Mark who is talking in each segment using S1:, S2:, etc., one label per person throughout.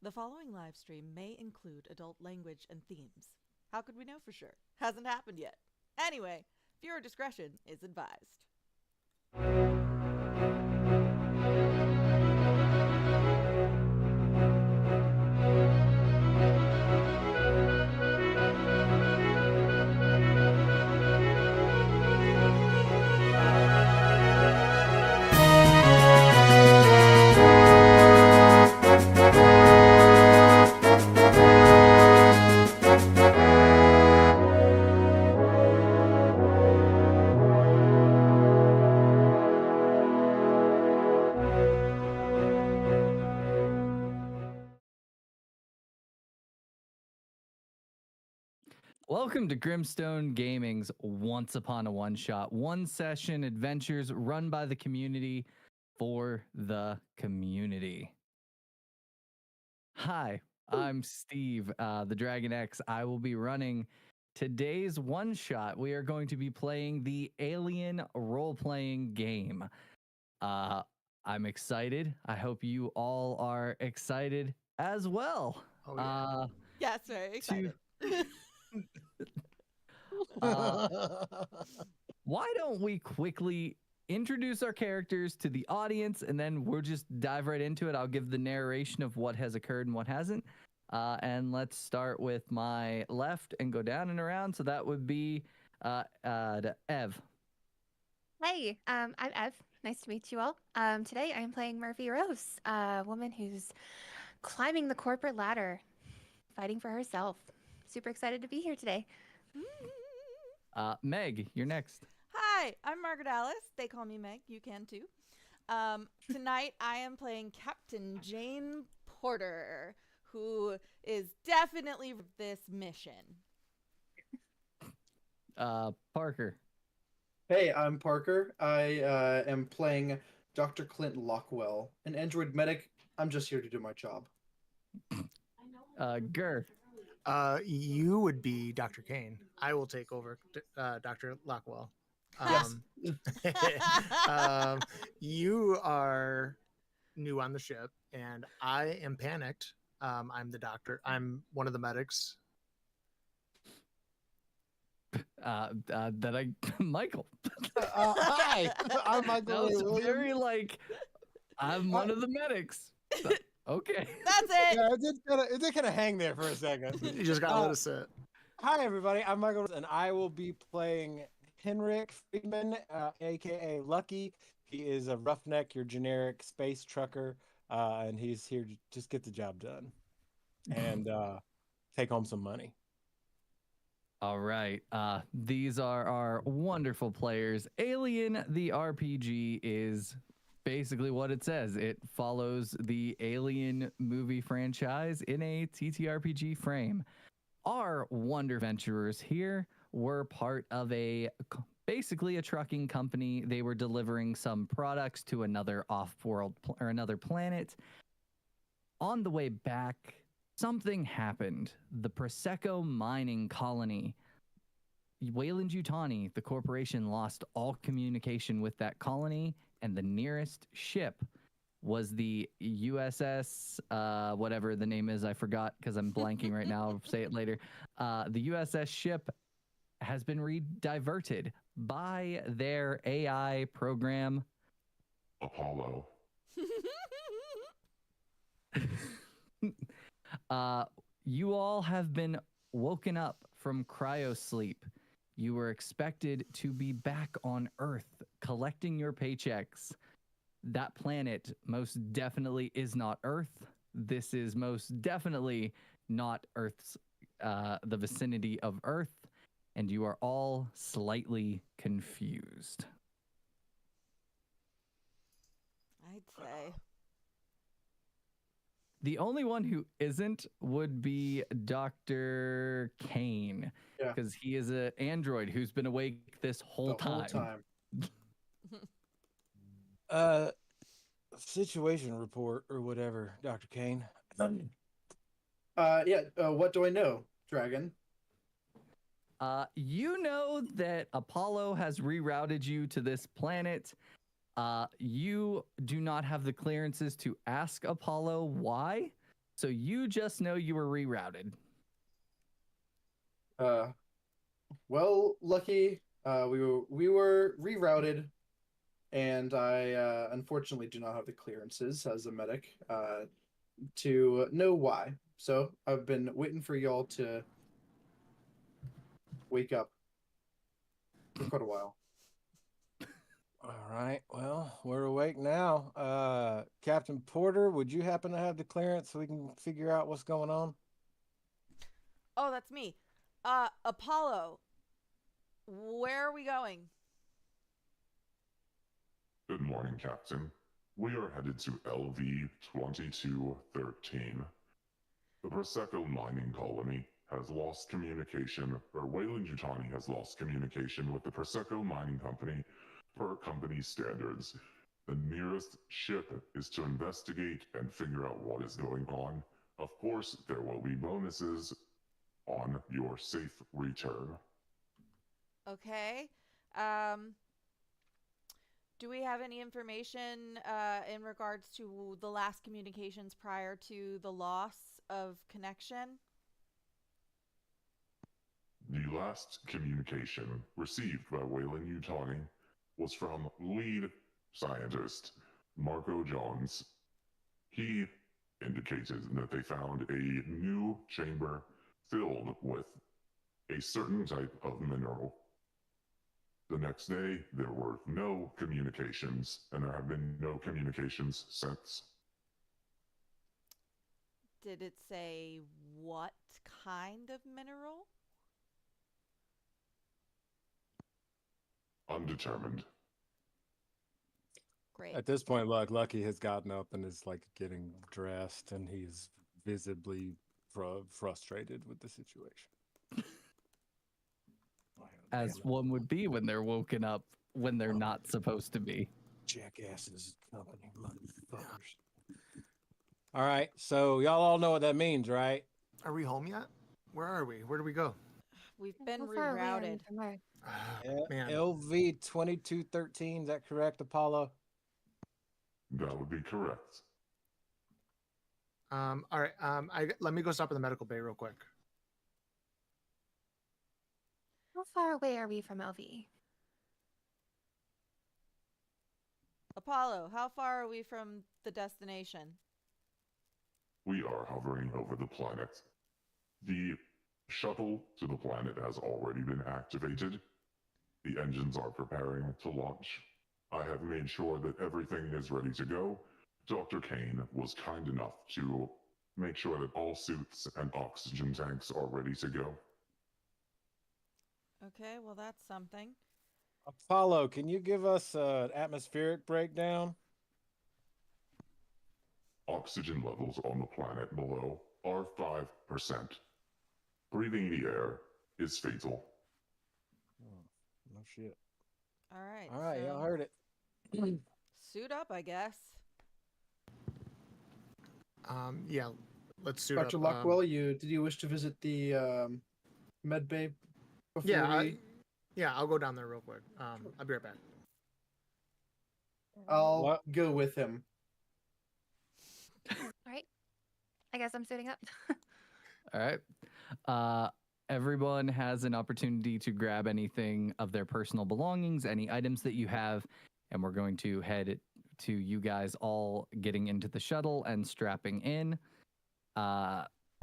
S1: The following live stream may include adult language and themes. How could we know for sure? Hasn't happened yet. Anyway, viewer discretion is advised.
S2: Welcome to Grimstone Gaming's Once Upon a One Shot, one session adventures run by the community for the community. Hi, I'm Steve, the Dragon X. I will be running today's one shot. We are going to be playing the Alien role-playing game. I'm excited. I hope you all are excited as well.
S3: Oh, yeah.
S1: Yes, very excited.
S2: Why don't we quickly introduce our characters to the audience, and then we'll just dive right into it. I'll give the narration of what has occurred and what hasn't. And let's start with my left and go down and around. So that would be Ev.
S4: Hey, I'm Ev. Nice to meet you all. Today I'm playing Murphy Rose, a woman who's climbing the corporate ladder, fighting for herself. Super excited to be here today.
S2: Meg, you're next.
S1: Hi, I'm Margaret Alice. They call me Meg. You can too. Tonight I am playing Captain Jane Porter, who is definitely this mission.
S2: Parker.
S5: Hey, I'm Parker. I am playing Dr. Clint Lockwell, an android medic. I'm just here to do my job.
S2: Gur.
S3: You would be Dr. Kane. I will take over Dr. Lockwell.
S5: Yes.
S3: You are new on the ship, and I am panicked. I'm the doctor. I'm one of the medics.
S2: Michael.
S6: Hi, I'm Michael.
S2: That was very I'm one of the medics. Okay.
S1: That's it.
S6: Yeah, it did kind of hang there for a second.
S3: You just gotta let it sit.
S6: Hi, everybody. I'm Michael, and I will be playing Henrik Friedman, aka Lucky. He is a roughneck, your generic space trucker, and he's here to just get the job done and take home some money.
S2: All right. These are our wonderful players. Alien, the RPG, is basically what it says. It follows the Alien movie franchise in a TTRPG frame. Our wonder adventurers here were part of basically a trucking company. They were delivering some products to another off-world or another planet. On the way back, something happened. The Prosecco mining colony, Weyland-Yutani, the corporation, lost all communication with that colony, and the nearest ship was the USS, whatever the name is, I forgot because I'm blanking right now. I'll say it later. The USS ship has been rediverted by their AI program,
S7: Apollo.
S2: You all have been woken up from cryosleep. You were expected to be back on Earth collecting your paychecks. That planet most definitely is not Earth. This is most definitely not Earth's, the vicinity of Earth, and you are all slightly confused.
S1: I'd say.
S2: The only one who isn't would be Dr. Kane,
S5: Yeah.
S2: because he is an android who's been awake this whole time.
S6: Situation report or whatever, Dr. Kane.
S5: What do I know, Dragon?
S2: You know that Apollo has rerouted you to this planet. You do not have the clearances to ask Apollo why, So you just know you were rerouted.
S5: Well, Lucky, we were rerouted, and I unfortunately do not have the clearances as a medic to know why. So I've been waiting for y'all to wake up for quite a while.
S6: All right. Well, we're awake now. Captain Porter, would you happen to have the clearance so we can figure out what's going on?
S1: Oh, that's me. Apollo, where are we going?
S7: Good morning, Captain. We are headed to LV-2213. The Prosecco mining colony has lost communication, or Weyland-Yutani has lost communication with the Prosecco Mining Company per company standards. The nearest ship is to investigate and figure out what is going on. Of course, there will be bonuses on your safe return.
S1: Okay. Do we have any information in regards to the last communications prior to the loss of connection?
S7: The last communication received by Weyland-Yutani was from lead scientist Marco Jones. He indicated that they found a new chamber filled with a certain type of mineral. The next day, there were no communications, and there have been no communications since.
S1: Did it say what kind of mineral?
S7: Undetermined.
S1: Great.
S6: At this point, Lucky has gotten up and is like getting dressed, and he's visibly frustrated with the situation.
S2: As one would be when they're woken up when they're not supposed to be.
S6: Jackasses, company motherfuckers. All right, so y'all all know what that means, right?
S3: Are we home yet? Where are we? Where do we go?
S1: We've been
S4: How far away are we
S1: rerouted.
S4: from our-
S3: Man.
S6: LV 2213. Is that correct, Apollo?
S7: That would be correct.
S3: All right. Let me go stop at the medical bay real quick.
S4: How far away are we from LV?
S1: Apollo, how far are we from the destination?
S7: We are hovering over the planet. The shuttle to the planet has already been activated. The engines are preparing to launch. I have made sure that everything is ready to go. Dr. Kane was kind enough to make sure that all suits and oxygen tanks are ready to go.
S1: Okay, well, that's something.
S6: Apollo, can you give us an atmospheric breakdown?
S7: Oxygen levels on the planet below are 5%. Breathing the air is fatal.
S6: Oh, no shit.
S1: All right.
S6: All right,
S1: so
S6: y'all heard it.
S1: suit up, I guess.
S3: Yeah. Let's suit
S5: Dr.
S3: up.
S5: Lockwell, did you wish to visit the med bay before
S3: I'll go down there real quick. I'll be right back.
S5: I'll
S6: What?
S5: go with him.
S4: All right. I guess I'm suiting up.
S2: All right. Everyone has an opportunity to grab anything of their personal belongings, any items that you have, and we're going to head to you guys all getting into the shuttle and strapping in.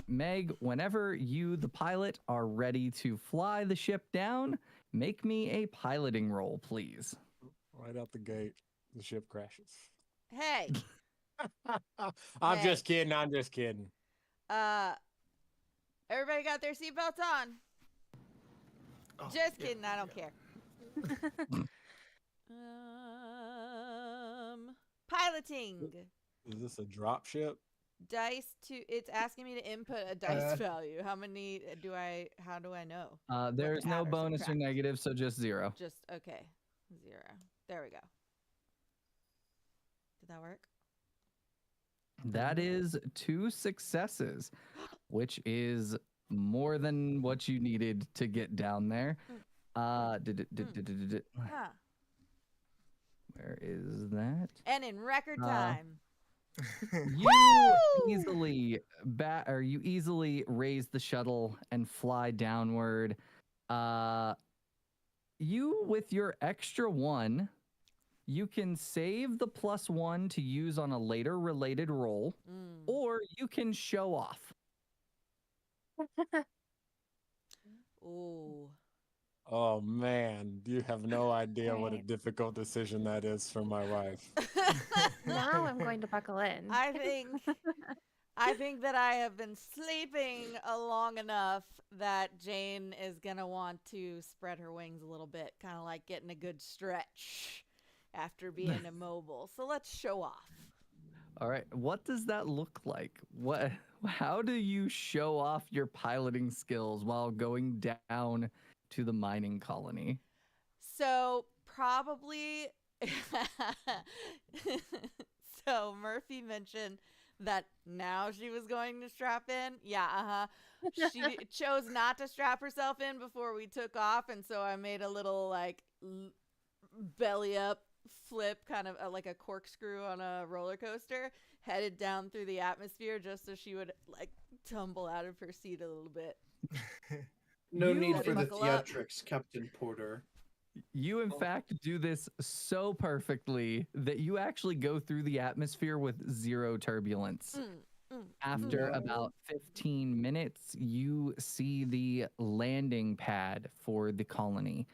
S2: Meg, whenever you, the pilot, are ready to fly the ship down, make me a piloting roll, please.
S6: Right out the gate, the ship crashes.
S1: Hey,
S6: I'm
S1: Hey.
S6: just kidding. I'm just kidding.
S1: everybody got their seatbelts on?
S3: Oh,
S1: Just
S3: yeah,
S1: kidding, I don't
S3: yeah.
S1: care. Piloting.
S6: Is this a drop ship?
S1: Dice to it's asking me to input a dice value. How many how do I know?
S2: There's
S1: to
S2: no
S1: add or
S2: bonus or
S1: subtract?
S2: negative, so just 0.
S1: Just okay. 0. There we go. Did that work?
S2: That is 2 successes, which is more than what you needed to get down there.
S1: Huh.
S2: Where is that?
S1: And in record time.
S2: You
S1: Woo!
S2: you easily raise the shuttle and fly downward. You with your extra 1, you can save the +1 to use on a later related roll, or you can show off.
S1: Ooh.
S6: Oh man, you have no idea what a difficult decision that is for my wife.
S4: Now I'm going to buckle in.
S1: I think that I have been sleeping long enough that Jane is gonna want to spread her wings a little bit, kind of like getting a good stretch after being immobile. So let's show off.
S2: All right, what does that look like? How do you show off your piloting skills while going down to the mining colony?
S1: So probably so Murphy mentioned that now she was going to strap in. Yeah, she chose not to strap herself in before we took off, and so I made a little like belly up flip, kind of like a corkscrew on a roller coaster, headed down through the atmosphere just so she would like tumble out of her seat a little bit.
S5: No need
S1: Ready,
S5: for the
S1: buckle up.
S5: theatrics, Captain Porter.
S2: You, in fact, do this so perfectly that you actually go through the atmosphere with 0 turbulence. After about 15 minutes, you see the landing pad for the colony.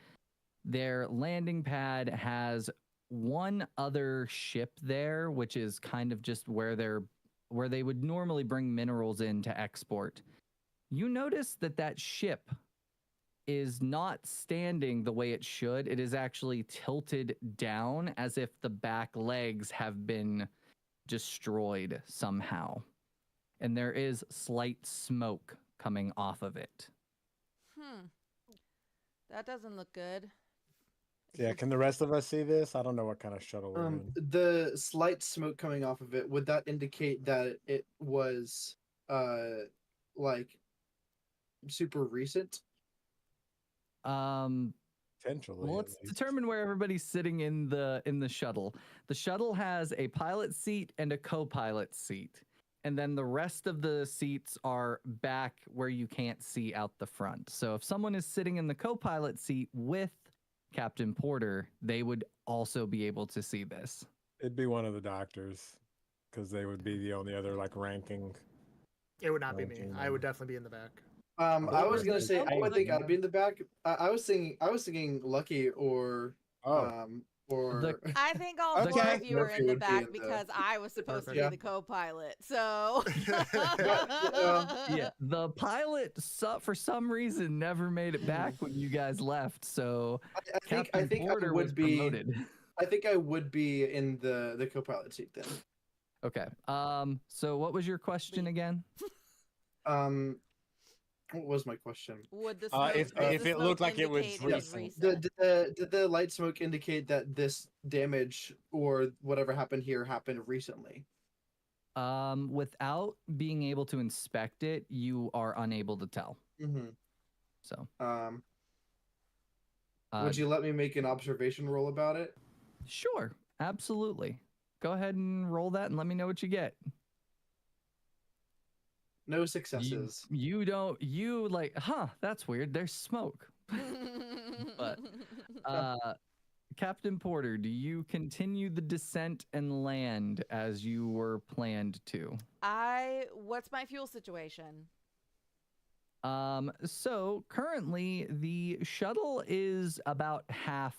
S2: Their landing pad has one other ship there, which is kind of just where they would normally bring minerals in to export. You notice that ship is not standing the way it should. It is actually tilted down as if the back legs have been destroyed somehow. And there is slight smoke coming off of it.
S1: That doesn't look good.
S6: Yeah, can the rest of us see this? I don't know what kind of shuttle we're in.
S5: The slight smoke coming off of it, would that indicate that it was like super recent?
S6: Potentially.
S2: Well, let's determine where everybody's sitting in the shuttle. The shuttle has a pilot seat and a co-pilot seat. And then the rest of the seats are back where you can't see out the front. So if someone is sitting in the co-pilot seat with Captain Porter, they would also be able to see this.
S6: It'd be one of the doctors, because they would be the only other like ranking.
S3: It would not be me. I would definitely be in the back.
S5: I was gonna say I would think I'd be in the back. I was thinking Lucky or
S1: I think all four of you are in the back because I was supposed to be the co-pilot. So
S2: yeah, the pilot for some reason never made it back when you guys left. So
S5: I think
S2: Porter was promoted.
S5: I think I would be in the co-pilot seat then.
S2: Okay. So what was your question again?
S5: What was my question?
S1: Would the
S6: if it looked like it was recent.
S5: Did the light smoke indicate that this damage or whatever happened here happened recently?
S2: Without being able to inspect it, you are unable to tell.
S5: Mm-hmm.
S2: So.
S5: Would you let me make an observation roll about it?
S2: Sure, absolutely. Go ahead and roll that and let me know what you get.
S5: No successes.
S2: You like, that's weird. There's smoke. But Captain Porter, do you continue the descent and land as you were planned to?
S1: What's my fuel situation?
S2: So currently the shuttle is about half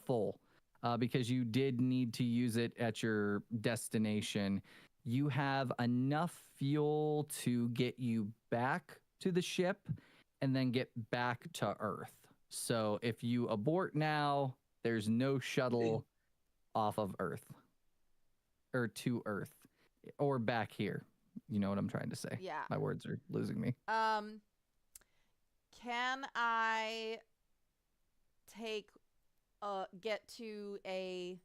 S2: full, because you did need to use it at your destination. You have enough fuel to get you back to the ship and then get back to Earth. So if you abort now, there's no shuttle off of Earth or to Earth or back here. You know what I'm trying to say?
S1: Yeah.
S2: My words are losing me.
S1: Can I get to a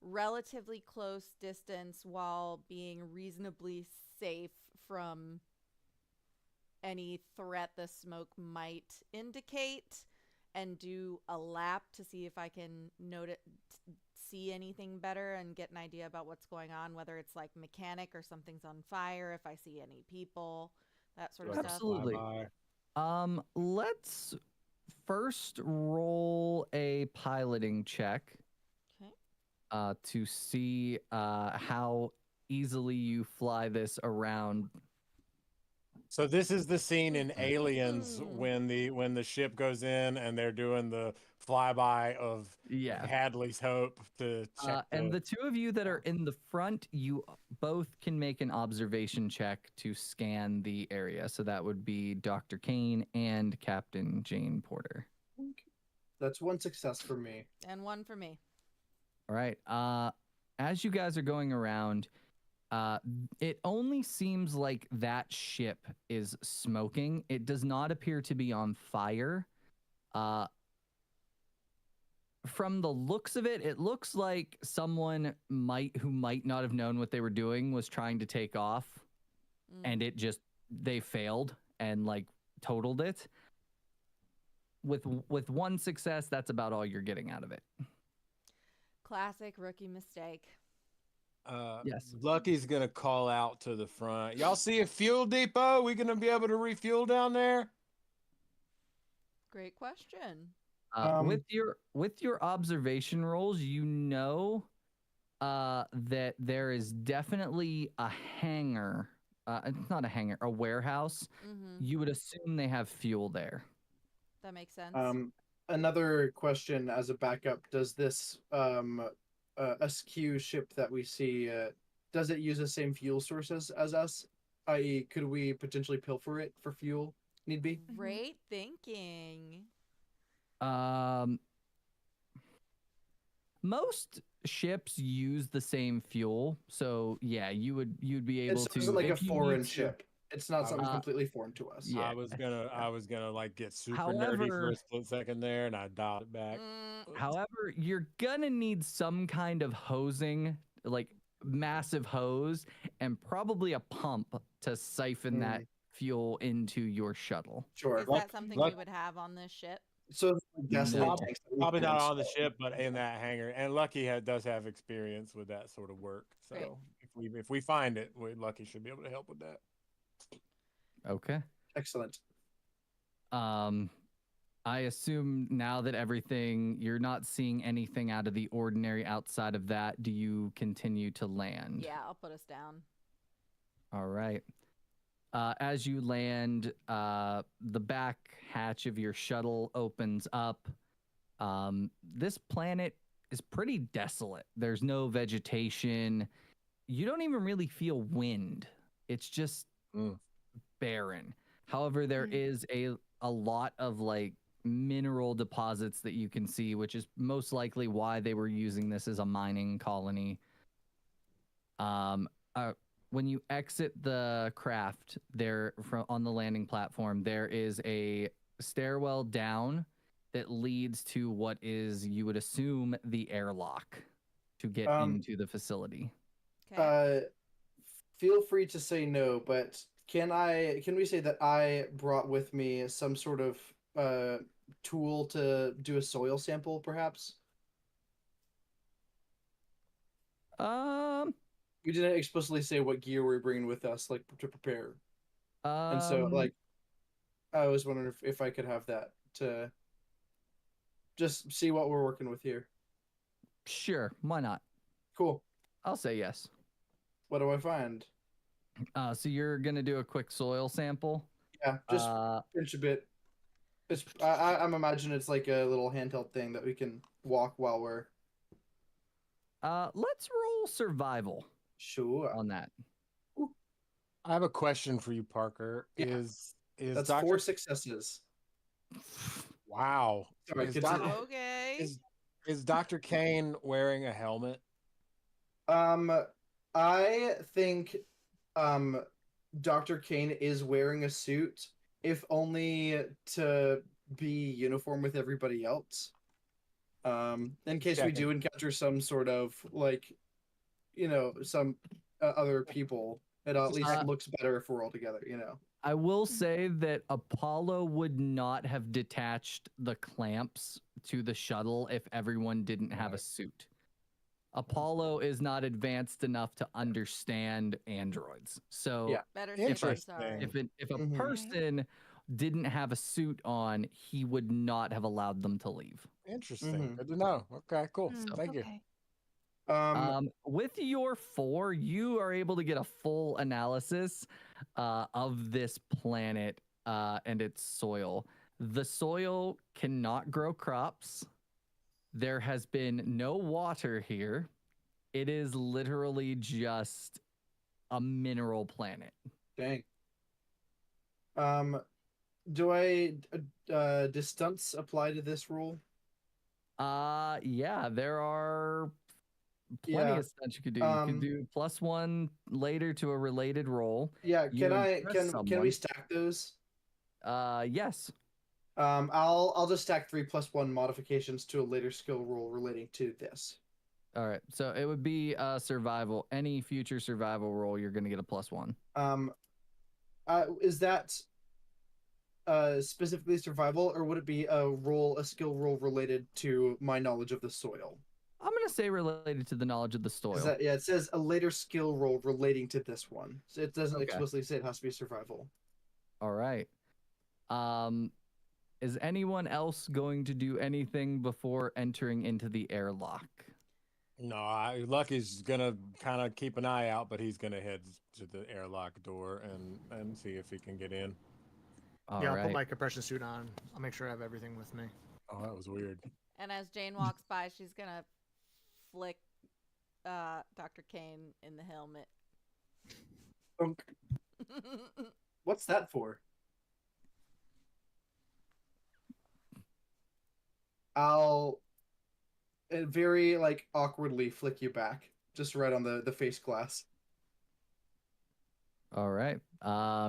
S1: relatively close distance while being reasonably safe from any threat the smoke might indicate, and do a lap to see if I can see anything better and get an idea about what's going on, whether it's like mechanic or something's on fire, if I see any people, that sort of
S6: Like a
S1: stuff.
S2: Absolutely.
S6: flyby.
S2: Let's first roll a piloting check
S1: Okay.
S2: to see how easily you fly this around.
S6: So this is the scene in Aliens
S1: Mm.
S6: when the ship goes in and they're doing the flyby of
S2: Yeah.
S6: Hadley's Hope to check
S2: And the two of you that are in the front, you both can make an observation check to scan the area. So that would be Dr. Kane and Captain Jane Porter.
S5: That's one success for me.
S1: And one for me.
S2: All right. As you guys are going around, it only seems like that ship is smoking. It does not appear to be on fire. From the looks of it, it looks like someone who might not have known what they were doing was trying to take off, and they failed and like totaled it. With one success, that's about all you're getting out of it.
S1: Classic rookie mistake.
S2: Yes.
S6: Lucky's gonna call out to the front. Y'all see a fuel depot? We gonna be able to refuel down there?
S1: Great question.
S2: With your observation rolls, you know that there is definitely a hangar. It's not a hangar, a warehouse. You would assume they have fuel there.
S1: That makes sense.
S5: Another question as a backup: does this SQ ship that we see does it use the same fuel sources as us? I.e., could we potentially pilfer it for fuel? Need be.
S1: Great thinking.
S2: Most ships use the same fuel, so yeah, you'd be able to.
S5: It's like a
S2: if you
S5: foreign
S2: need to-
S5: ship. It's not something completely foreign to us.
S2: Yeah.
S6: I was gonna like get super nerdy for
S2: However-
S6: a split second there, and I dialed it back.
S2: However, you're gonna need some kind of hosing, like massive hose, and probably a pump to siphon that fuel into your shuttle.
S5: Sure.
S1: Is that something we would have on this ship?
S5: So gasoline
S6: Probably,
S5: tanks that we
S6: probably
S5: can
S6: not on the
S5: install.
S6: ship, but in that hangar. And Lucky does have experience with that sort of work. So
S1: Great.
S6: if we find it, Lucky should be able to help with that.
S2: Okay.
S5: Excellent.
S2: I assume now that you're not seeing anything out of the ordinary outside of that, do you continue to land?
S1: Yeah, I'll put us down.
S2: All right. As you land, the back hatch of your shuttle opens up. This planet is pretty desolate. There's no vegetation. You don't even really feel wind. It's just barren. However, there is a lot of like mineral deposits that you can see, which is most likely why they were using this as a mining colony. When you exit the craft on the landing platform, there is a stairwell down that leads to what is, you would assume, the airlock to get into the facility.
S1: Okay.
S5: Feel free to say no, but can we say that I brought with me some sort of tool to do a soil sample, perhaps? We didn't explicitly say what gear we're bringing with us, like to prepare. And so, like, I was wondering if I could have that to just see what we're working with here.
S2: Sure, why not?
S5: Cool.
S2: I'll say yes.
S5: What do I find?
S2: So you're gonna do a quick soil sample?
S5: Yeah, just pinch a bit. I'm imagining it's like a little handheld thing that we can walk while we're.
S2: Let's roll survival.
S5: Sure.
S2: On that.
S6: I have a question for you, Parker.
S5: Yeah.
S6: Is
S5: That's
S6: Dr.
S5: 4 successes.
S6: Wow.
S5: Sorry,
S6: Is
S5: continue.
S1: Okay.
S6: Is Dr. Kane wearing a helmet?
S5: I think Dr. Kane is wearing a suit, if only to be uniform with everybody else. In case we do encounter some sort of like, some other people, it at least looks better if we're all together,
S2: I will say that Apollo would not have detached the clamps to the shuttle if everyone didn't have a suit. Apollo is not advanced enough to understand androids. So
S5: Yeah.
S1: Better safe than
S6: Interesting.
S1: sorry.
S2: if a
S5: Mhm.
S2: person didn't have a suit on, he would not have allowed them to leave.
S6: Interesting.
S5: Mhm.
S6: Good to know. Okay, cool.
S4: Mm,
S6: Thank you.
S4: okay.
S2: With your 4, you are able to get a full analysis of this planet and its soil. The soil cannot grow crops. There has been no water here. It is literally just a mineral planet.
S5: Dang. Do I does stunts apply to this rule?
S2: Yeah, there are plenty
S5: Yeah.
S2: of stunts you could do. You could do +1 later to a related roll.
S5: Yeah.
S2: You impress
S5: Can we
S2: someone.
S5: stack those?
S2: Yes.
S5: I'll just stack 3 +1 modifications to a later skill roll relating to this.
S2: All right. So it would be survival. Any future survival roll, you're going to get a +1.
S5: Is that specifically survival, or would it be a skill roll related to my knowledge of the soil?
S2: I'm going to say related to the knowledge of the soil.
S5: It says a later skill roll relating to this one. So it doesn't
S2: Okay.
S5: explicitly say it has to be survival.
S2: All right. Is anyone else going to do anything before entering into the airlock?
S6: No, Lucky's gonna kind of keep an eye out, but he's gonna head to the airlock door and see if he can get in.
S2: All
S3: I'll
S2: right.
S3: put my compression suit on. I'll make sure I have everything with me.
S6: Oh, that was weird.
S1: And as Jane walks by, she's gonna flick Dr. Kane in the helmet.
S5: What's that for? I'll very awkwardly flick you back, just right on the face glass.
S2: All right.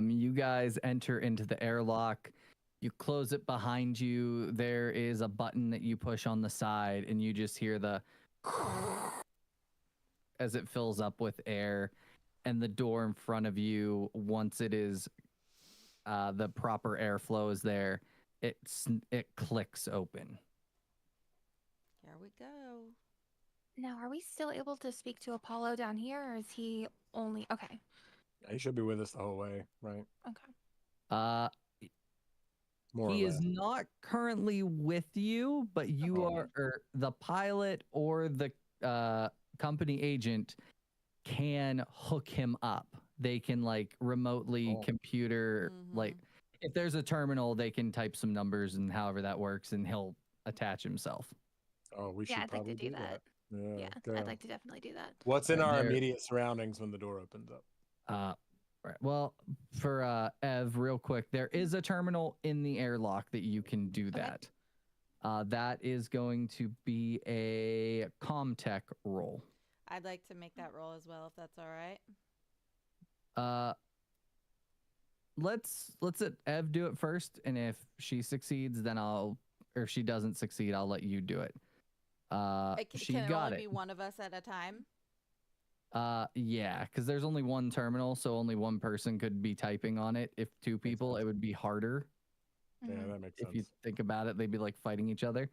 S2: You guys enter into the airlock. You close it behind you. There is a button that you push on the side, and you just hear the as it fills up with air. And the door in front of you, once it is the proper airflow is there, it clicks open.
S1: Here we go.
S4: Now, are we still able to speak to Apollo down here, or is he only... Okay.
S6: He should be with us the whole way, right?
S4: Okay.
S6: More
S2: He
S6: or
S2: is
S6: less.
S2: not currently with you, but you
S6: Oh.
S2: are, or the pilot or the company agent can hook him up. They can remotely computer,
S1: Mhm.
S2: if there's a terminal, they can type some numbers and however that works, and he'll attach himself.
S6: Oh, we
S4: Yeah,
S6: should
S4: I'd like to
S6: probably
S4: do
S6: do
S4: that.
S6: that.
S4: Yeah,
S6: go.
S4: I'd like to definitely do that.
S6: What's in
S2: Right
S6: our
S2: there.
S6: immediate surroundings when the door opens up?
S2: Right. Well, for Ev, real quick, there is a terminal in the airlock that you can do that. That is going to be a Comtech roll.
S1: I'd like to make that roll as well, if that's all right.
S2: Let's let Ev do it first, and if she succeeds, then or if she doesn't succeed, I'll let you do it. She
S1: Can it
S2: got
S1: only
S2: it.
S1: be one of us at a time?
S2: Yeah, because there's only one terminal, so only one person could be typing on it. If two people, it would be harder.
S6: Yeah,
S4: Mhm.
S6: that makes sense.
S2: If you think about it, they'd be fighting each other.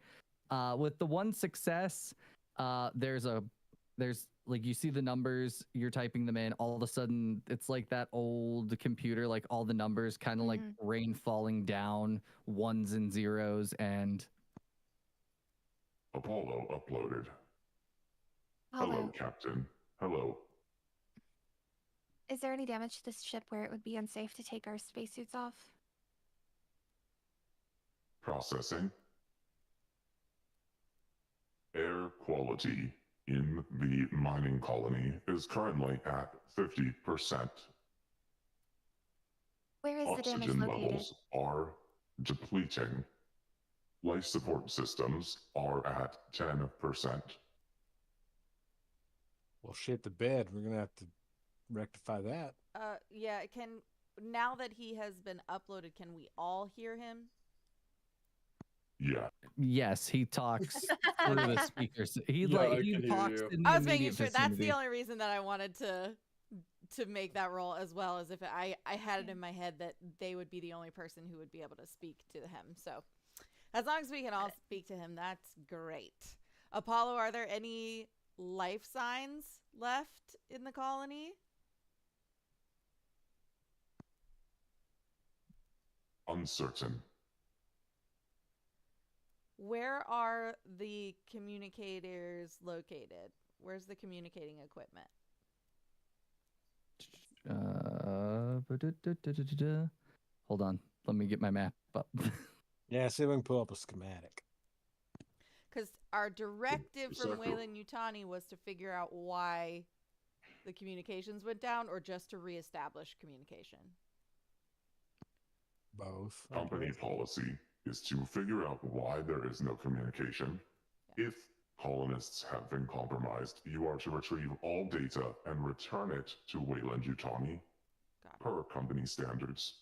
S2: With the one success, there's you see the numbers, you're typing them in, all of a sudden it's like that old computer, all the numbers kind of like rain falling down, ones and zeros, and
S7: Apollo uploaded. Hello, Captain. Hello.
S4: Is there any damage to this ship where it would be unsafe to take our spacesuits off?
S7: Processing. Air quality in the mining colony is currently at 50%.
S4: Where is the damage
S7: Oxygen
S4: located?
S7: levels are depleting. Life support systems are at 10%.
S6: Well, shit the bed. We're gonna have to rectify that.
S1: Yeah, now that he has been uploaded, can we all hear him?
S7: Yeah.
S2: yes, he talks through the speakers. He
S5: Yeah, I
S2: he
S5: can hear
S2: talks
S5: you.
S2: in the
S1: I was making
S2: immediate
S1: sure. That's the
S2: vicinity.
S1: only reason that I wanted to make that roll as well, as if I had it in my head that they would be the only person who would be able to speak to him. So as long as we can all speak to him, that's great. Apollo, are there any life signs left in the colony?
S7: Uncertain.
S1: Where are the communicators located? Where's the communicating equipment?
S2: Hold on. Let me get my map up.
S6: Yeah, see if we can pull up a schematic.
S1: Because our directive from
S7: Circle.
S1: Wayland Yutani was to figure out why the communications went down, or just to reestablish communication.
S6: Both. I
S7: Company
S6: guess.
S7: policy is to figure out why there is no communication. If colonists have been compromised, you are to retrieve all data and return it to Wayland Yutani
S1: Got it.
S7: per company standards.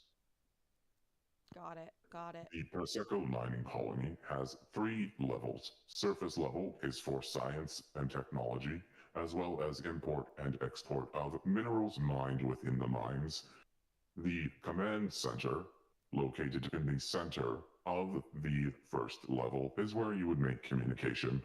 S1: Got it. Got it.
S7: The Prosecco mining colony has 3 levels. Surface level is for science and technology, as well as import and export of minerals mined within the mines. The command center, located in the center of the first level, is where you would make communication.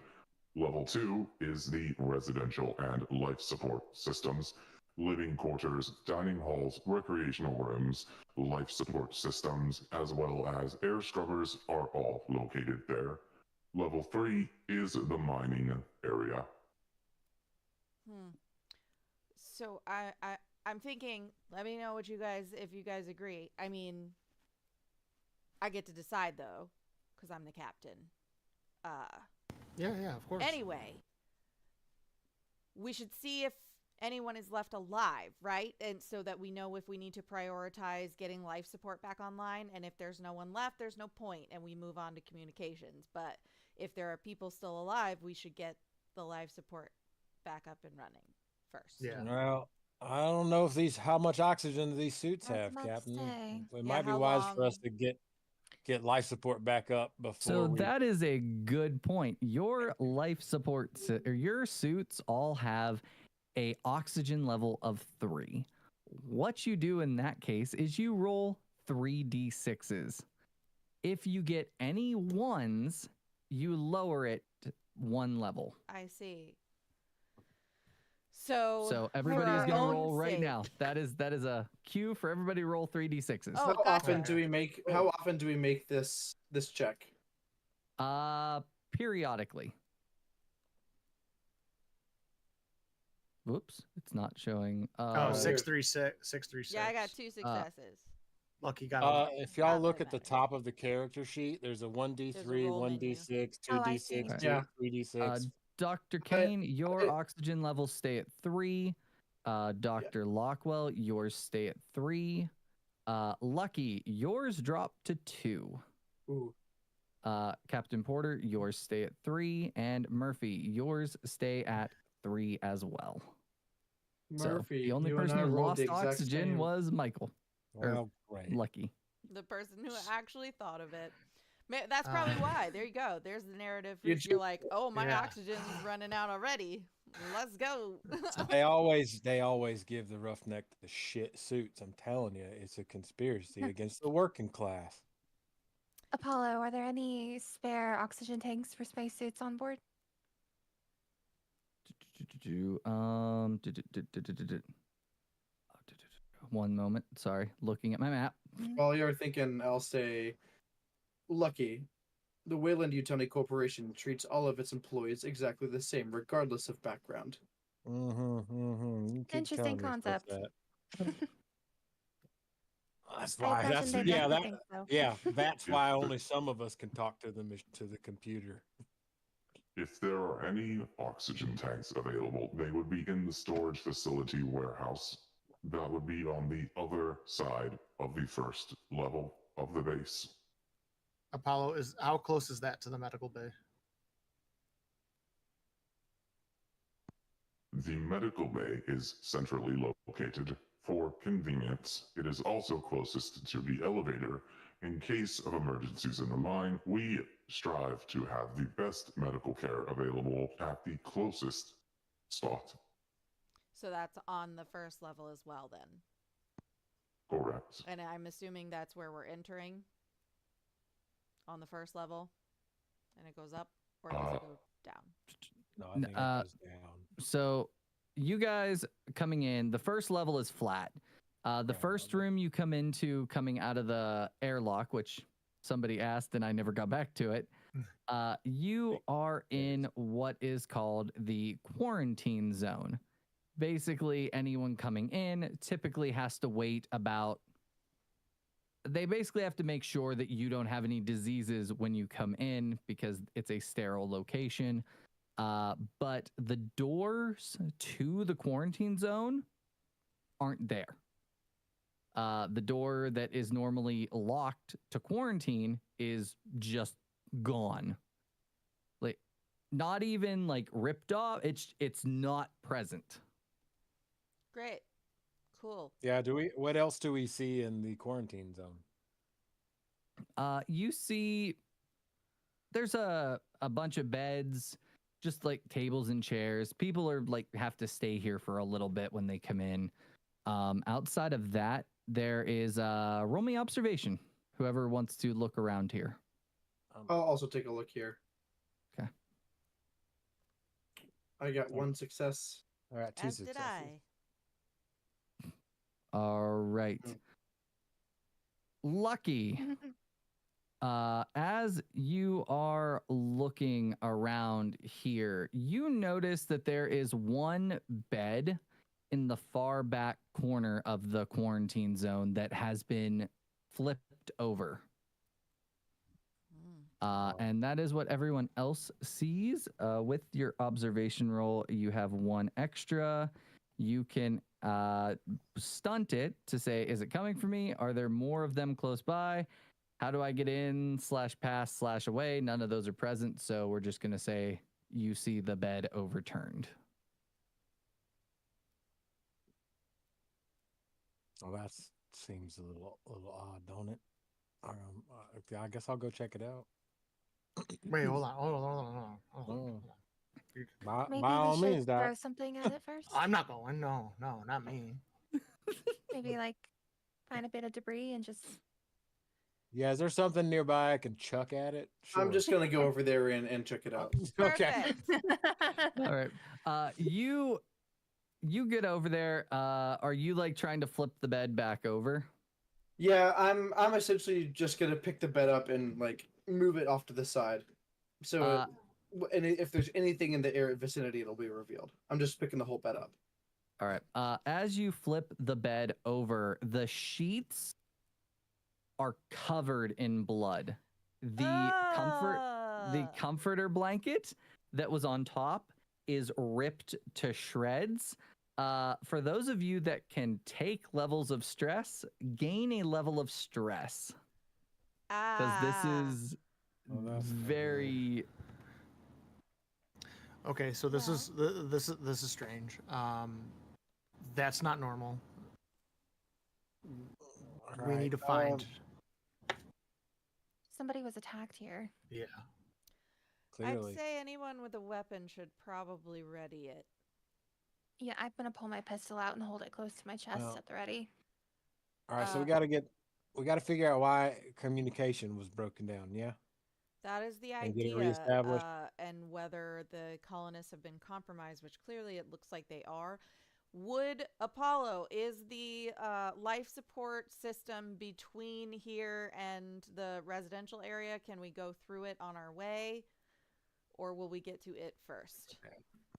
S7: Level 2 is the residential and life support systems. Living quarters, dining halls, recreational rooms, life support systems, as well as air scrubbers are all located there. Level 3 is the mining area.
S1: So I'm thinking, let me know what you guys, if you guys agree. I mean, I get to decide though, because I'm the captain.
S3: Yeah, of course.
S1: Anyway, we should see if anyone is left alive, right? And so that we know if we need to prioritize getting life support back online. And if there's no one left, there's no point, and we move on to communications. But if there are people still alive, we should get the life support back up and running first.
S3: Yeah.
S6: Well, I don't know if how much oxygen these suits
S4: I was
S6: have,
S4: about to
S6: Captain.
S4: say.
S6: It
S1: Yeah,
S6: might be
S1: how
S6: wise for
S1: long-
S6: us to get life support back up before
S2: So
S6: we.
S2: that is a good point. Your life support or your suits all have a oxygen level of 3. What you do in that case is you roll 3d6s. If you get any 1s, you lower it 1 level.
S1: I see. So
S2: Everybody
S1: for
S2: is
S1: our
S2: going to
S1: own
S2: roll right
S1: sake-
S2: now. That is a cue for everybody to roll 3d6s.
S1: Oh,
S5: How
S1: gotcha.
S5: often do we make? How often do we make this check?
S2: Periodically. Whoops, it's not showing.
S3: Oh,
S5: six.
S3: 636. 636.
S1: Yeah, I got 2 successes.
S3: Lucky got a
S6: If y'all
S1: Not
S6: look
S1: that
S6: at the
S1: matters.
S6: top of the character sheet, there's a 1d3,
S1: roll menu.
S6: 1d6,
S4: Oh, I see.
S6: 2d6,
S5: Yeah.
S6: 3d6.
S2: Dr. Kane, your oxygen levels stay at 3. Dr. Lockwell, yours stay at 3. Lucky, yours drop to 2.
S5: Ooh.
S2: Captain Porter, yours stay at 3. And Murphy, yours stay at 3 as well.
S5: Murphy,
S2: so the only
S5: you and
S2: person
S5: I
S2: who
S5: rolled
S2: lost
S5: the exact
S2: oxygen
S5: same.
S2: was Michael.
S6: Well, great.
S2: Lucky.
S1: The person who actually thought of it. That's probably why. There you go. There's the narrative.
S5: You
S1: You're like, oh, my
S3: Yeah.
S1: oxygen's running out already. Let's go.
S6: They always give the roughneck the shit suits. I'm telling you, it's a conspiracy against the working class.
S4: Apollo, are there any spare oxygen tanks for spacesuits on board?
S2: One moment. Sorry. Looking at my map.
S5: While you're thinking, I'll say, Lucky, the Wayland Yutani Corporation treats all of its employees exactly the same, regardless of background.
S6: You keep
S4: Interesting
S6: telling yourself
S4: concept.
S6: that. That's
S4: I
S6: why.
S4: imagine
S6: That's
S4: they'd
S6: yeah.
S4: like to
S6: That
S4: think so.
S6: yeah. That's why only some of us can talk to the computer.
S7: If there are any oxygen tanks available, they would be in the storage facility warehouse. That would be on the other side of the first level of the base.
S3: Apollo how close is that to the medical bay?
S7: The medical bay is centrally located. For convenience, it is also closest to the elevator. In case of emergencies in the mine, we strive to have the best medical care available at the closest spot.
S1: So that's on the first level as well, then.
S7: Correct.
S1: And I'm assuming that's where we're entering. On the first level, and it goes up, or does it go down?
S6: No, I think it goes down.
S2: So you guys coming in, the first level is flat. The first room you come into coming out of the airlock, which somebody asked and I never got back to it, you are in what is called the quarantine zone. Basically, anyone coming in typically has to wait about... They basically have to make sure that you don't have any diseases when you come in because it's a sterile location. But the doors to the quarantine zone aren't there. The door that is normally locked to quarantine is just gone. Like, not even like ripped off. It's not present.
S1: Great. Cool.
S6: Yeah, what else do we see in the quarantine zone?
S2: You see there's a bunch of beds, just like tables and chairs. People are like have to stay here for a little bit when they come in. Outside of that, there is roll me observation. Whoever wants to look around here.
S5: I'll also take a look here.
S2: Okay.
S5: I got one success.
S6: All right, 2
S1: As
S6: successes.
S1: did I.
S2: All right. Lucky. As you are looking around here, you notice that there is one bed in the far back corner of the quarantine zone that has been flipped over. And that is what everyone else sees. With your observation roll, you have one extra. You can stunt it to say, is it coming for me? Are there more of them close by? How do I get in /pass /away? None of those are present. So we're just going to say you see the bed overturned.
S6: Well, that seems a little odd, don't it? I guess I'll go check it out.
S3: Wait, hold on.
S4: Maybe
S6: By all
S4: we should
S6: means,
S4: throw
S6: Doc.
S4: something at it first.
S3: I'm not going. No, not me.
S4: Maybe like find a bit of debris and just.
S6: Yeah, is there something nearby I can chuck at it? Sure.
S5: I'm just gonna go over there and check it out.
S6: Okay.
S1: Perfect.
S2: All right. You get over there. Are you like trying to flip the bed back over?
S5: Yeah, I'm essentially just gonna pick the bed up and like move it off to the side. So, and if there's anything in the area vicinity, it'll be revealed. I'm just picking the whole bed up.
S2: All right. As you flip the bed over, the sheets are covered in blood. The comforter blanket that was on top is ripped to shreds. For those of you that can take levels of stress, gain a level of stress. Because this is very...
S3: Okay, so this is strange. That's not normal. We need to find.
S4: Somebody was attacked here.
S3: Yeah.
S6: Clearly.
S1: I'd say anyone with a weapon should probably ready it.
S4: Yeah, I'm gonna pull my pistol out and hold it close to my chest
S6: Oh.
S4: at the ready.
S6: All right, so we got to figure out why communication was broken down. Yeah.
S1: That is the
S6: And get it
S1: idea,
S6: reestablished.
S1: and whether the colonists have been compromised, which clearly it looks like they are. Would Apollo, is the life support system between here and the residential area? Can we go through it on our way, or will we get to it first?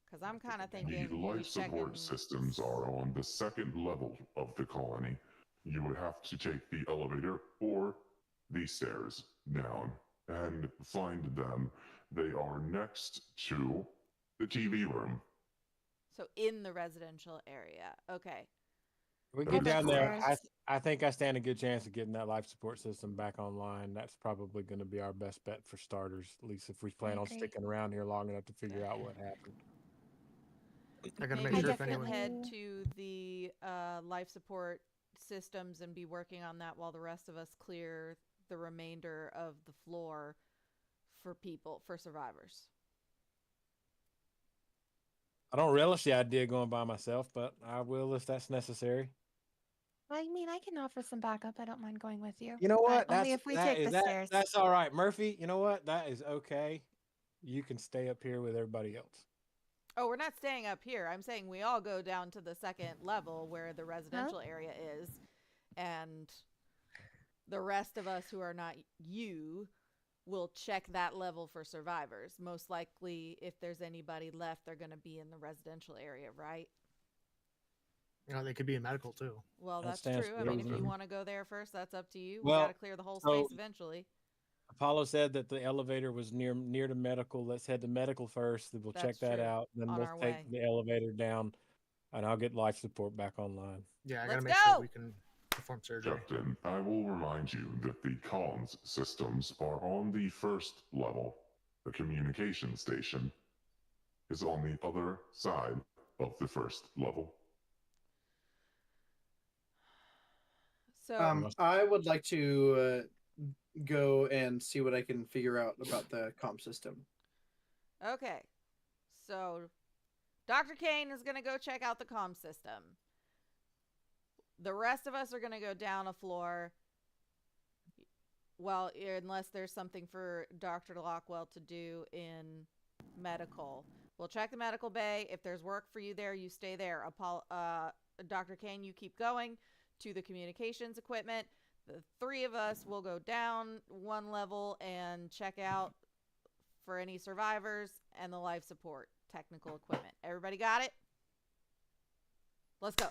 S1: Because I'm kind of thinking
S7: The life support systems are on the second level of the colony. You would have to take the elevator or the stairs down and find them. They are next to the TV room.
S1: So in the residential area. Okay.
S6: We
S7: That
S6: get
S7: is
S6: down there.
S7: correct.
S6: I think I stand a good chance of getting that life support system back online. That's probably going to be our best bet for starters, at least if we plan on
S4: agree.
S6: sticking around here long enough to figure out what happened.
S3: I gotta
S1: Maybe
S3: make sure
S1: we
S3: if
S1: can
S3: anyone.
S1: head to the life support systems and be working on that while the rest of us clear the remainder of the floor for survivors.
S6: I don't relish the idea of going by myself, but I will if that's necessary.
S4: I mean, I can offer some backup. I don't mind going with you.
S6: You know what?
S4: But only if we take the stairs.
S6: That's all right, Murphy. You know what? That is okay. You can stay up here with everybody else.
S1: Oh, we're not staying up here. I'm saying we all go down to the second level where the residential area is, and the rest of us who are not you will check that level for survivors. Most likely, if there's anybody left, they're going to be in the residential area, right?
S3: They could be in medical too.
S1: Well,
S6: That
S1: that's
S6: stands
S1: true.
S6: to
S1: I mean, if
S6: reason.
S1: you want to go there first, that's up to you.
S6: Well,
S1: We got to clear the whole
S6: so-
S1: space eventually.
S6: Apollo said that the elevator was near to medical. Let's head to medical first. Then we'll check
S1: That's
S6: that
S1: true.
S6: out. Then
S1: On
S6: we'll
S1: our
S6: take
S1: way.
S6: the elevator down, and I'll get life support back online.
S3: Yeah, I
S1: Let's
S3: gotta make
S1: go!
S3: sure we can perform surgery.
S7: Captain, I will remind you that the comms systems are on the first level. The communication station is on the other side of the first level.
S1: So,
S5: I would like to go and see what I can figure out about the comm system.
S1: okay. So, Dr. Kane is going to go check out the comm system. The rest of us are going to go down a floor. Well, unless there's something for Dr. Lockwell to do in medical. We'll check the medical bay. If there's work for you there, you stay there. Dr. Kane, you keep going to the communications equipment. The three of us will go down one level and check out for any survivors and the life support technical equipment. Everybody got it? Let's go.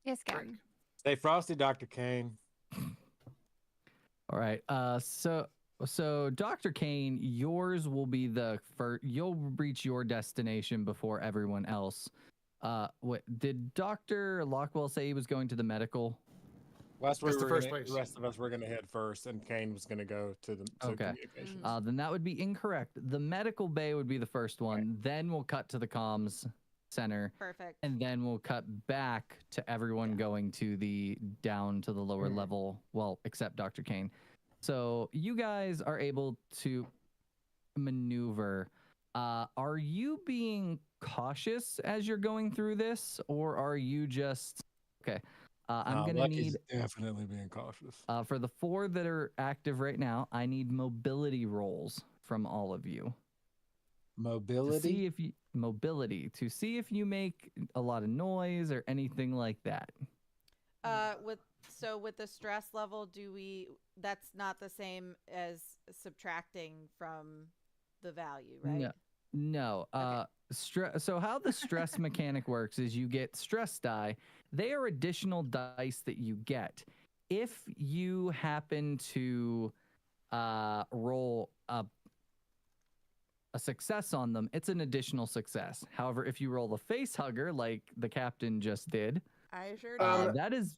S4: Yes, Captain.
S6: Stay frosty, Dr. Kane.
S2: All right. So Dr. Kane, yours will be the first. You'll reach your destination before everyone else. What did Dr. Lockwell say he was going to the medical?
S6: Well, that's where
S3: That's the
S6: we were
S3: first
S6: gonna-
S3: place.
S6: The rest of us were going to head first, and Kane was going to go to the
S2: Okay.
S6: communications.
S2: Then that would be incorrect. The medical bay would be the first one. Then we'll cut to the comms center,
S1: Perfect.
S2: and then we'll cut back to everyone going to the down to the lower level. Well, except Dr. Kane. So you guys are able to maneuver. Are you being cautious as you're going through this, or are you just okay? I'm gonna
S6: Lucky's
S2: need
S6: definitely being cautious.
S2: for the 4 that are active right now. I need mobility rolls from all of you.
S6: Mobility.
S2: To see if you to see if you make a lot of noise or anything like that.
S1: With the stress level, that's not the same as subtracting from the value, right?
S2: No.
S1: Okay.
S2: So how the stress mechanic works is you get stress die. They are additional dice that you get. If you happen to roll a success on them, it's an additional success. However, if you roll a face hugger like the captain just did,
S1: I sure did.
S2: that is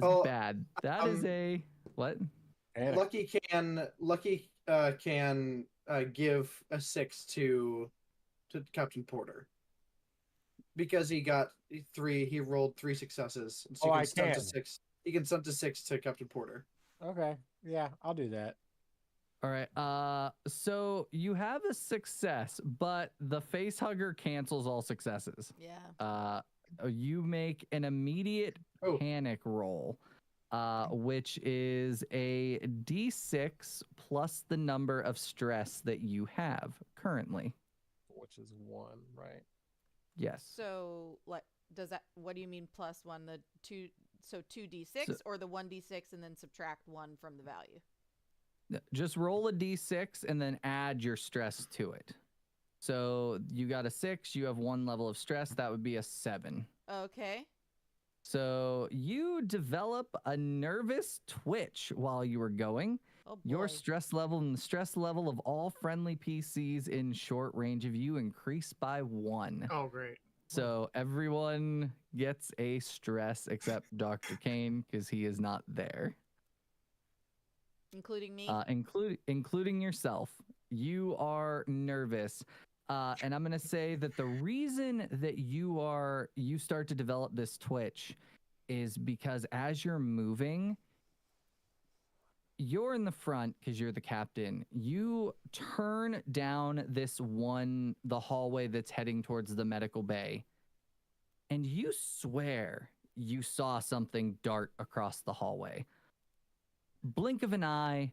S5: Oh,
S2: bad. That is a what?
S6: Panic.
S5: Lucky can give a 6 to Captain Porter because he got 3. He rolled 3 successes. So
S6: I
S5: stunt to
S6: can.
S5: 6. He can stunt to 6 to Captain Porter.
S6: Okay. Yeah, I'll do that.
S2: All right. So you have a success, but the face hugger cancels all successes.
S1: Yeah.
S2: You make an immediate panic roll, which is a D6 plus the number of stress that you have currently.
S6: Which is 1, right?
S2: Yes.
S1: So, what do you mean plus 1? The 2, so 2d6 or the 1d6 and then subtract 1 from the value?
S2: Just roll a D6 and then add your stress to it. So you got a 6, you have 1 level of stress, that would be a 7.
S1: Okay.
S2: So you develop a nervous twitch while you were going.
S1: Oh boy.
S2: Your stress level and the stress level of all friendly PCs in short range of you increase by 1.
S3: Oh, great.
S2: So everyone gets a stress except Dr. Kane because he is not there.
S1: Including me?
S2: Including yourself. You are nervous. And I'm going to say that the reason that you start to develop this twitch is because as you're moving, you're in the front because you're the captain. You turn down the hallway that's heading towards the medical bay, and you swear you saw something dart across the hallway. Blink of an eye,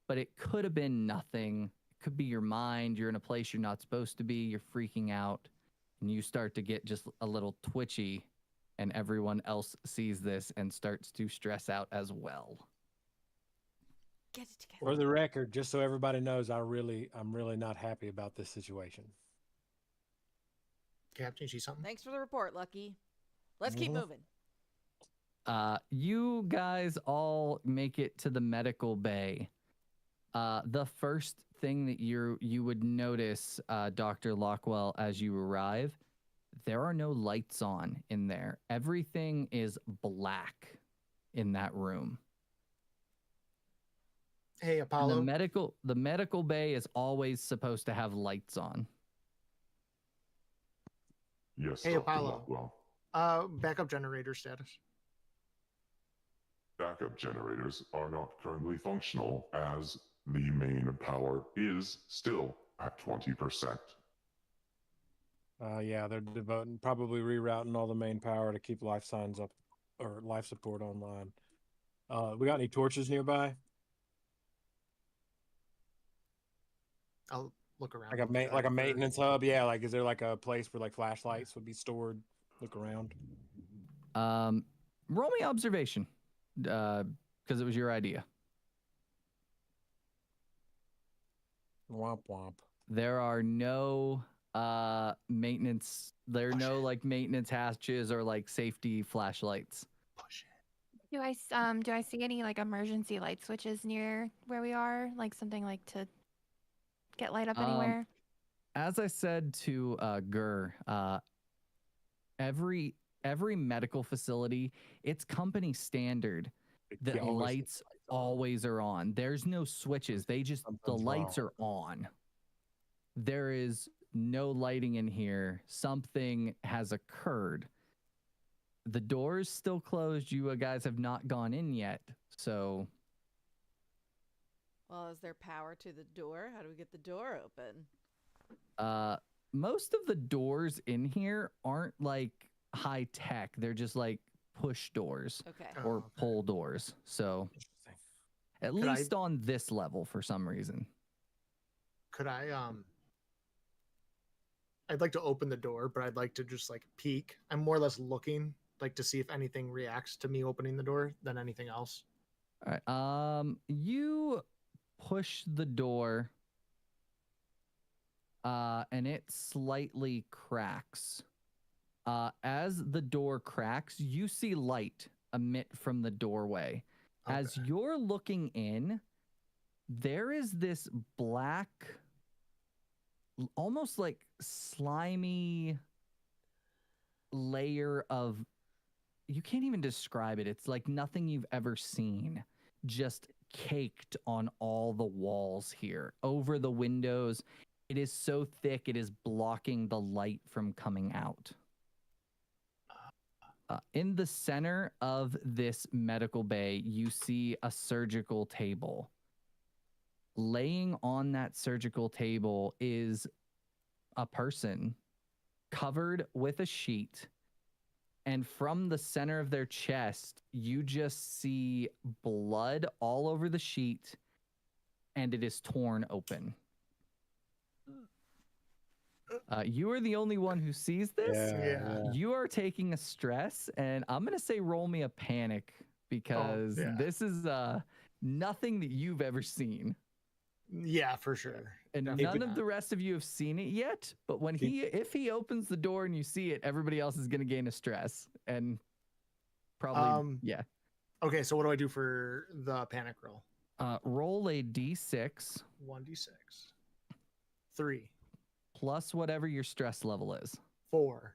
S2: but it could have been nothing. It could be your mind. You're in a place you're not supposed to be. You're freaking out. and you start to get just a little twitchy, and everyone else sees this and starts to stress out as well.
S1: Get it together.
S6: For the record, just so everybody knows, I'm really not happy about this situation.
S3: Captain, you see something?
S1: Thanks for the report, Lucky. Let's keep moving.
S2: You guys all make it to the medical bay. The first thing that you would notice, Dr. Lockwell, as you arrive, there are no lights on in there. Everything is black in that room.
S3: Hey,
S2: And
S3: Apollo.
S2: the medical bay is always supposed to have lights on.
S7: Yes,
S3: Hey,
S7: Dr.
S3: Apollo.
S7: Lockwell.
S3: Backup generator status.
S7: Backup generators are not currently functional as the main power is still at 20%.
S6: Yeah, they're probably rerouting all the main power to keep life signs up or life support online. We got any torches nearby?
S3: I'll look around.
S6: Like a maintenance hub? Yeah, like is there like a place where like flashlights would be stored? Look around.
S2: Roll me observation, because it was your idea.
S6: Womp womp.
S2: There are no maintenance. There are no like maintenance hatches or like safety flashlights.
S3: Push it.
S4: Do I see any like emergency light switches near where we are? Like something like to get light up anywhere?
S2: As I said to Gur, every medical facility, it's company standard that
S6: Yeah, always
S2: lights always are on. There's no switches. The lights are on. There is no lighting in here. Something has occurred. The door's still closed. You guys have not gone in yet. So,
S1: Well, is there power to the door? How do we get the door open?
S2: most of the doors in here aren't like high tech. They're just like push doors
S1: Okay.
S2: or
S3: okay.
S2: pull doors. So,
S6: Interesting.
S2: at
S3: Could I-
S2: least on this level for some reason.
S3: Could I I'd like to open the door, but I'd like to just like peek. I'm more or less looking like to see if anything reacts to me opening the door than anything else.
S2: All right. You push the door, and it slightly cracks. As the door cracks, you see light emit from the doorway. As
S3: Okay.
S2: you're looking in, there is this black, almost like slimy layer of, you can't even describe it. It's like nothing you've ever seen, just caked on all the walls here, over the windows. It is so thick, it is blocking the light from coming out. In the center of this medical bay, you see a surgical table. Laying on that surgical table is a person covered with a sheet. And from the center of their chest, you just see blood all over the sheet, and it is torn open. You are the only one who sees this.
S3: Yeah.
S2: You are taking a stress, and I'm going to say roll me a panic, because
S3: yeah.
S2: this is nothing that you've ever seen.
S3: Yeah, for sure.
S2: And
S3: Definitely
S2: none of
S3: not.
S2: the rest of you have seen it yet, but when if he opens the door and you see it, everybody else is going to gain a stress, and probably, yeah.
S3: Okay, so what do I do for the panic roll?
S2: Roll a d6
S3: 1d6. 3.
S2: plus whatever your stress level is.
S3: 4.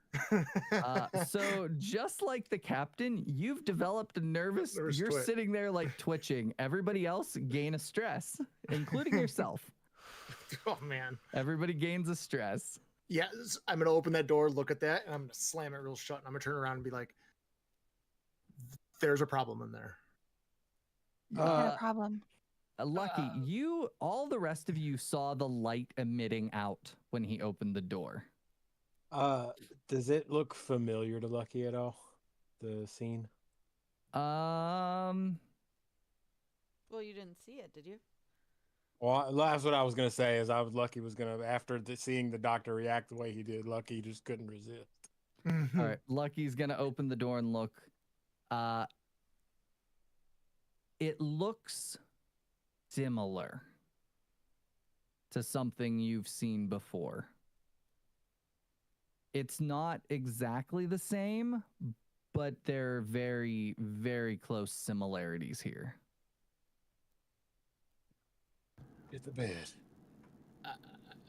S2: So just like the captain, you've developed a nervous you're
S3: twitch.
S2: sitting there like twitching. Everybody else gain a stress, including yourself.
S3: Oh man.
S2: Everybody gains a stress.
S3: Yeah, I'm gonna open that door, look at that, and I'm gonna slam it real shut, and I'm gonna turn around and be like, "There's a problem in there."
S4: Not a problem.
S2: Lucky, all the rest of you saw the light emitting out when he opened the door.
S6: Does it look familiar to Lucky at all? The scene?
S1: Well, you didn't see it, did you?
S6: Well, that's what I was gonna say. Is I was Lucky was gonna after seeing the doctor react the way he did. Lucky just couldn't resist.
S3: Mhm.
S2: All right, Lucky's gonna open the door and look. It looks similar to something you've seen before. It's not exactly the same, but there are very, very close similarities here.
S6: Get the bed.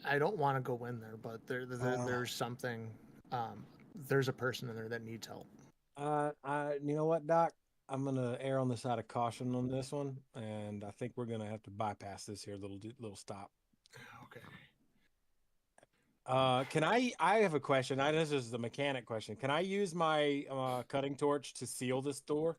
S3: I don't want to go in there, but there's something. There's a person in there that needs help.
S6: You know what, Doc? I'm gonna err on the side of caution on this one, and I think we're gonna have to bypass this here little stop.
S3: Okay.
S6: Can I have a question. This is the mechanic question. Can I use my cutting torch to seal this door?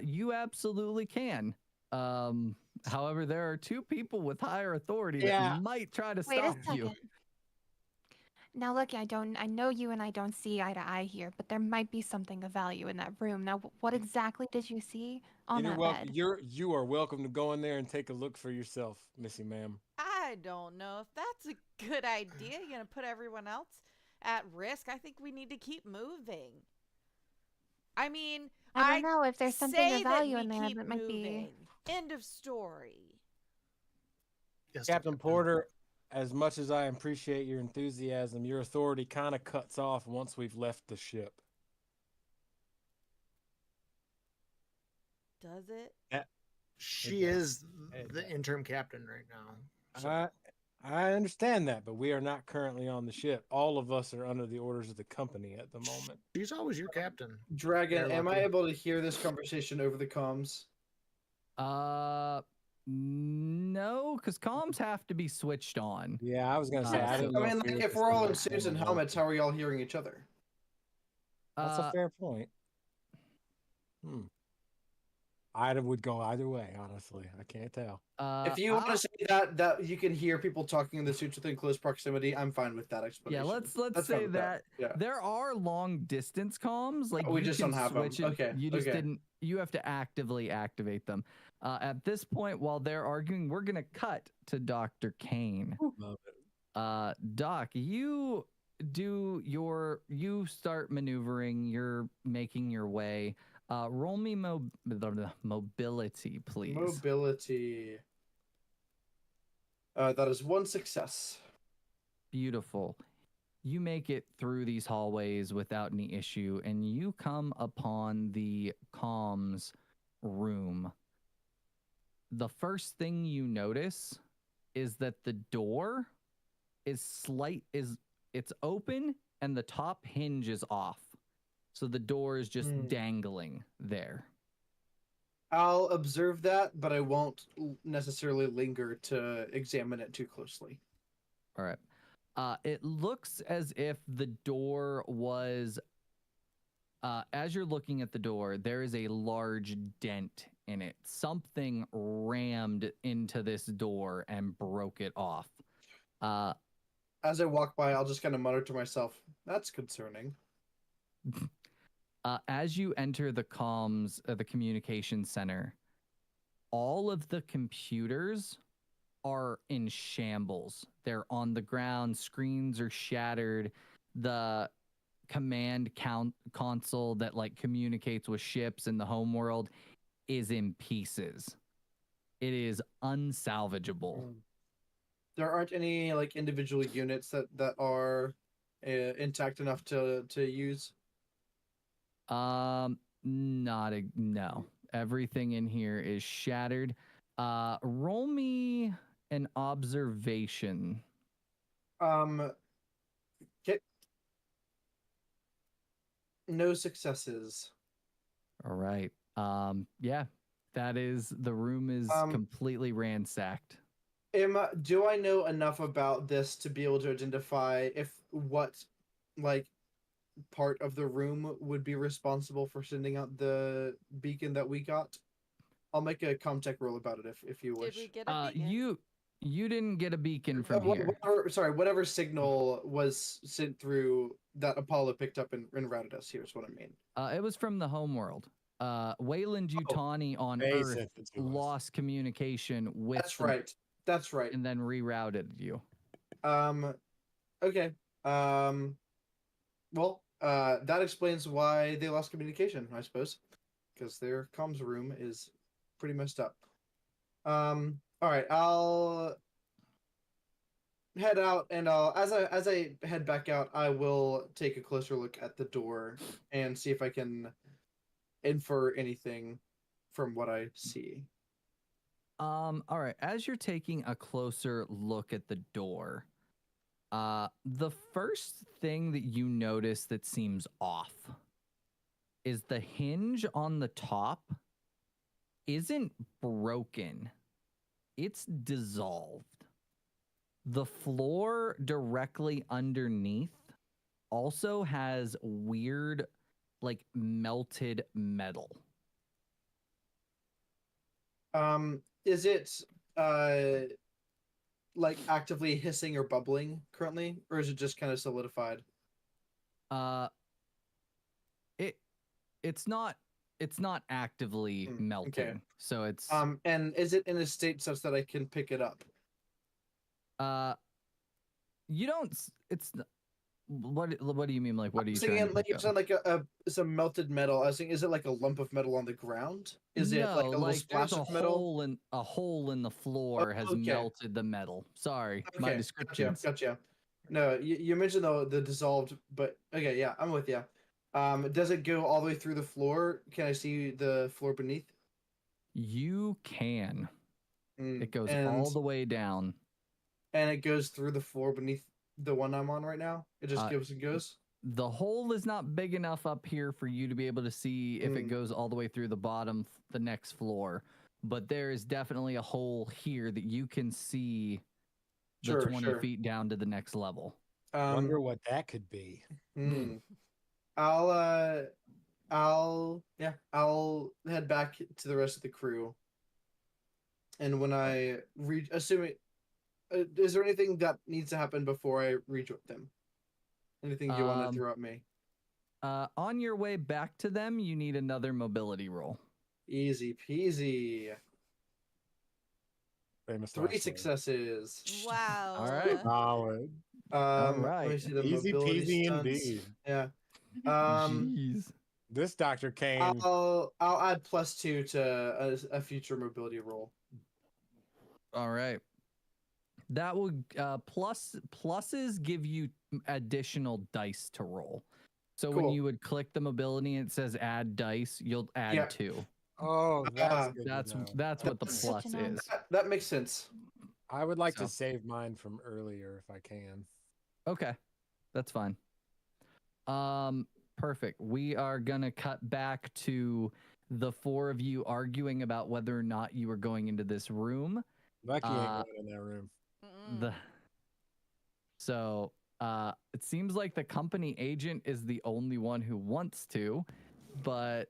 S2: You absolutely can. However, there are two people with higher authority
S6: Yeah.
S2: that might try to
S4: Wait a
S2: stop you.
S4: second. Now, Lucky, I know you and I don't see eye to eye here, but there might be something of value in that room. Now, what exactly did you see on that bed?
S6: You are welcome to go in there and take a look for yourself, Missy ma'am.
S1: I don't know if that's a good idea. You're going to put everyone else at risk. I think we need to keep moving. I mean,
S4: I don't know if there's something
S1: say
S4: of value
S1: that
S4: in
S1: we
S4: there
S1: keep
S4: that might be.
S1: moving. End of story.
S3: Yes,
S6: Captain Porter, as much as I appreciate your enthusiasm, your authority kind of cuts off once we've left the ship.
S1: Does it?
S3: She is the interim captain right now. So.
S6: I understand that, but we are not currently on the ship. All of us are under the orders of the company at the moment.
S3: She's always your captain.
S5: Dragon,
S3: You're
S5: am I
S3: lucky.
S5: able to hear this conversation over the comms?
S2: No, because comms have to be switched on.
S6: Yeah, I was gonna say.
S5: I mean, like, if we're all in suits and helmets, how are y'all hearing each other?
S6: That's a fair point. I would go either way, honestly. I can't tell.
S5: If you want to say that you can hear people talking in the suits within close proximity, I'm fine with that explanation.
S2: Yeah, let's say that. Yeah. There are long distance comms. Like
S5: we just don't have them. Okay.
S2: You just didn't. You have to actively activate them. At this point, while they're arguing, we're gonna cut to Dr. Kane.
S6: Love it.
S2: Doc, you start maneuvering. You're making your way. Roll me mobility, please.
S5: Mobility. That is one success.
S2: Beautiful. You make it through these hallways without any issue, and you come upon the comms room. The first thing you notice is that the door is it's open and the top hinge is off. So the door is just dangling there.
S5: I'll observe that, but I won't necessarily linger to examine it too closely.
S2: All right. It looks as if the door was, as you're looking at the door, there is a large dent in it. Something rammed into this door and broke it off.
S5: As I walk by, I'll just kind of mutter to myself, that's concerning.
S2: As you enter the comms, the communication center, all of the computers are in shambles. They're on the ground. Screens are shattered. The command console that communicates with ships in the homeworld is in pieces. It is unsalvageable.
S5: There aren't any individual units that are intact enough to use.
S2: No. Everything in here is shattered. Roll me an observation.
S5: Okay. No successes.
S2: All right. Yeah, that is, the room is completely ransacked.
S5: Do I know enough about this to be able to identify what part of the room would be responsible for sending out the beacon that we got? I'll make a comtech roll about it if you wish.
S1: Did we get a beacon?
S2: You didn't get a beacon from here.
S5: Whatever signal was sent through that Apollo picked up and routed us here is what I mean.
S2: It was from the homeworld. Wayland Yutani on
S6: they
S2: Earth
S6: sent it to us.
S2: lost communication with
S5: That's right. That's right.
S2: and then rerouted you.
S5: Okay. Well, that explains why they lost communication, I suppose, because their comms room is pretty messed up. All right, I'll head out, and as I head back out, I will take a closer look at the door and see if I can infer anything from what I see.
S2: All right. As you're taking a closer look at the door, the first thing that you notice that seems off is the hinge on the top isn't broken. It's dissolved. The floor directly underneath also has weird, like, melted metal.
S5: Is it like actively hissing or bubbling currently, or is it just kind of solidified?
S2: It's not actively melting.
S5: Okay.
S2: So it's
S5: And is it in a state such that I can pick it up?
S2: you don't it's what do you mean, like what are you
S5: Saying
S2: trying to
S5: like
S2: pick
S5: it's
S2: up?
S5: not like some melted metal. I was saying, is it like a lump of metal on the ground? Is it like a little splash
S2: there's
S5: of metal?
S2: a hole in the floor has
S5: okay.
S2: melted the metal. Sorry, my
S5: Okay,
S2: descriptions.
S5: gotcha. No, you mentioned the dissolved, but okay, yeah, I'm with you. Does it go all the way through the floor? Can I see the floor beneath?
S2: You can. It goes
S5: and,
S2: all the way down.
S5: And it goes through the floor beneath the one I'm on right now? It just goes and goes?
S2: The hole is not big enough up here for you to be able to see if it goes all the way through the bottom, the next floor. But there is definitely a hole here that you can see the 20 feet down to the next level.
S6: Wonder what that could be.
S5: I'll head back to the rest of the crew. And when I reach, assuming, is there anything that needs to happen before I rejoin them? Anything you want to throw at me?
S2: On your way back to them, you need another mobility roll.
S5: Easy peasy.
S6: Famous
S5: 3 successes.
S1: Wow.
S2: All right.
S6: Solid.
S2: All right.
S5: Let me see the
S6: Easy
S5: mobility
S6: peasy
S5: stunts.
S6: indeed.
S5: Yeah.
S2: Jeez.
S6: This Dr. Kane.
S5: I'll add +2 to a future mobility roll.
S2: All right. That will pluses give you additional dice to roll. So when you would click the mobility and it says add dice, you'll add 2.
S6: Oh, that's good
S2: that's
S6: to know.
S2: that's what the plus is.
S5: That makes sense.
S6: I would like to save mine from earlier if I can.
S2: Okay. That's fine. Perfect. We are gonna cut back to the 4 of you arguing about whether or not you are going into this room.
S6: Lucky ain't going in that room.
S2: So it seems like the company agent is the only one who wants to, but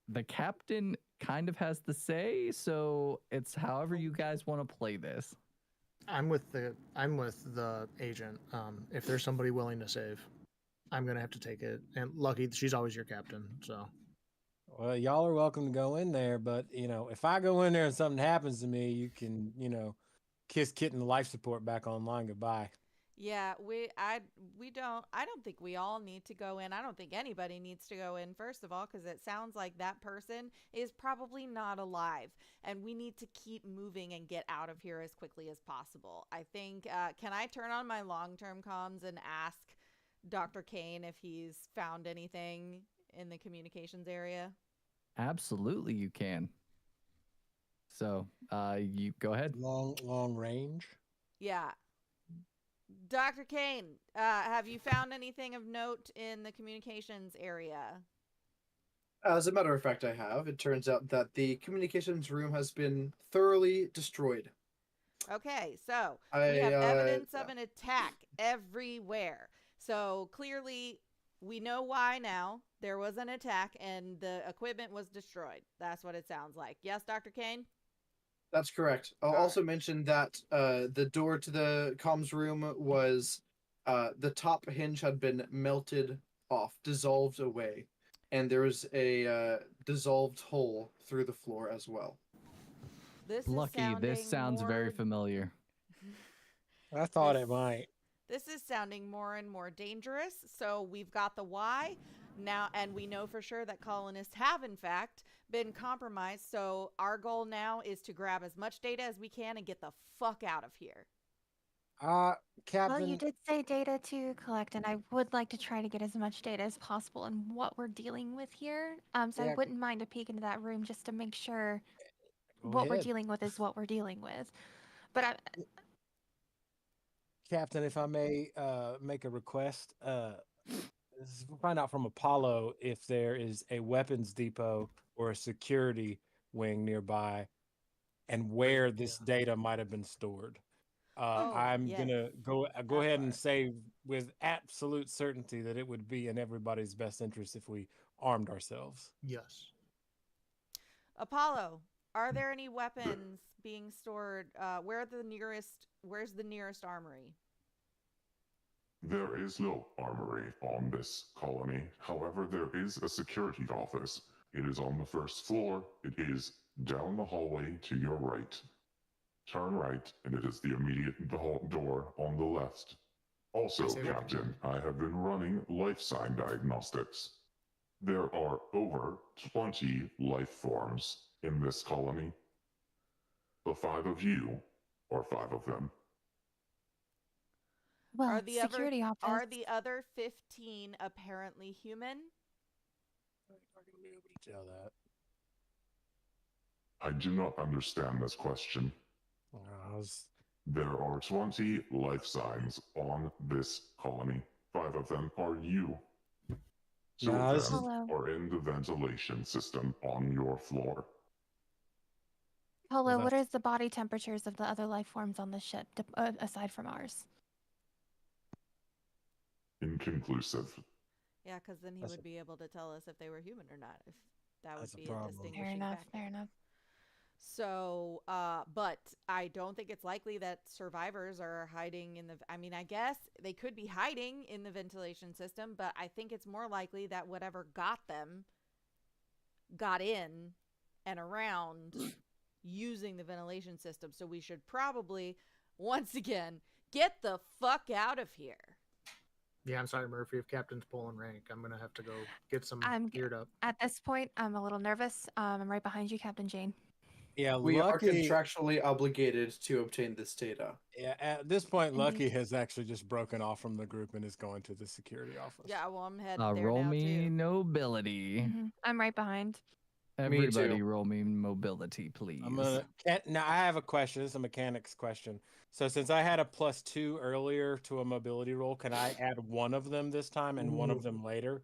S2: the captain kind of has the say, so it's however you guys want to play this.
S3: I'm with the agent. If there's somebody willing to save, I'm gonna have to take it. And Lucky, she's always your captain, so.
S6: Well, y'all are welcome to go in there, but if I go in there and something happens to me, you can, kiss kitten life support back online goodbye.
S1: Yeah, I don't think we all need to go in. I don't think anybody needs to go in, first of all, because it sounds like that person is probably not alive, and we need to keep moving and get out of here as quickly as possible. I think, can I turn on my long-term comms and ask Dr. Kane if he's found anything in the communications area?
S2: Absolutely, you can. So, you go ahead.
S6: Long range?
S1: Yeah. Dr. Kane, have you found anything of note in the communications area?
S5: As a matter of fact, I have. It turns out that the communications room has been thoroughly destroyed.
S1: Okay, so we have evidence of an attack everywhere. So clearly, we know why now. There was an attack and the equipment was destroyed. That's what it sounds like. Yes, Dr. Kane?
S5: That's correct. I'll also mention that the door to the comms room was the top hinge had been melted off, dissolved away. and there is a dissolved hole through the floor as well.
S1: This
S2: Lucky, this sounds very familiar.
S6: I thought
S1: This-
S6: it might.
S1: This is sounding more and more dangerous. So we've got the why now, and we know for sure that colonists have, in fact, been compromised. So our goal now is to grab as much data as we can and get the fuck out of here.
S6: Captain.
S4: Well, you did say data to collect, and I would like to try to get as much data as possible in what we're dealing with here. So
S6: Yeah.
S4: I wouldn't mind a peek into that room just to make sure
S6: Go
S4: what we're
S6: ahead.
S4: dealing with is what we're dealing with. But
S6: Captain, if I may make a request, find out from Apollo if there is a weapons depot or a security wing nearby, and where this data might have been stored. I'm
S1: yes.
S6: gonna go
S1: That
S6: ahead and
S1: part.
S6: say with absolute certainty that it would be in everybody's best interest if we armed ourselves.
S3: Yes.
S1: Apollo, are there any weapons being stored? Where's the nearest armory?
S7: There is no armory on this colony. However, there is a security office. It is on the first floor. It is down the hallway to your right. Turn right, and it is the immediate door on the left. Also,
S3: Say that
S7: Captain, I have been running life sign diagnostics. There are over 20 life forms in this colony. The 5 of you, or 5 of them,
S4: well,
S1: Are the
S4: security office.
S1: Are the other 15 apparently human?
S6: Tell that.
S7: I do not understand this question.
S6: I was
S7: There are 20 life signs on this colony. 5 of them are you. 2
S6: Nah,
S7: of
S6: this
S7: them
S4: is-
S7: are in the ventilation system on your floor.
S4: Polo,
S6: Well,
S4: what is the body temperatures of the other life forms on the ship, aside from ours?
S7: Inconclusive.
S1: Yeah, because then he
S6: That's
S1: would be able to tell us if they were human or not. If that would
S6: That's a
S1: be a
S6: problem.
S1: distinguishing
S4: Fair enough.
S1: factor.
S4: Fair enough.
S1: So, but I don't think it's likely that survivors are hiding in the. I mean, I guess they could be hiding in the ventilation system, but I think it's more likely that whatever got them got in and around using the ventilation system. So we should probably, once again, get the fuck out of here.
S3: Yeah, I'm sorry, Murphy. If Captain's pulling rank, I'm gonna have to go get some
S4: I'm
S3: geared up.
S4: At this point, I'm a little nervous. I'm right behind you, Captain Jane.
S6: Yeah,
S5: We
S6: Lucky.
S5: are contractually obligated to obtain this data.
S6: Yeah, at this point, Lucky
S4: Indeed.
S6: has actually just broken off from the group and is going to the security office.
S1: Yeah, well, I'm headed there
S2: Roll
S1: now
S2: me
S1: too.
S2: nobility.
S4: I'm right behind.
S2: Everybody
S5: too.
S2: roll me mobility, please.
S6: I'm gonna. Now I have a question. This is a mechanics question. So since I had a +2 earlier to a mobility roll, can I add one of them this time and one of them later,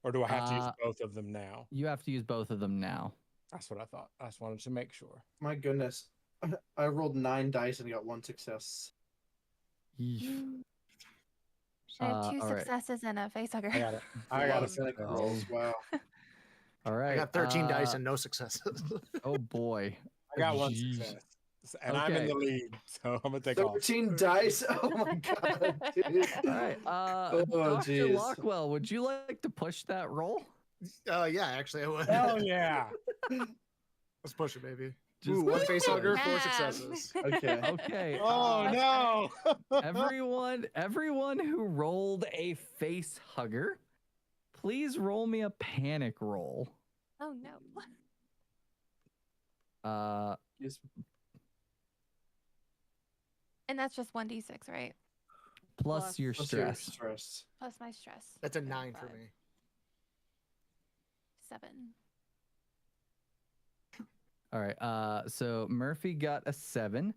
S6: or do I have to use both of them now?
S2: You have to use both of them now.
S6: That's what I thought. I just wanted to make sure.
S5: My goodness. I rolled 9 dice and got 1 success.
S2: Yeesh.
S4: I have 2
S2: all right.
S4: successes and a facehugger.
S6: I got it.
S5: A
S6: I
S5: lot
S6: got
S5: of
S6: it.
S5: cynic rolls. Wow.
S2: All right.
S3: I got 13 dice and no successes.
S2: Oh boy.
S6: I got 1
S2: Jeez.
S6: success, and I'm in
S2: Okay.
S6: the lead, so I'm gonna take off.
S5: 13 dice? Oh my god, dude.
S2: All right.
S5: Oh,
S2: Dr.
S5: jeez.
S2: Lockwell, would you like to push that roll?
S3: Yeah, actually, I would.
S6: Hell yeah!
S3: Let's push it, baby.
S2: Just
S3: Ooh, 1
S2: push
S3: face
S2: it.
S3: hugger, 4
S4: Yeah.
S3: successes.
S5: Okay.
S2: Okay.
S6: Oh no!
S2: everyone who rolled a face hugger, please roll me a panic roll.
S4: Oh no.
S5: Yes.
S4: And that's just 1d6, right?
S2: Plus your
S5: Plus your
S2: stress.
S5: stress.
S4: Plus my stress.
S3: That's a
S4: Okay,
S3: 9 for
S4: 5,
S3: me.
S4: 7.
S2: All right. So Murphy got a 7.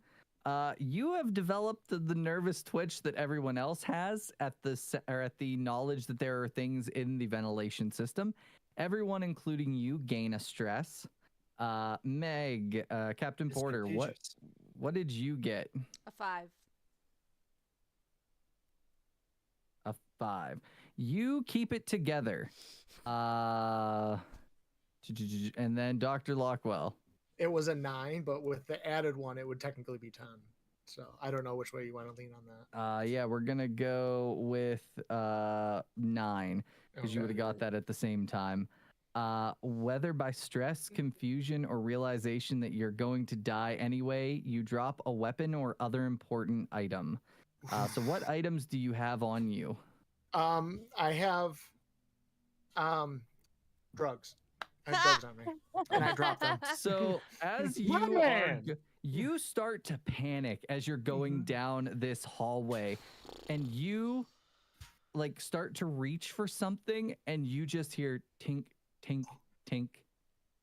S2: You have developed the nervous twitch that everyone else has at the knowledge that there are things in the ventilation system. Everyone, including you, gain a stress. Meg, Captain
S5: It's
S2: Porter,
S5: contagious.
S2: what did you get?
S1: A 5.
S2: A 5. You keep it together. And then Dr. Lockwell.
S3: It was a 9, but with the added one, it would technically be 10. So I don't know which way you want to lean on that.
S2: Yeah, we're gonna go with 9 because you would have got that at the same time. Whether by stress, confusion, or realization that you're going to die anyway, you drop a weapon or other important item. So what items do you have on you?
S3: I have drugs. I have drugs on me, and I drop them.
S2: So as you start to panic as you're going down this hallway, and you like start to reach for something, and you just hear tink, tink, tink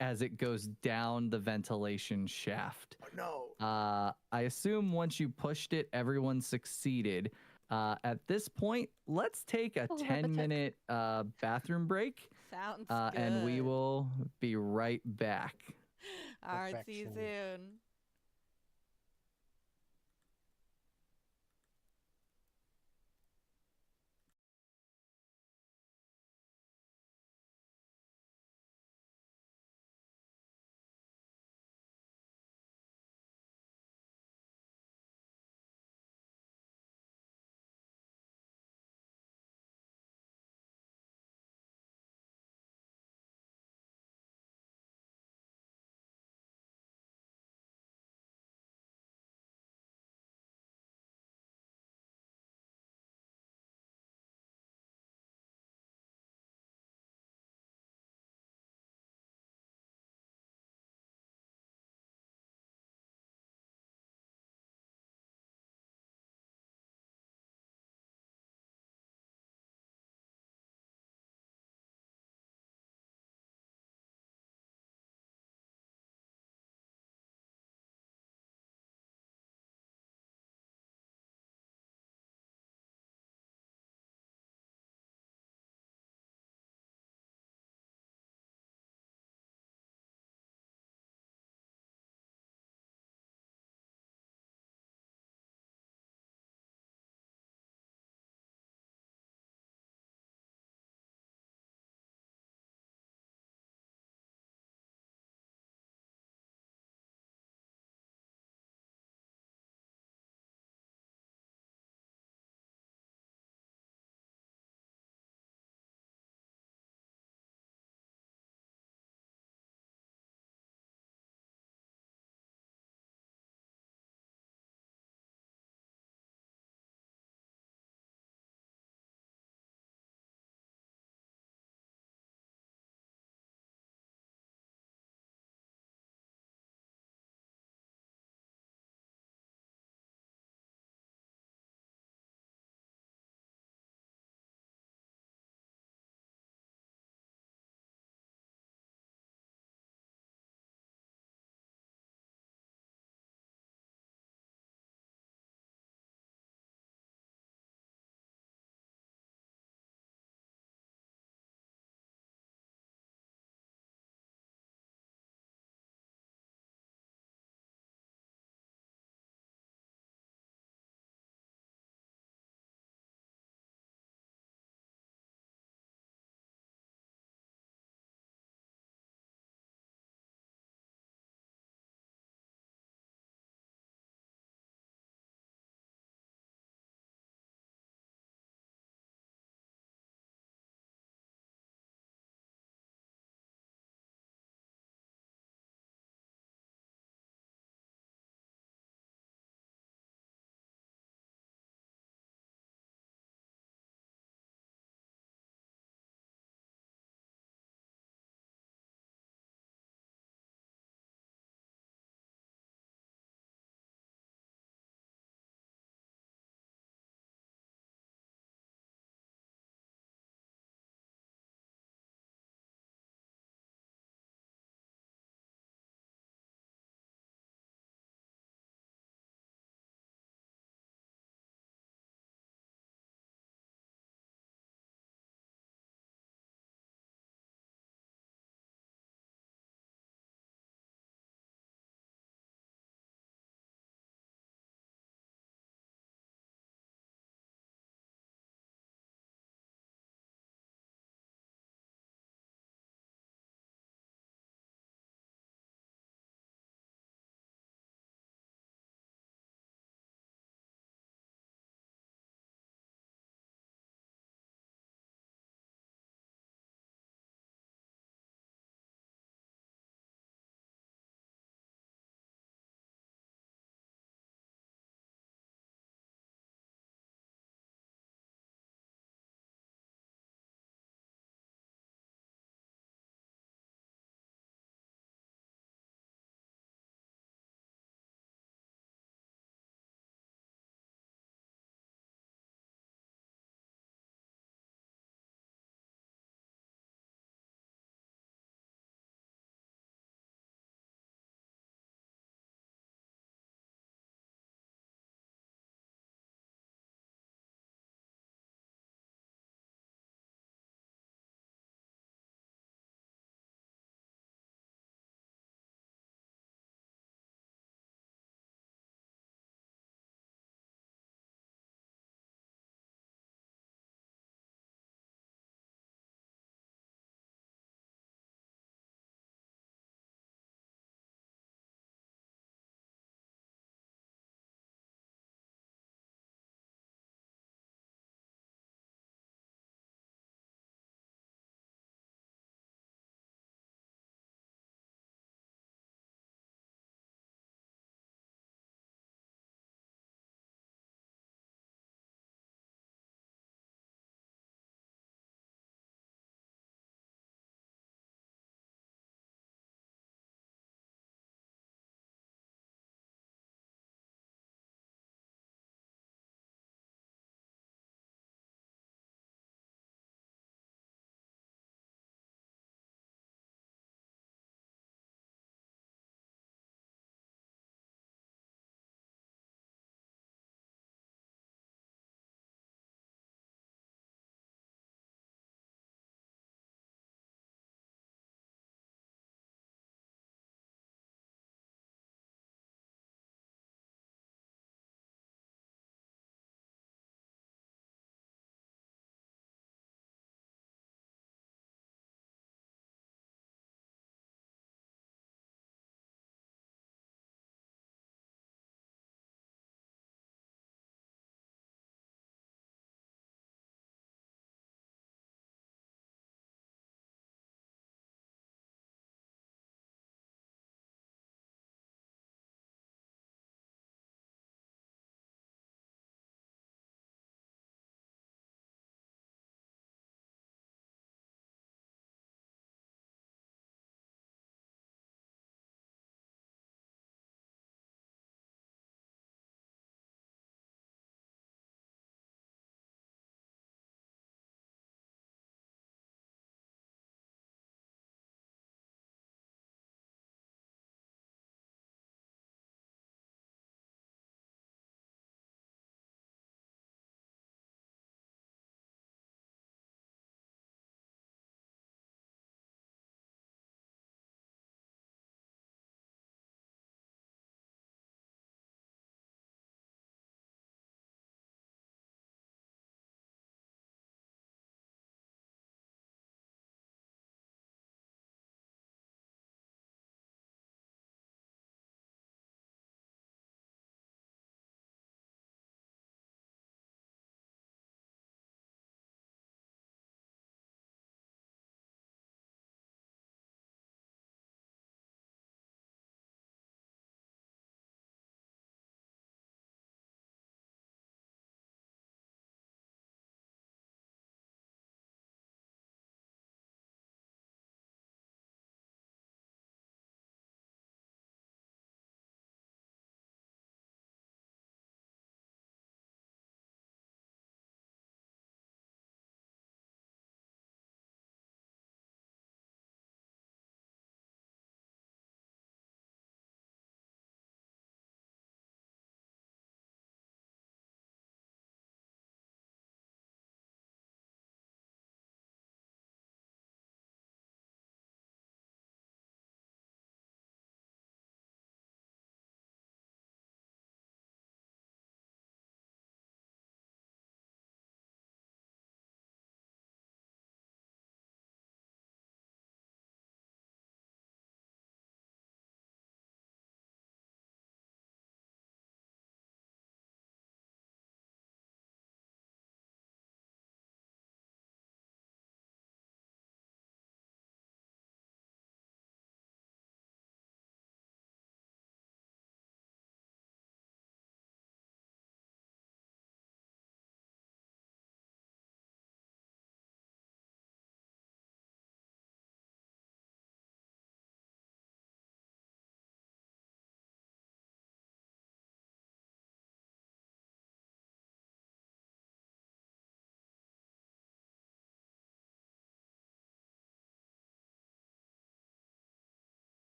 S2: as it goes down the ventilation shaft.
S3: Oh, no.
S2: I assume once you pushed it, everyone succeeded. At this point, let's take a 10-minute bathroom break.
S1: Sounds good.
S2: And we will be right back.
S1: All right, see you soon.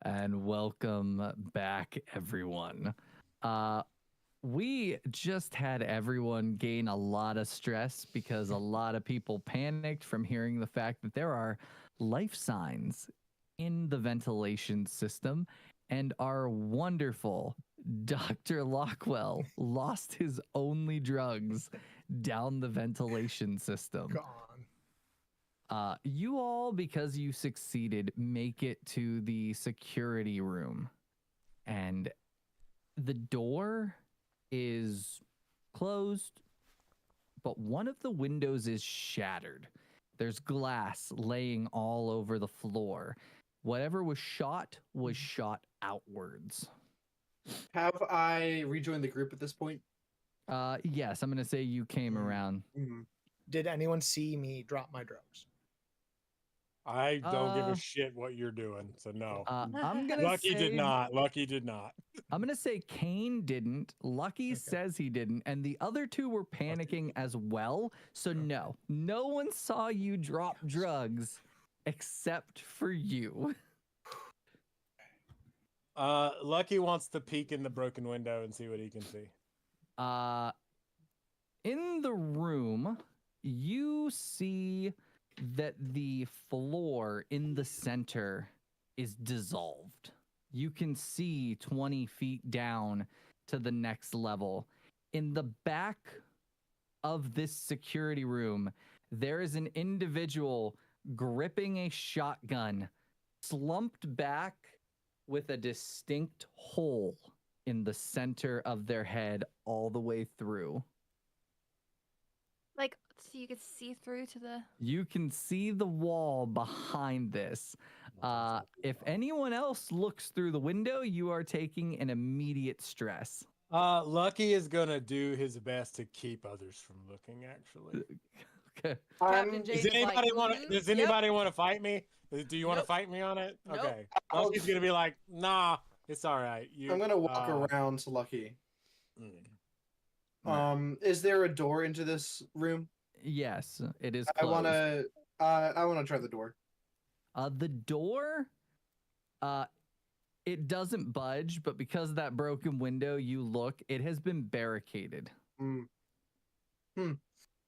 S2: And welcome back, everyone. We just had everyone gain a lot of stress because a lot of people panicked from hearing the fact that there are life signs in the ventilation system, and our wonderful Dr. Lockwell lost his only drugs down the ventilation system.
S3: Gone.
S2: You all, because you succeeded, make it to the security room, and the door is closed, but one of the windows is shattered. There's glass laying all over the floor. Whatever was shot outwards.
S5: Have I rejoined the group at this point?
S2: Yes, I'm gonna say you came around.
S3: Did anyone see me drop my drugs?
S6: I don't give a shit what you're doing, so no.
S2: I'm gonna
S6: Lucky
S2: say,
S6: did not. Lucky did not.
S2: I'm gonna say Kane didn't. Lucky says he didn't, and the other two were panicking as well. So no one saw you drop drugs except for you.
S6: Lucky wants to peek in the broken window and see what he can see.
S2: In the room, you see that the floor in the center is dissolved. You can see 20 feet down to the next level. In the back of this security room, there is an individual gripping a shotgun, slumped back with a distinct hole in the center of their head all the way through.
S4: Like, so you could see through to the...
S2: You can see the wall behind this. If anyone else looks through the window, you are taking an immediate stress.
S6: Lucky is gonna do his best to keep others from looking, actually.
S2: Okay.
S1: Captain Jane
S6: Does anybody want to? Does anybody want to fight me? Do you want to fight me on it?
S1: Nope.
S6: Okay. Lucky's gonna be like, nah, it's all right.
S5: I'm gonna walk around to Lucky.
S2: Mm.
S5: Is there a door into this room?
S2: Yes, it is closed.
S5: I wanna try the door.
S2: The door, it doesn't budge, but because of that broken window, you look, it has been barricaded.
S5: And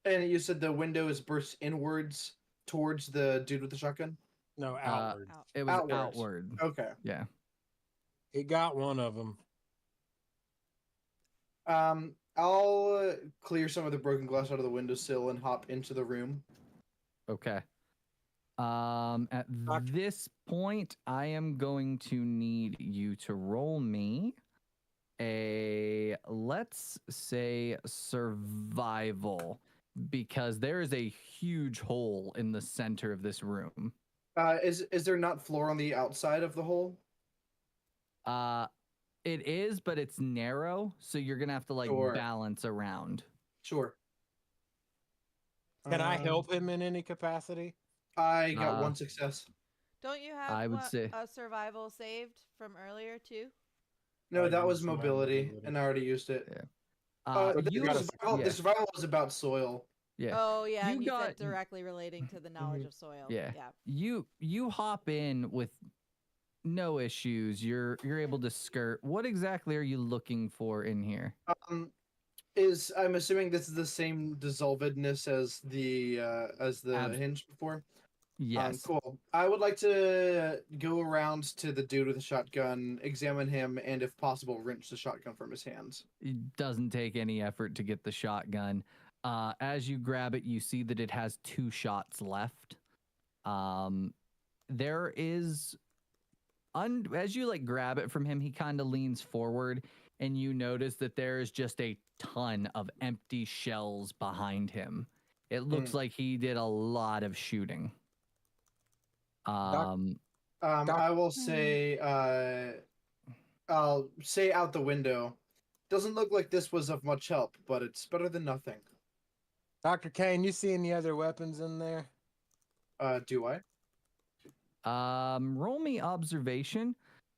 S5: you said the window is burst inwards towards the dude with the shotgun?
S6: No, outward.
S2: It was outward.
S5: Okay.
S2: Yeah.
S6: He got one of them.
S5: I'll clear some of the broken glass out of the windowsill and hop into the room.
S2: Okay. At this point, I am going to need you to roll me a, let's say, survival, because there is a huge hole in the center of this room.
S5: Is there not floor on the outside of the hole?
S2: It is, but it's narrow, so you're gonna have to balance around.
S5: Sure.
S6: Can I help him in any capacity?
S5: I got one success.
S1: Don't you have
S2: I would say
S1: a survival saved from earlier too?
S5: No, that was mobility, and I already used it.
S2: Yeah.
S5: The survival was about soil.
S2: Yeah.
S1: Oh yeah, you said directly relating to the knowledge of soil.
S2: Yeah. You hop in with no issues. You're able to skirt. What exactly are you looking for in here?
S5: I'm assuming this is the same dissolvedness as the hinge before?
S2: Yes.
S5: Cool. I would like to go around to the dude with the shotgun, examine him, and if possible, wrench the shotgun from his hands.
S2: It doesn't take any effort to get the shotgun. As you grab it, you see that it has 2 shots left. There is, as you grab it from him, he kind of leans forward, and you notice that there is just a ton of empty shells behind him. It looks like he did a lot of shooting.
S5: I will say, I'll say out the window, doesn't look like this was of much help, but it's better than nothing.
S6: Dr. Kane, you see any other weapons in there?
S5: Do I?
S2: Roll me observation.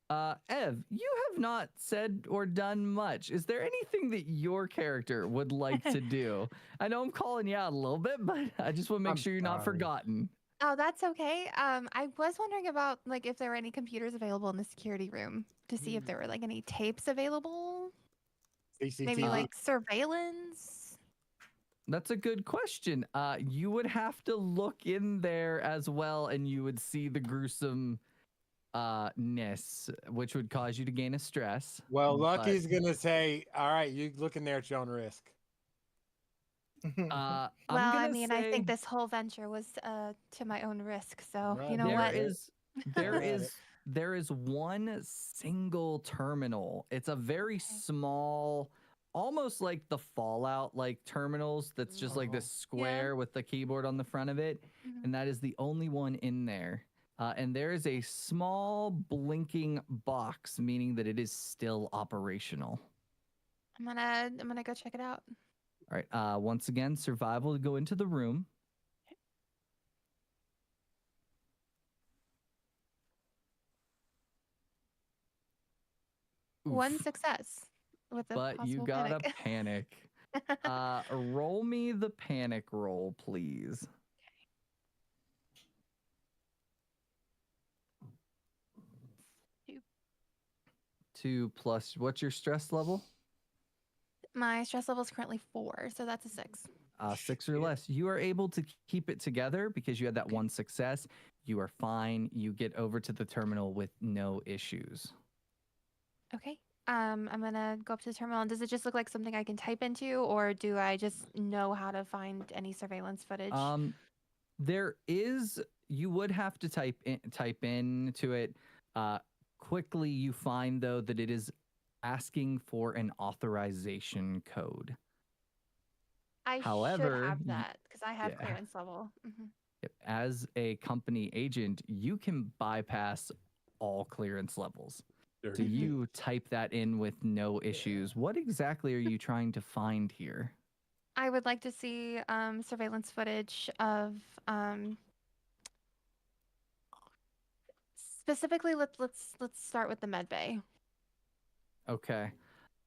S2: Ev, you have not said or done much. Is there anything that your character would like to do? I know I'm calling you out a little bit, but I just want to make sure you're not forgotten.
S4: Oh, that's okay. I was wondering about like if there were any computers available in the security room to see if there were like any tapes available. Maybe
S6: CCTV.
S4: like surveillance.
S2: That's a good question. You would have to look in there as well, and you would see the gruesome ness, which would cause you to gain a stress.
S6: Well,
S2: but,
S6: Lucky's gonna say, "All right, you look in there at your own risk."
S2: I'm
S4: Well, I
S2: gonna
S4: mean,
S2: say
S4: I think this whole venture was to my own risk. So
S6: Right,
S4: you know
S2: there
S4: what?
S2: is there
S6: Got it.
S2: is there is one single terminal. It's a very small, almost like the Fallout like terminals. That's just like this square with the keyboard on the front of it,
S4: Mhm.
S2: and that is the only one in there. And there is a small blinking box, meaning that it is still operational.
S4: I'm gonna go check it out.
S2: All right. Once again, survival to go into the room.
S4: One
S2: Oof.
S4: success with a
S2: But you
S4: possible
S2: got a
S4: panic.
S2: panic. Roll me the panic roll, please.
S4: 2.
S2: 2 plus, what's your stress level?
S4: My stress level is currently 4, so that's a 6.
S2: 6 or less. You are able to keep it together because you had that
S4: Okay.
S2: one success. You are fine. You get over to the terminal with no issues.
S4: Okay. I'm gonna go up to the terminal. And does it just look like something I can type into, or do I just know how to find any surveillance footage?
S2: There is, you would have to type into it. Quickly, you find though that it is asking for an authorization code.
S4: I
S2: However,
S4: should have that because I have
S2: yeah.
S4: clearance level. Mhm.
S2: As a company agent, you can bypass all clearance levels. So you type that in with no issues. What exactly are you trying to find here?
S4: I would like to see surveillance footage of specifically. Let's start with the med bay.
S2: Okay.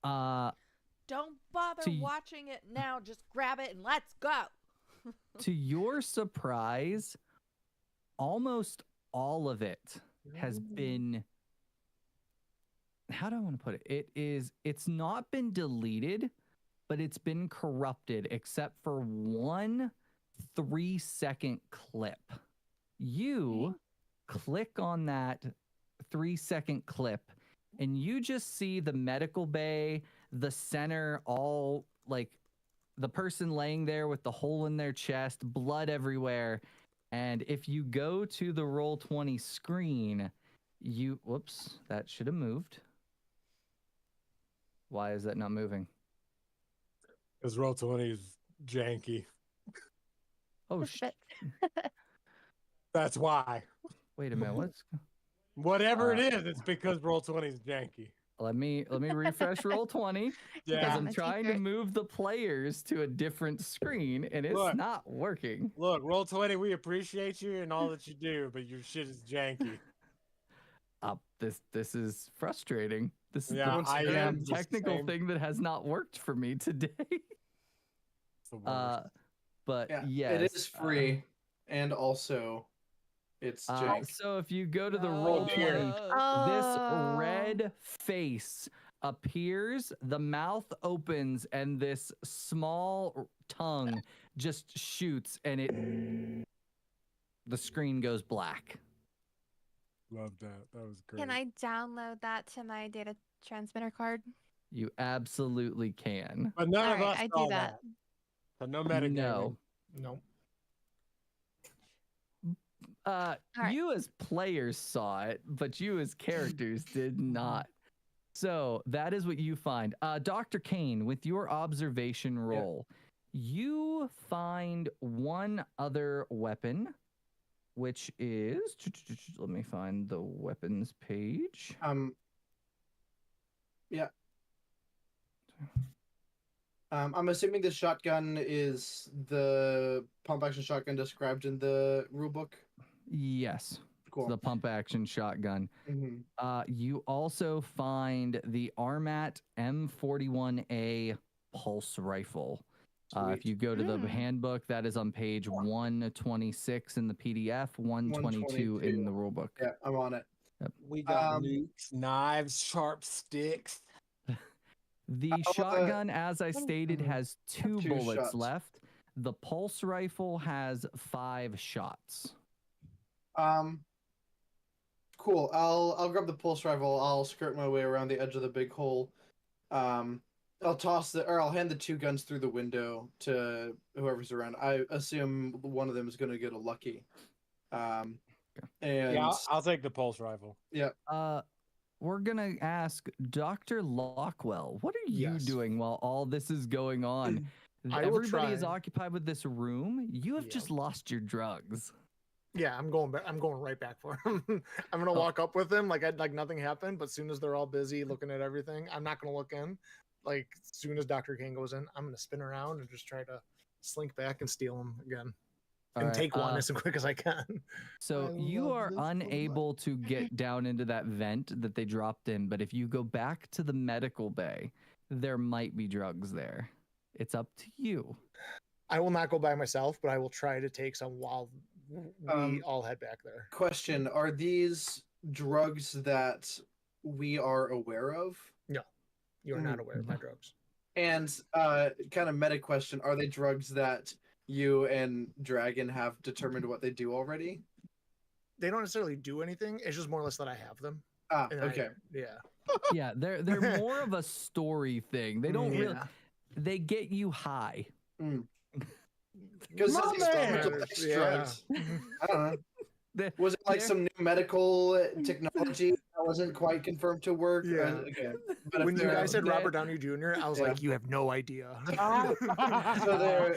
S1: Don't bother
S2: To y-
S1: watching it now. Just grab it and let's go.
S2: To your surprise, almost all of it has been, how do I want to put it? It's not been deleted, but it's been corrupted except for one 3-second clip. You click on that 3-second clip and you just see the medical bay, the center, all like the person laying there with the hole in their chest, blood everywhere. And if you go to the Roll20 screen, whoops, that should have moved. Why is that not moving?
S6: Because Roll20 is janky.
S2: Oh,
S4: Just a bit.
S6: That's why.
S2: wait a minute.
S6: Whatever it is, it's because Roll20 is janky.
S2: Let me refresh Roll20 because
S6: Yeah.
S2: I'm
S4: My
S2: trying to
S4: secret.
S2: move the players to a different screen and it's
S6: Look.
S2: not working.
S6: Look, Roll20, we appreciate you and all that you do, but your shit is janky.
S2: This is frustrating. This is
S6: Yeah,
S2: the
S6: I
S2: third
S6: am the
S2: technical
S6: same.
S2: thing that has not worked for me today.
S6: It's the worst.
S2: But
S5: Yeah,
S2: yes,
S5: it is free, and also it's jank.
S2: so if you go to the
S1: No.
S2: Roll20, this
S4: Oh.
S2: red face appears, the mouth opens, and this small tongue just shoots, and the screen goes black.
S6: Love that. That was great.
S4: Can I download that to my data transmitter card?
S2: You absolutely can.
S6: But none
S4: All
S6: of
S4: right,
S6: us
S4: I
S6: saw
S4: do that.
S6: So no metagaming.
S2: No.
S3: Nope.
S4: right.
S2: You as players saw it, but you as characters did not. So that is what you find. Dr. Kane, with your observation roll, you find one other weapon, which is, let me find the weapons page.
S5: Yeah. I'm assuming the shotgun is the pump action shotgun described in the rulebook.
S2: Yes.
S5: Cool.
S2: The pump action shotgun.
S5: Mm-hmm.
S2: You also find the Armat M41A pulse rifle. If you go to the
S4: Mm.
S2: handbook, that is on page 126 in the PDF, 122 in the rule book.
S5: Yeah, I'm on it.
S6: We got nukes, knives, sharp sticks.
S2: The shotgun, as I stated, has two
S5: 2
S2: bullets
S5: shots.
S2: left. The pulse rifle has 5 shots.
S5: Cool. I'll grab the pulse rifle. I'll skirt my way around the edge of the big hole. I'll hand the 2 guns through the window to whoever's around. I assume one of them is going to get a lucky. And
S6: Yeah, I'll take the pulse rifle.
S5: Yeah.
S2: We're gonna ask Dr. Lockwell, what are you
S3: Yes.
S2: doing while all this is going on?
S3: I will
S2: Everybody is
S3: try.
S2: occupied with this room. You have
S3: Yeah.
S2: just lost your drugs.
S3: Yeah, I'm going back. I'm going right back for him. I'm gonna walk up with him like nothing happened. But as soon as they're all busy looking at everything, I'm not gonna look in. Like as soon as Dr. Kane goes in, I'm gonna spin around and just try to slink back and steal him again,
S2: All
S3: and
S2: right,
S3: take one as quick as I can.
S2: So
S3: I
S2: you
S3: love
S2: are
S3: this so much.
S2: unable to get down into that vent that they dropped in, but if you go back to the medical bay, there might be drugs there. It's up to you.
S3: I will not go by myself, but I will try to take some while we all head back there.
S5: Question: are these drugs that we are aware of?
S3: No, you are not aware of my drugs.
S5: And kind of meta question: are they drugs that you and Dragon have determined what they do already?
S3: They don't necessarily do anything. It's just more or less that I have them.
S5: Ah,
S3: And
S5: okay.
S2: Yeah, they're more of a story thing. They don't really.
S3: Yeah.
S2: They get you high.
S5: Because
S3: My
S5: it's experimental
S3: man.
S5: X
S3: Yeah.
S5: drugs. I don't know.
S2: They-
S5: Was it like
S2: they're-
S5: some new medical technology that wasn't quite confirmed to work?
S3: Yeah.
S5: Okay. But
S3: When
S5: if
S3: you
S5: they're-
S3: guys said
S2: they-
S3: Robert Downey Jr., I was
S5: Yeah.
S3: like, you have no idea.
S5: so they're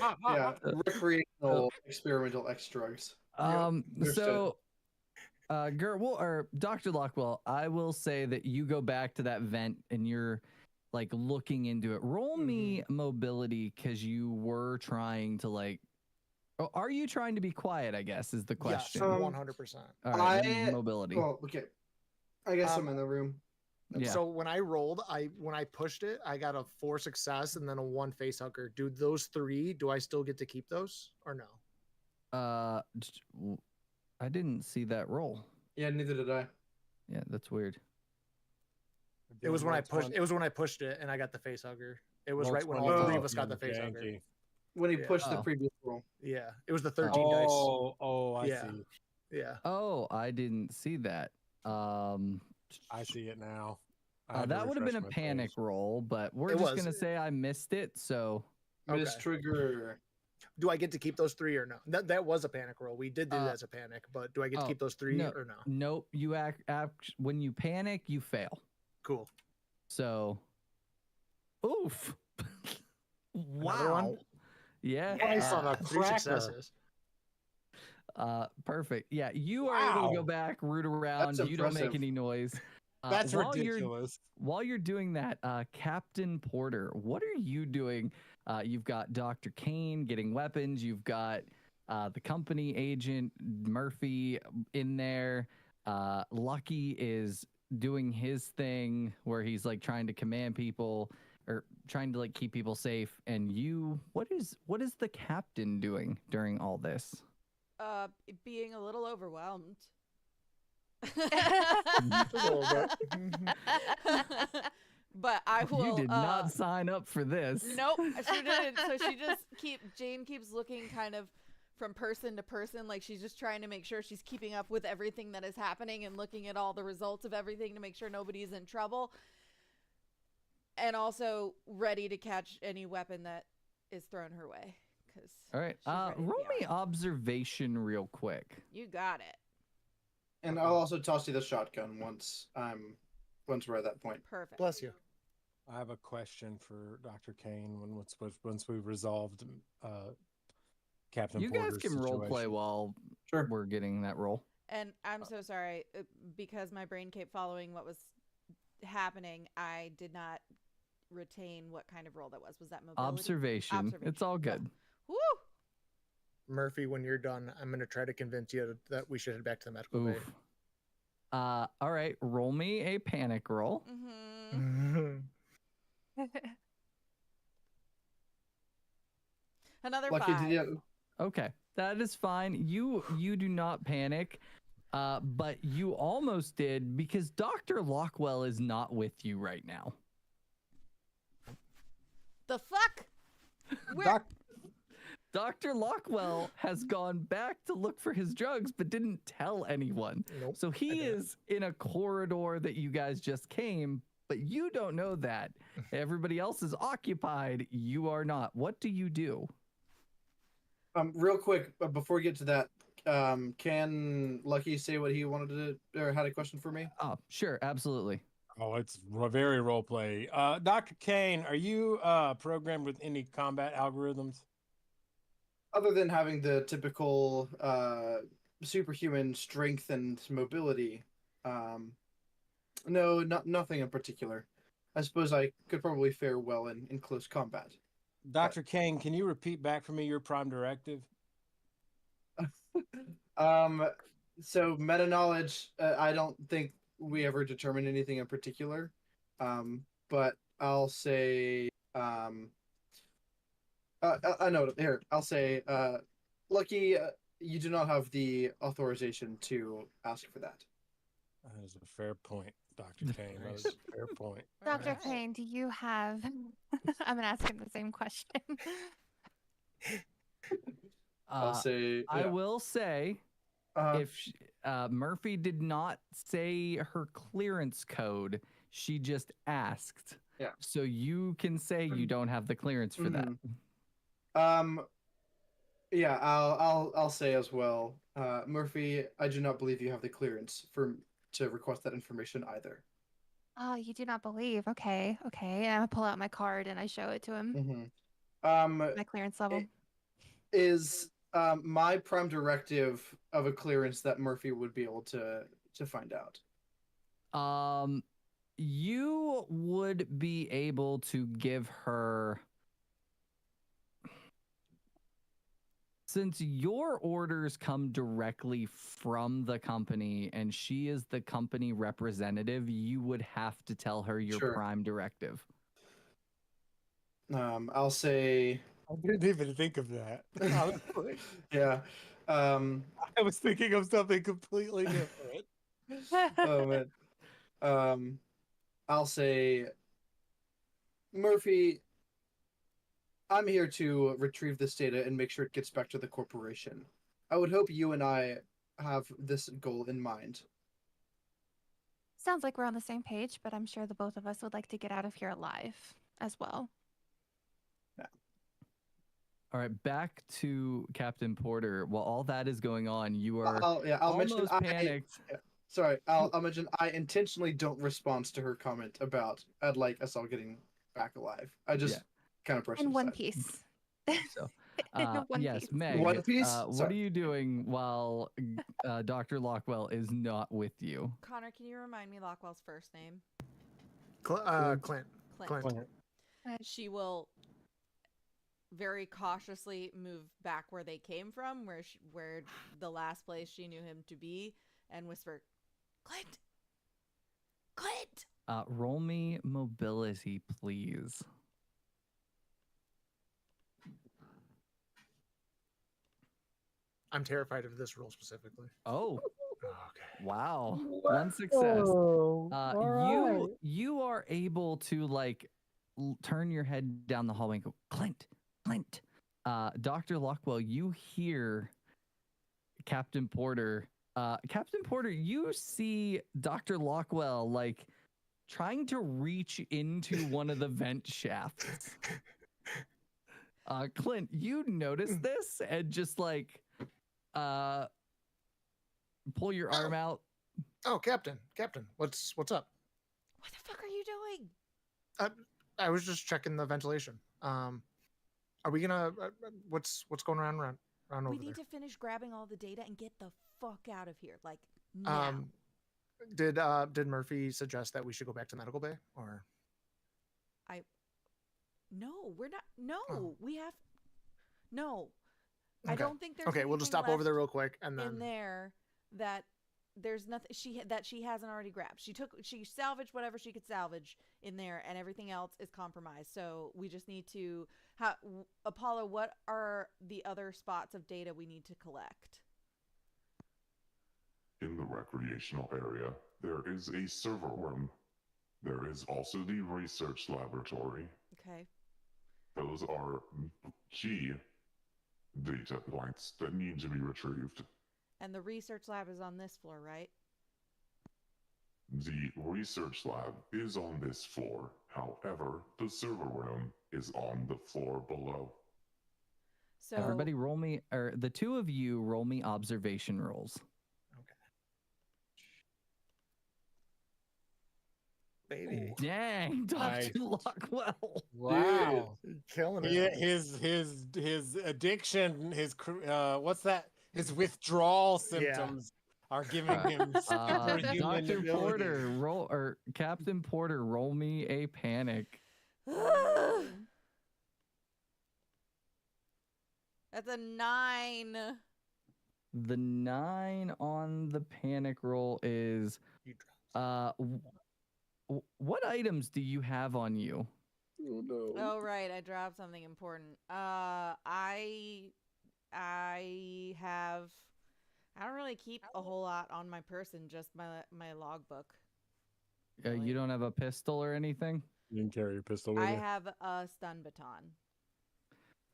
S5: recreational experimental X drugs. Understood.
S2: So or Dr. Lockwell, I will say that you go back to that vent and you're like looking into it. Roll me mobility because you were trying to like. Oh, are you trying to be quiet? I guess is the question.
S3: Yes, 100%.
S2: All right, then mobility.
S5: Well, okay. I guess I'm in the room.
S2: Yeah.
S3: So when I rolled, when I pushed it, I got a 4 success and then a 1 face hugger. Dude, those 3, do I still get to keep those or no?
S2: I didn't see that roll.
S5: Yeah, neither did I.
S2: Yeah, that's weird.
S3: It was when I pushed. It was when I pushed it and I got the face hugger. It was
S6: Roll
S3: right when
S6: 20
S3: all 3
S5: Oh.
S3: of us got the face hugger.
S6: Janky.
S5: When he
S3: Yeah.
S5: pushed the
S2: Oh.
S5: previous roll.
S3: Yeah, it was the 13 dice.
S6: Oh, I
S3: Yeah.
S6: see.
S3: Yeah.
S2: Oh, I didn't see that.
S6: I see it now. I had to
S2: That would have been a
S6: refresh my
S2: panic
S6: page.
S2: roll, but we're
S3: It
S2: just
S3: was.
S2: gonna say I missed it. So
S3: Okay.
S5: Miss Trigger.
S3: Do I get to keep those 3 or no? That was a panic roll. We did do that as a panic, but do I get to keep those 3 or no?
S2: nope. You act when you panic, you fail.
S3: Cool.
S2: So, oof.
S3: Another one?
S2: Wow. Yeah.
S6: Nice on a
S3: 3
S6: cracker.
S3: successes.
S2: Perfect. Yeah, you are able to go
S6: Wow.
S2: back, root around.
S5: That's
S2: You don't make
S5: impressive.
S2: any noise.
S6: That's
S2: while
S6: ridiculous.
S2: While you're doing that, Captain Porter, what are you doing? You've got Dr. Kane getting weapons. You've got the company agent Murphy in there. Lucky is doing his thing where he's like trying to command people or trying to like keep people safe. And you, what is the captain doing during all this?
S1: Being a little overwhelmed.
S3: Just a little bit.
S1: But I will.
S2: You did not sign up for this.
S1: Nope, she didn't. So Jane keeps looking kind of from person to person, like she's just trying to make sure she's keeping up with everything that is happening and looking at all the results of everything to make sure nobody's in trouble. And also ready to catch any weapon that is thrown her way.
S2: All right, roll me observation real quick.
S1: You got it.
S5: And I'll also toss you the shotgun once we're at that point.
S1: Perfect.
S3: Bless you.
S6: I have a question for Dr. Kane once we've resolved Captain
S2: You guys
S6: Porter's
S2: can role play
S6: situation.
S2: while
S5: Sure.
S2: we're getting that roll.
S1: And I'm so sorry because my brain kept following what was happening. I did not retain what kind of role that was. Was that mobility?
S2: Observation. It's all good.
S1: Woo!
S3: Murphy, when you're done, I'm going to try to convince you that we should head back to the medical bay.
S2: Oof. All right, roll me a panic roll.
S1: Mm-hmm. Another
S5: Lucky,
S1: 5.
S5: did you?
S2: Okay, that is fine. You do not panic, but you almost did because Dr. Lockwell is not with you right now.
S1: The fuck? Where?
S6: Doc,
S2: Dr. Lockwell has gone back to look for his drugs, but didn't tell anyone.
S3: Nope.
S2: So he
S3: didn't.
S2: is in a corridor that you guys just came, but you don't know that. Everybody else is occupied. You are not. What do you do?
S5: Real quick, before we get to that, can Lucky say what he wanted to or had a question for me?
S2: Oh, sure, absolutely.
S6: oh, it's very role play. Dr. Kane, are you programmed with any combat algorithms?
S5: Other than having the typical superhuman strength and mobility, no, nothing in particular. I suppose I could probably fare well in close combat.
S6: Dr. Kane, can you repeat back for me your prime directive?
S5: So meta knowledge, I don't think we ever determined anything in particular. But I'll say, I know here. I'll say, Lucky, you do not have the authorization to ask for that.
S6: That is a fair point, Dr. Kane. That is a fair point.
S4: Dr.
S1: Alright.
S4: Kane, do you have? I'm gonna ask him the same question.
S5: I'll say,
S2: I will say, if Murphy did not say her clearance code, she just asked.
S5: Yeah.
S2: So you can say you don't have the clearance for that.
S5: Yeah, I'll say as well, Murphy, I do not believe you have the clearance to request that information either.
S4: Oh, you do not believe? Okay, okay. And I pull out my card and I show it to him. My clearance level.
S5: Is my prime directive of a clearance that Murphy would be able to find out?
S2: You would be able to give her, since your orders come directly from the company and she is the company representative, you would have to tell her your
S5: Sure.
S2: prime directive.
S5: I'll say,
S6: I didn't even think of that. Honestly.
S5: yeah.
S6: I was thinking of something completely different.
S5: Oh man. I'll say, Murphy, I'm here to retrieve this data and make sure it gets back to the corporation. I would hope you and I have this goal in mind.
S4: Sounds like we're on the same page, but I'm sure the both of us would like to get out of here alive as well.
S2: All right, back to Captain Porter. While all that is going on, you are
S5: I'll mention
S2: almost panicked.
S5: Sorry, I'll mention I intentionally don't respond to her comment about I'd like us all getting back alive. I just kind of brush it
S4: In one
S5: aside.
S4: piece.
S2: So,
S4: In one
S2: yes,
S4: piece.
S2: Meg,
S5: One Piece?
S2: what are
S5: Sorry.
S2: you doing while Dr. Lockwell is not with you?
S1: Connor, can you remind me Lockwell's first name?
S3: Clint.
S1: Clint.
S3: Clint.
S1: She will very cautiously move back where they came from, where the last place she knew him to be, and whisper, "Clint, Clint."
S2: Roll me mobility, please.
S3: I'm terrified of this role specifically.
S2: Oh,
S3: Okay.
S2: wow. One success. You are able to like turn your head down the hallway and go, Clint. Dr. Lockwell, you hear Captain Porter. Captain Porter, you see Dr. Lockwell like trying to reach into one of the vent shafts. Clint, you notice this and just like pull your arm out.
S3: Oh, Captain, what's up?
S1: What the fuck are you doing?
S3: I was just checking the ventilation. Are we gonna? What's going on around over
S1: We
S3: there?
S1: need to finish grabbing all the data and get the fuck out of here, like now.
S3: Did Murphy suggest that we should go back to medical bay or?
S1: No, we're not. No,
S3: Oh.
S1: we have. No, I
S3: Okay.
S1: don't think there's.
S3: Okay, we'll just
S1: anything
S3: stop over
S1: left
S3: there real quick and then.
S1: in there that there's nothing that she hasn't already grabbed. She salvaged whatever she could salvage in there, and everything else is compromised. So we just need to Apollo, what are the other spots of data we need to collect?
S7: In the recreational area, there is a server room. There is also the research laboratory.
S1: Okay.
S7: Those are key data points that need to be retrieved.
S1: And the research lab is on this floor, right?
S7: The research lab is on this floor. However, the server room is on the floor below.
S1: So
S2: Everybody roll me, or the two of you roll me observation rolls.
S3: Baby.
S2: Dang,
S6: Nice.
S2: Dr. Lockwell.
S3: Wow. Killing it.
S6: His addiction, what's that? His withdrawal symptoms are giving him superhuman
S2: Dr.
S6: abilities.
S2: Porter, Captain Porter, roll me a panic.
S1: that's a 9.
S2: The 9 on the panic roll is
S3: You dropped.
S2: what items do you have on you?
S5: Oh no.
S1: Oh right, I dropped something important. I don't really keep a whole lot on my person, just my logbook.
S2: You don't have a pistol or anything?
S6: You can carry your pistol with
S1: I
S6: you.
S1: have a stun baton.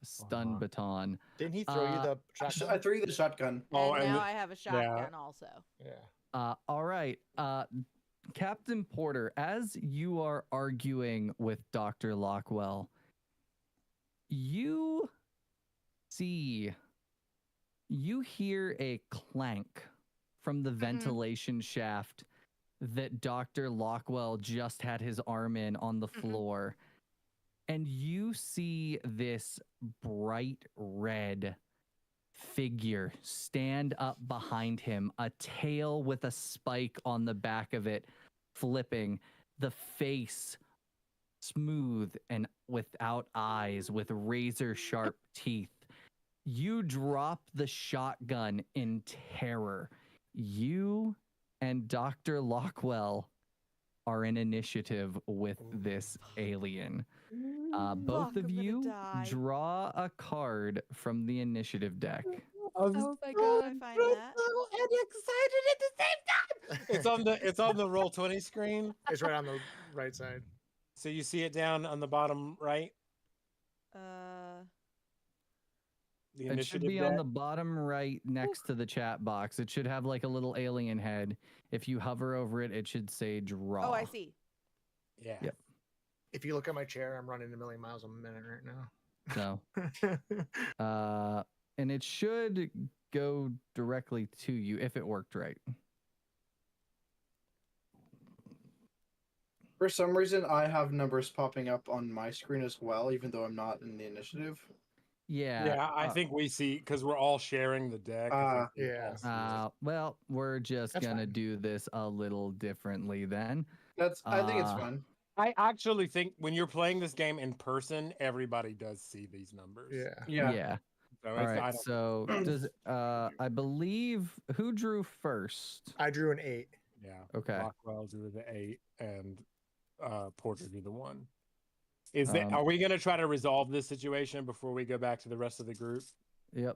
S2: Stun baton.
S3: Didn't he throw you the
S5: I
S3: shotgun?
S5: threw you the shotgun.
S6: Oh,
S1: and
S6: and
S1: now I have a shotgun also.
S3: Yeah.
S2: All right. Captain Porter, as you are arguing with Dr. Lockwell, you hear a clank from the ventilation shaft that Dr. Lockwell just had his arm in on the floor. And you see this bright red figure stand up behind him, a tail with a spike on the back of it flipping, the face smooth and without eyes, with razor sharp teeth. You drop the shotgun in terror. You and Dr. Lockwell are in initiative with this alien. Both
S1: Fuck,
S2: of
S1: I'm gonna
S2: you
S1: die.
S2: draw a card from the initiative deck.
S1: Oh my god, I find that.
S6: And excited at the same time. It's on the Roll20 screen.
S3: It's right on the right side.
S6: So you see it down on the bottom right. The
S2: It should
S6: initiative
S2: be on
S6: deck.
S2: the bottom right next to the chat box. It should have like a little alien head. If you hover over it, it should say draw.
S1: Oh, I see.
S6: Yeah.
S2: Yep.
S3: If you look at my chair, I'm running 1,000,000 miles a minute right now.
S2: So, and it should go directly to you if it worked right.
S5: For some reason, I have numbers popping up on my screen as well, even though I'm not in the initiative.
S2: Yeah.
S6: Yeah, I think we see because we're all sharing the deck. I think we
S3: yeah.
S6: all see it.
S2: Well, we're just
S3: That's
S2: gonna
S3: fine.
S2: do this a little differently then.
S5: I think it's fun.
S6: I actually think when you're playing this game in person, everybody does see these numbers.
S5: Yeah.
S6: So
S2: All
S6: it's-
S2: right. So does I believe who drew first?
S3: I drew an 8.
S6: Yeah.
S2: Okay.
S6: Rockwell drew the 8 and Porter drew the 1. Are we going to try to resolve this situation before we go back to the rest of the group?
S2: Yep.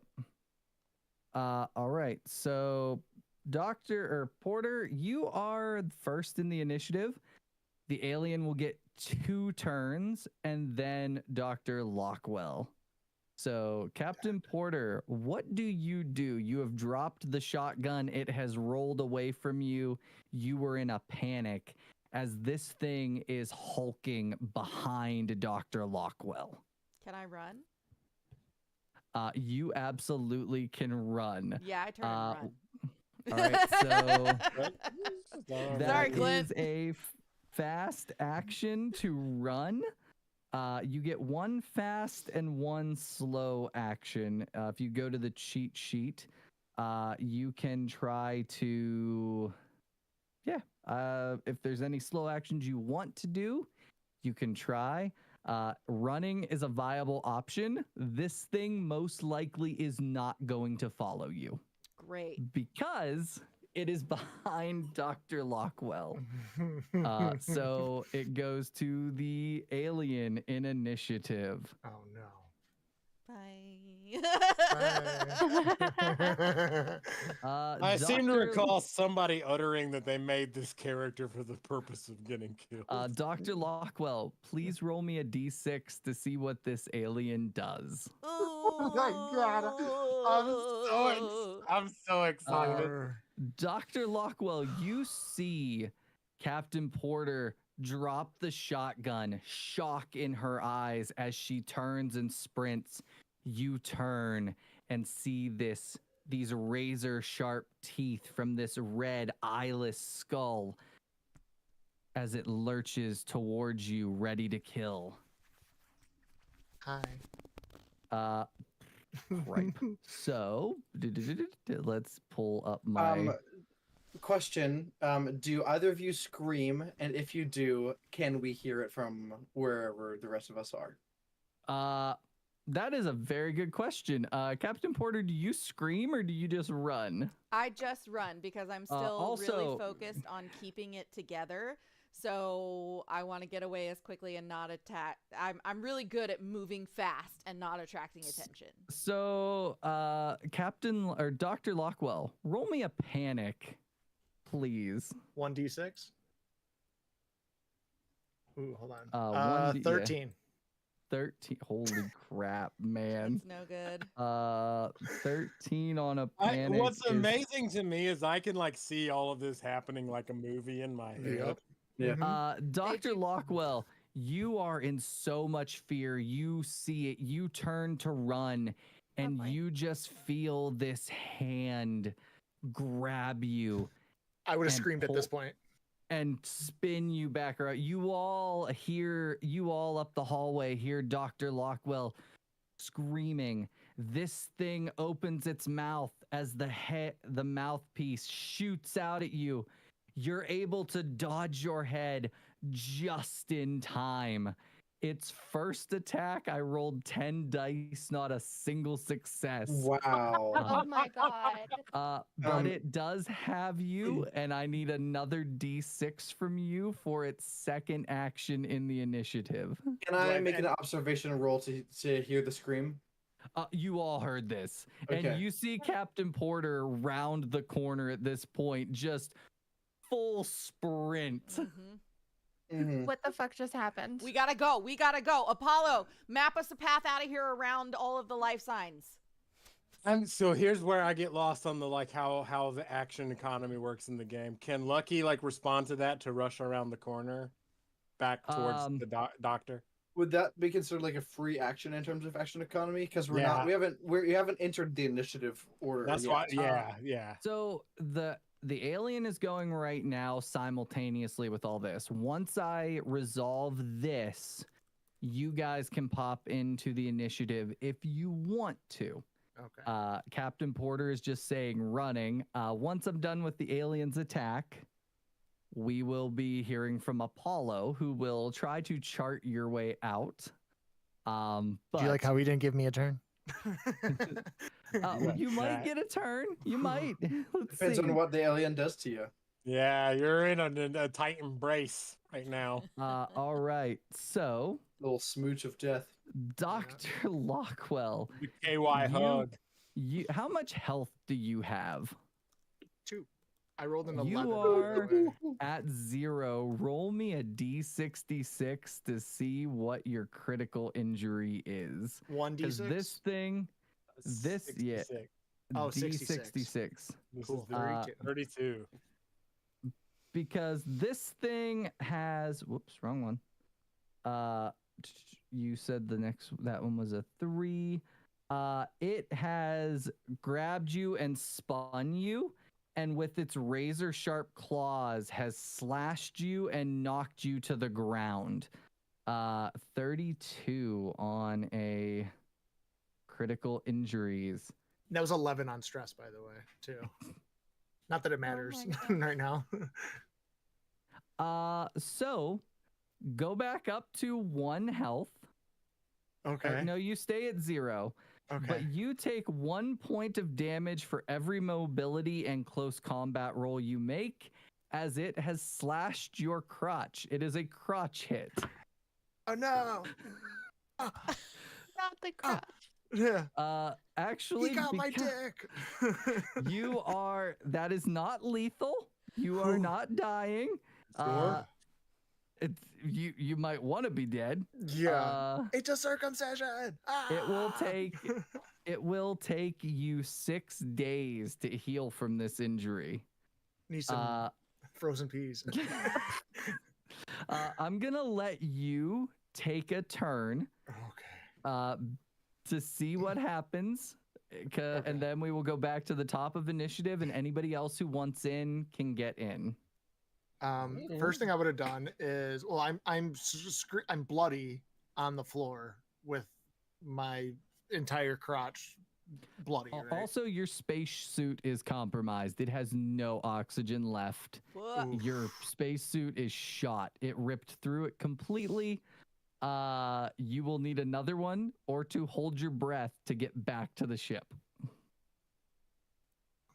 S2: All right. So Dr. Porter, you are first in the initiative. The alien will get 2 turns, and then Dr. Lockwell. So, Captain Porter, what do? You have dropped the shotgun. It has rolled away from you. You were in a panic as this thing is hulking behind Dr. Lockwell.
S1: Can I run?
S2: You absolutely can run.
S1: Yeah, I turn and run.
S2: All right, so
S6: Sorry,
S2: that
S1: Clint.
S2: is a fast action to run. You get 1 fast and 1 slow action. If you go to the cheat sheet, you can try to, if there's any slow actions you want to do, you can try. Running is a viable option. This thing most likely is not going to follow you.
S1: Great.
S2: Because It is behind Dr. Lockwell. So it goes to the alien in initiative.
S3: Oh no.
S1: Bye.
S6: I seem to
S2: Dr.
S6: recall somebody uttering that they made this character for the purpose of getting killed.
S2: Dr. Lockwell, please roll me a d6 to see what this alien does.
S6: Oh my god. I'm so excited.
S2: Dr. Lockwell, you see Captain Porter drop the shotgun, shock in her eyes as she turns and sprints. You turn and see these razor sharp teeth from this red eyeless skull as it lurches towards you, ready to kill.
S3: Hi.
S2: Right. So let's pull up my
S5: Question. Do either of you scream? And if you do, can we hear it from wherever the rest of us are?
S2: That is a very good question. Captain Porter, do you scream or do you just run?
S1: I just run because I'm still really focused on keeping it together. So I want to get away as quickly and not attack. I'm really good at moving fast and not attracting attention.
S2: So, Captain or Dr. Lockwell, roll me a panic, please.
S3: 1d6. Ooh, hold on. 13.
S2: 13. Holy crap, man.
S1: It's no good.
S2: 13 on a panic.
S6: What's amazing to me is I can like see all of this happening like a movie in my head.
S5: Yeah.
S2: Dr.
S1: you-
S2: Lockwell, you are in so much fear. You see it. You turn to run, and
S1: boy.
S2: you just feel this hand grab you
S3: I would have
S2: and
S3: screamed at this point.
S2: and spin you back around. You all up the hallway hear Dr. Lockwell screaming. This thing opens its mouth as the mouthpiece shoots out at you. You're able to dodge your head just in time. Its first attack, I rolled 10 dice, not a single success.
S5: Wow.
S4: Oh my god.
S2: But it does have you, and I need another d6 from you for its second action in the initiative.
S5: Can I make an observation roll to hear the scream?
S2: You all heard this.
S5: Okay.
S2: And you see Captain Porter round the corner at this point, just full sprint.
S1: Mhm.
S4: What the fuck just happened?
S1: We gotta go. We gotta go. Apollo, map us a path out of here around all of the life signs.
S6: And so here's where I get lost on the like how the action economy works in the game. Can Lucky like respond to that to rush around the corner back towards the doctor?
S5: Would that be considered like a free action in terms of action economy? Because we haven't entered the initiative order.
S6: That's
S5: yet.
S6: why. Yeah.
S2: So the alien is going right now simultaneously with all this. Once I resolve this, you guys can pop into the initiative if you want to.
S3: Okay.
S2: Captain Porter is just saying running. Once I'm done with the alien's attack, we will be hearing from Apollo, who will try to chart your way out. But
S3: Do you like how he didn't give me a turn?
S2: you might get a turn. You might. Let's
S5: Depends
S2: see.
S5: on what the alien does to you.
S6: Yeah, you're in a tight embrace right now.
S2: All right. So,
S5: Little smooch of death.
S2: Dr. Lockwell,
S6: The KY hug.
S2: how much health do you have?
S3: 2. I rolled an 11.
S2: You are at 0. Roll me a d66 to see what your critical injury is.
S3: 1d6.
S2: Because this thing, this, yeah.
S6: 66.
S3: Oh,
S2: D66.
S6: This
S3: Cool.
S6: is
S3: 32.
S6: 32.
S2: Because this thing has, whoops, wrong one. You said that one was a 3. It has grabbed you and spun you, and with its razor sharp claws has slashed you and knocked you to the ground. 32 on a critical injuries.
S3: That was 11 on stress, by the way, too. Not that it matters right now.
S2: So go back up to 1 health.
S3: Okay.
S2: No, you stay at 0.
S3: Okay.
S2: But you take 1 point of damage for every mobility and close combat roll you make, as it has slashed your crotch. It is a crotch hit.
S3: Oh no.
S4: Not the crotch.
S3: Yeah.
S2: Actually,
S3: He got my dick.
S2: that is not lethal. You are not dying. It's you might want to be dead.
S3: Yeah. It's a circumcision.
S2: It will take you 6 days to heal from this injury.
S3: Need some frozen peas.
S2: I'm gonna let you take a turn.
S3: Okay.
S2: To see what happens, and then we will go back to the top of initiative, and anybody else who wants in can get in.
S3: First thing I would have done is, well, I'm bloody on the floor with my entire crotch bloody. Right?
S2: Also, your space suit is compromised. It has no oxygen left. Your space suit is shot. It ripped through it completely. You will need another one or to hold your breath to get back to the ship.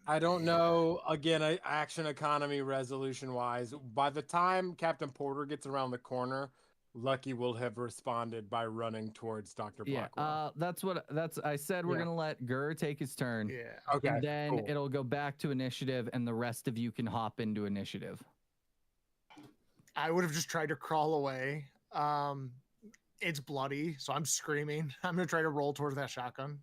S6: I don't know. Again, action economy resolution wise, by the time Captain Porter gets around the corner, Lucky will have responded by running towards Dr. Blackwell.
S2: I said we're gonna let Gur take his turn.
S3: Yeah.
S6: Okay.
S2: And then
S6: cool.
S2: it'll go back to initiative, and the rest of you can hop into initiative.
S3: I would have just tried to crawl away. It's bloody, so I'm screaming. I'm gonna try to roll towards that shotgun.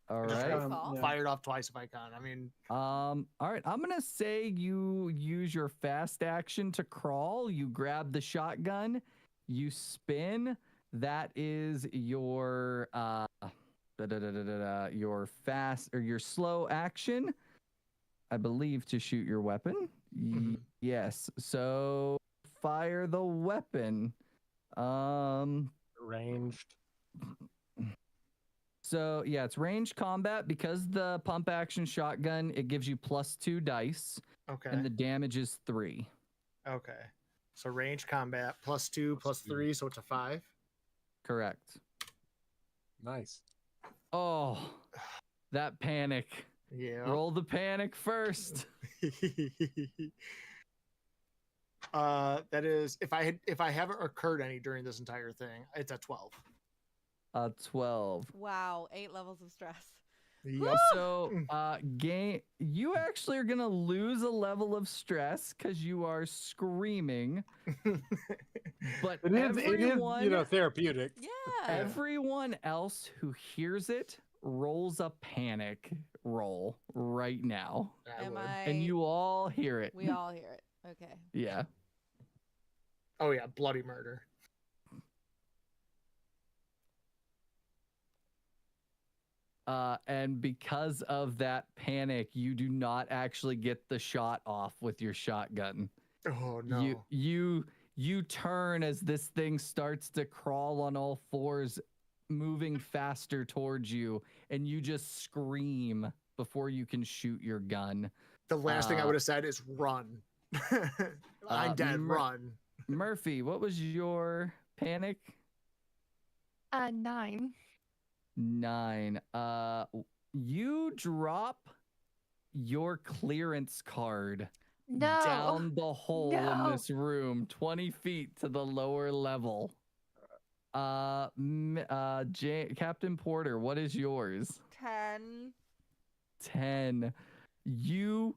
S2: All right.
S3: Fired off twice if I can. I mean,
S2: all right. I'm gonna say you use your fast action to crawl. You grab the shotgun, you spin. That is your your fast or your slow action, I believe, to shoot your weapon. Yes. So fire the weapon.
S6: Ranged.
S2: So yeah, it's ranged combat. Because the pump action shotgun, it gives you +2 dice.
S3: Okay.
S2: And the damage is 3.
S3: Okay. So range combat +2 +3, so it's a 5.
S2: Correct.
S6: Nice.
S2: Oh, that panic.
S3: Yeah.
S2: Roll the panic first.
S3: That is, if I haven't occurred any during this entire thing, it's a 12.
S2: 12.
S1: Wow, 8 levels of stress.
S3: Yep.
S2: So, you actually are gonna lose a level of stress because you are screaming. But
S6: It is, therapeutic.
S1: Yeah.
S2: Everyone else who hears it rolls a panic roll right now. And you all hear it.
S1: We all hear it. Okay.
S2: Yeah.
S3: Oh yeah, bloody murder.
S2: And because of that panic, you do not actually get the shot off with your shotgun.
S3: Oh no.
S2: You turn as this thing starts to crawl on all fours, moving faster towards you, and you just scream before you can shoot your gun.
S3: The last thing I would have said is run. I'm dead, run.
S2: Murphy, what was your panic?
S4: 9.
S2: 9. You drop your clearance card down the hole in this room, 20 feet to the lower level. Captain Porter, what is yours?
S1: 10.
S2: 10. You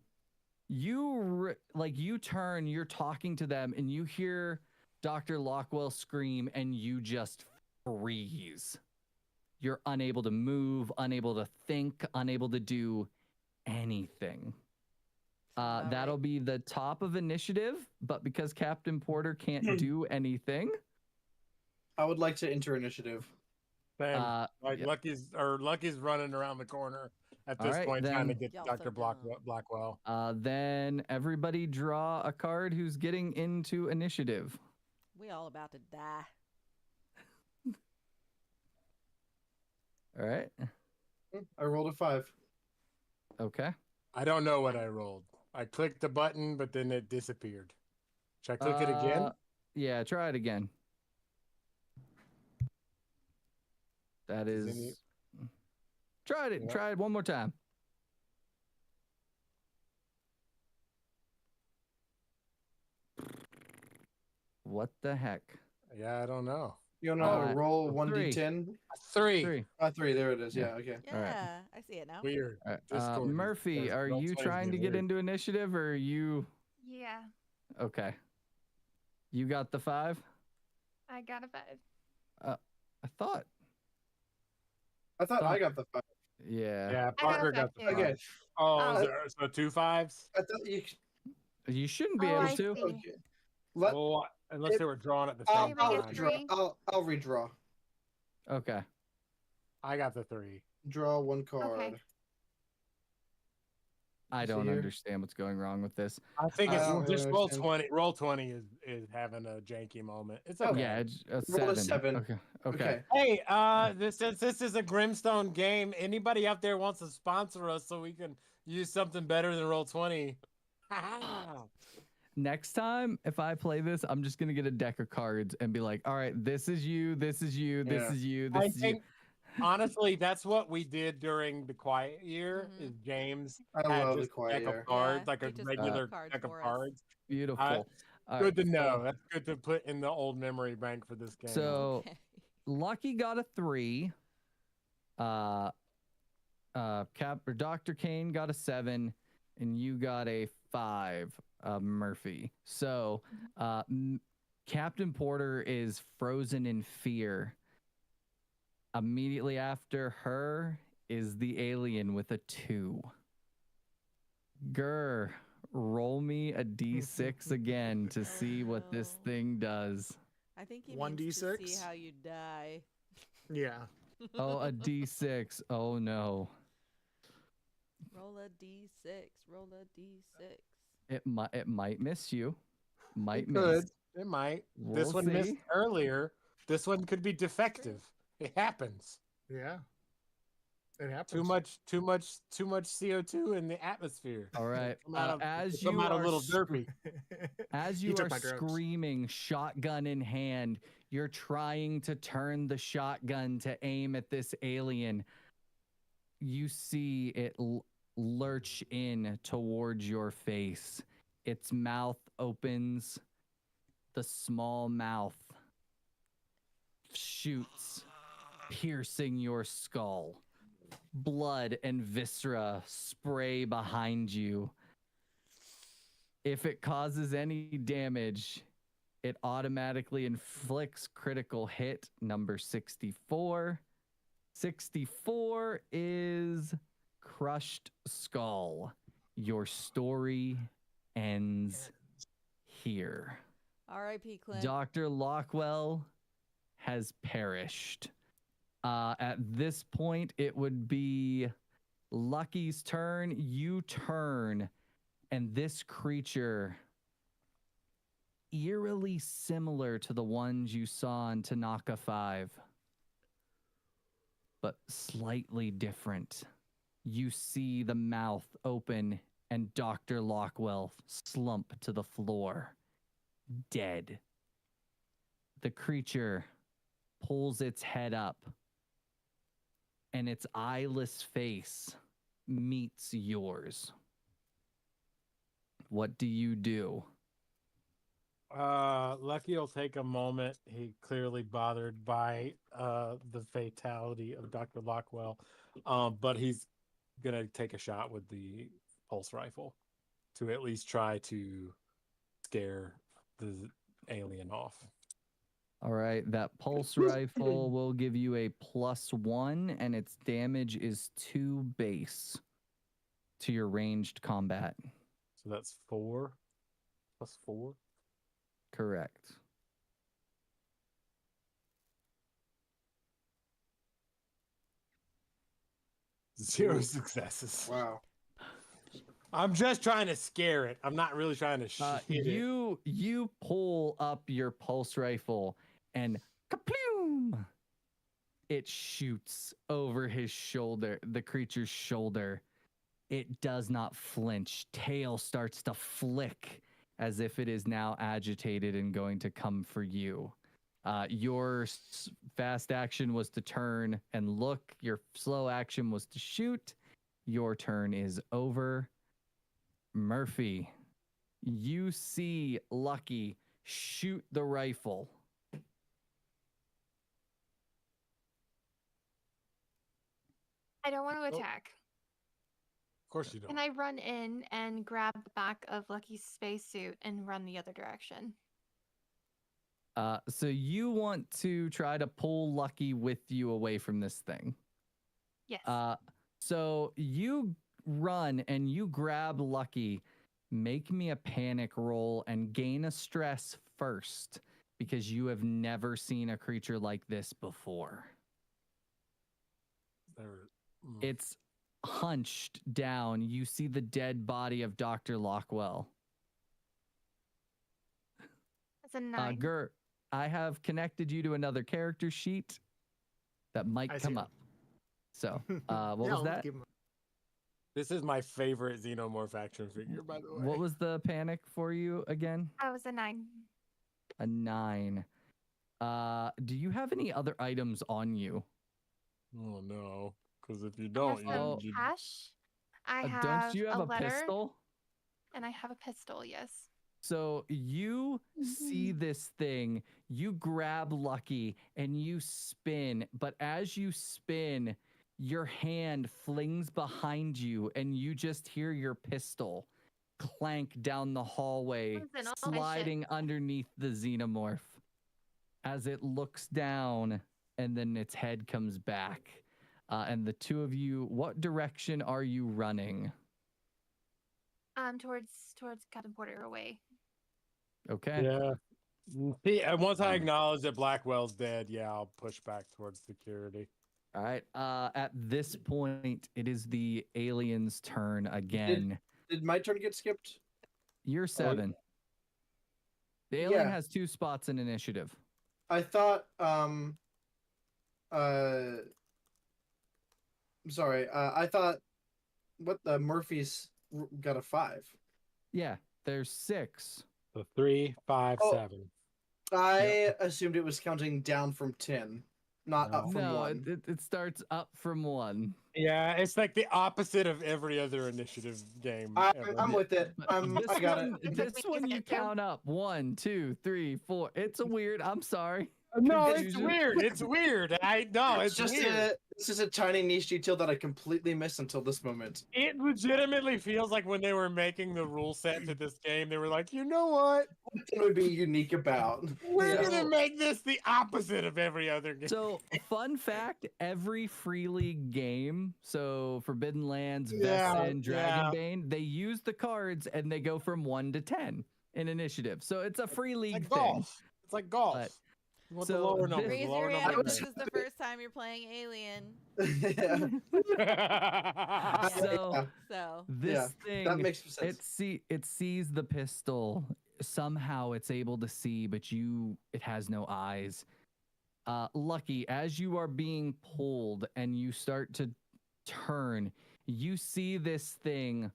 S2: turn, you're talking to them, and you hear Dr. Lockwell scream, and you just freeze. You're unable to move, unable to think, unable to do anything. That'll be the top of initiative, but because Captain Porter can't do anything,
S5: I would like to enter initiative.
S6: Lucky's running around the corner at this point, trying to get Dr. Blackwell.
S2: Then everybody draw a card who's getting into initiative.
S1: We all about to die.
S2: All right.
S5: I rolled a 5.
S2: Okay.
S6: I don't know what I rolled. I clicked the button, but then it disappeared. Should I click it again?
S2: Yeah, try it again. That
S6: Does
S2: is.
S6: any-
S2: Try it.
S6: Yeah.
S2: Try it one more time. What the heck?
S6: Yeah, I don't know.
S5: You don't know how to
S2: Uh,
S5: roll
S2: three.
S5: 1d10?
S6: 3.
S2: 3.
S5: 3, there it is.
S2: Yeah.
S5: Yeah, okay.
S2: All right.
S1: Yeah, I see it now.
S6: Weird.
S2: All right.
S6: Discord is-
S2: Murphy,
S6: is
S2: are you
S6: Roll20's
S2: trying to
S6: being
S2: get
S6: weird.
S2: into initiative, or are you
S4: Yeah,
S2: okay? You got the 5.
S4: I got a 5.
S2: I thought.
S5: I thought I
S2: Fuck.
S5: got the 5.
S2: Yeah.
S6: Yeah,
S4: I got a
S6: Parker got
S4: 5
S6: the
S4: too.
S5: Okay.
S6: 5. Oh,
S5: Uh,
S6: so 2 5s?
S5: I thought you.
S2: You shouldn't be
S4: Oh,
S2: able
S4: I
S2: to.
S4: see.
S5: Okay. Let,
S6: Oh, unless
S5: it-
S6: they were drawn at the
S5: I'll,
S6: same
S4: Maybe
S5: I'll,
S4: it's
S6: time.
S5: draw,
S4: 3.
S5: I'll redraw.
S2: Okay.
S6: I got the 3.
S5: Draw 1 card.
S2: I
S5: See
S2: don't
S5: here?
S2: understand what's going wrong with this.
S6: I think
S5: I
S6: it's
S5: don't
S6: just
S5: understand.
S6: roll 20 is having a janky moment. It's
S5: Oh,
S6: okay.
S2: Yeah, it's a
S5: Roll
S2: 7.
S5: a 7.
S2: Okay.
S5: Okay.
S6: Hey, since this is a Grimstone game, anybody out there wants to sponsor us so we can use something better than roll 20?
S2: Next time, if I play this, I'm just gonna get a deck of cards and be like, "All right, this is you, this is you, this
S5: Yeah.
S2: is you,
S6: I
S2: this is you."
S6: think honestly, that's what we did during the quiet year.
S1: Mhm.
S6: Is James
S5: I
S6: had
S5: love the
S6: just a
S5: quiet
S6: deck
S5: year.
S6: of cards,
S1: Yeah,
S6: like
S1: they
S6: a
S1: just
S6: regular
S1: pulled cards
S6: deck of
S1: for us.
S6: cards.
S2: Beautiful. All
S6: Good to
S2: right,
S6: know.
S2: so-
S6: That's good to put in the old memory bank for this game.
S2: So
S1: Okay.
S2: Lucky got a 3. Dr. Kane got a 7, and you got a 5. Murphy. So Captain Porter is frozen in fear. Immediately after her is the alien with a 2. Grr, roll me a d6 again to see what this
S1: no.
S2: thing does.
S1: I think he
S3: One
S1: means to see
S3: D6?
S1: how you die.
S3: Yeah.
S2: Oh, a d6. Oh no.
S1: Roll a d6. Roll a d6.
S2: It might miss you. Might
S6: It
S2: miss.
S6: could. It might. This
S2: We'll
S6: one missed
S2: see.
S6: earlier. This one could be defective. It happens.
S3: Yeah. It happens.
S6: Too much CO2 in the atmosphere.
S2: All right.
S6: Come out of,
S2: As
S6: come
S2: you
S6: out a
S2: are
S6: little derpy.
S2: As
S3: He
S2: you
S3: took
S2: are
S3: my drugs.
S2: screaming, shotgun in hand, you're trying to turn the shotgun to aim at this alien. You see it lurch in towards your face. Its mouth opens. The small mouth shoots, piercing your skull. Blood and viscera spray behind you. If it causes any damage, it automatically inflicts critical hit number 64. 64 is crushed skull. Your story ends here.
S1: R.I.P. Klinck.
S2: Dr. Lockwell has perished. At this point, it would be Lucky's turn. You turn, and this creature, eerily similar to the ones you saw in Tanaka 5, but slightly different. You see the mouth open and Dr. Lockwell slump to the floor, dead. The creature pulls its head up, and its eyeless face meets yours. What do you do?
S6: Lucky will take a moment. He clearly bothered by the fatality of Dr. Lockwell, but he's gonna take a shot with the pulse rifle to at least try to scare the alien off.
S2: All right, that pulse rifle will give you a +1, and its damage is 2 base to your ranged combat.
S6: So that's 4 plus 4.
S2: Correct.
S6: Zero successes.
S5: Wow.
S6: I'm just trying to scare it. I'm not really trying to hit it.
S2: You pull up your pulse rifle and kaploom! It shoots over his shoulder, the creature's shoulder. It does not flinch. Tail starts to flick as if it is now agitated and going to come for you. Your fast action was to turn and look. Your slow action was to shoot. Your turn is over. Murphy, you see Lucky shoot the rifle.
S4: I don't want to
S6: Nope.
S4: attack.
S6: Of course you don't.
S4: Can I run in and grab the back of Lucky's spacesuit and run the other direction?
S2: So you want to try to pull Lucky with you away from this thing.
S4: Yes.
S2: So you run and you grab Lucky. Make me a panic roll and gain a stress first because you have never seen a creature like this before. It's hunched down. You see the dead body of Dr. Lockwell.
S4: That's a 9.
S2: Gert, I have connected you to another character sheet that might
S3: I see
S2: come
S3: it.
S2: up. So, what
S3: Yeah,
S2: was
S3: I'll
S2: that?
S3: give him
S6: This is my favorite Xenomorph action figure, by the way.
S2: What was the panic for you again?
S4: That was a 9.
S2: A 9. Do you have any other items on you?
S6: Oh no, because if you
S4: I
S6: don't,
S4: have some
S2: Oh.
S4: cash. I have
S2: Don't you have a
S4: letter,
S2: pistol?
S4: and I have a pistol. Yes.
S2: So you see this thing, you grab Lucky and you spin, but as you spin, your hand flings behind you and you just hear your pistol clank down the hallway,
S4: Listen, all my shit.
S2: sliding underneath the xenomorph as it looks down and then its head comes back. And the two of you, what direction are you running?
S4: Towards Captain Porter away.
S2: Okay.
S6: Yeah. See, and once I acknowledge that Blackwell's dead, yeah, I'll push back towards security.
S2: All right. At this point, it is the alien's turn again.
S5: Did my turn get skipped?
S2: You're 7. The alien
S5: Yeah.
S2: has 2 spots in initiative.
S5: I thought sorry, I thought what the Murphy's got a 5.
S2: Yeah, there's 6.
S6: So 3, 5,
S5: Oh.
S6: 7.
S5: I assumed it was counting down from 10, not up from
S2: No,
S5: 1.
S2: it starts up from 1.
S6: Yeah, it's like the opposite of every other initiative game. ever.
S5: I'm with it.
S2: But
S5: I got it.
S2: This one you count up 1, 2, 3, 4. It's a weird. I'm sorry.
S6: No, it's
S2: Confusion.
S6: weird. It's weird. I know it's
S5: just
S6: weird.
S5: this is a tiny niche detail that I completely missed until this moment.
S6: It legitimately feels like when they were making the rule set to this game, they were like, you know what?
S5: What would be unique about?
S6: We're
S5: Yeah.
S6: gonna make this the opposite of every other game.
S2: So, fun fact, every Free League game, so Forbidden Lands,
S6: Yeah,
S2: Vessin, Dragonbane, they use the cards and they go from 1 to 10 in initiative. So it's a Free League
S6: like
S2: thing.
S6: golf. It's like golf.
S2: But-
S6: You want
S2: so
S6: the lower
S2: this-
S6: numbers.
S1: Raise
S6: the lower
S1: your hand if
S6: numbers.
S1: this is the first time you're playing Alien.
S5: Yeah.
S2: So
S5: Yeah.
S1: So
S2: this
S5: Yeah,
S2: thing,
S5: that makes sense.
S2: it sees the pistol. Somehow it's able to see, but it has no eyes. Lucky, as you are being pulled and you start to turn, you see this thing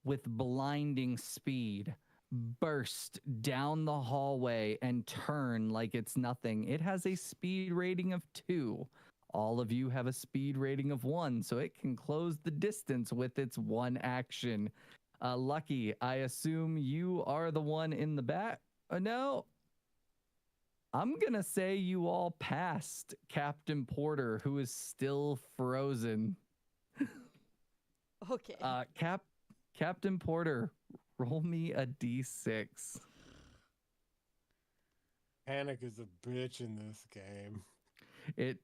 S2: with blinding speed burst down the hallway and turn like it's nothing. It has a speed rating of 2. All of you have a speed rating of 1, so it can close the distance with its one action. Lucky, I assume you are the one in the back. No. I'm going to say you all passed Captain Porter, who is still frozen.
S1: okay.
S2: Captain Porter, roll me a d6.
S6: Panic is a bitch in this game.
S2: It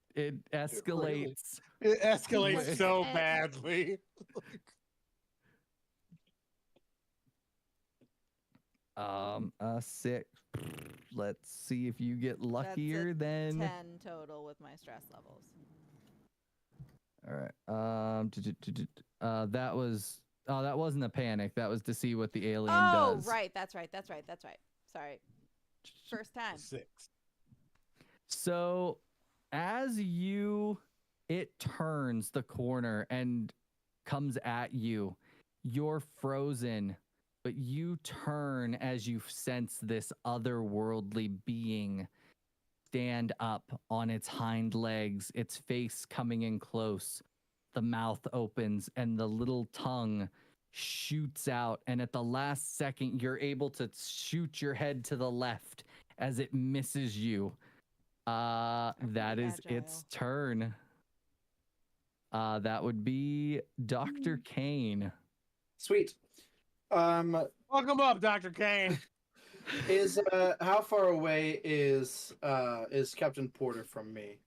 S2: escalates.
S6: It escalates
S2: Wait.
S6: so badly.
S2: A 6. Let's see if you get luckier than
S1: 10 total with my stress levels.
S2: All right. That wasn't a panic. That was to see what the alien does.
S1: Right. That's right. Sorry. First time.
S6: 6.
S2: So as it turns the corner and comes at you, you're frozen, but you turn as you sense this otherworldly being stand up on its hind legs, its face coming in close. The mouth opens and the little tongue shoots out. And at the last second, you're able to shoot your head to the left as it misses you. That is its turn. That would be Dr. Kane.
S5: Sweet.
S6: Welcome up, Dr. Kane.
S5: Is how far away is Captain Porter from me?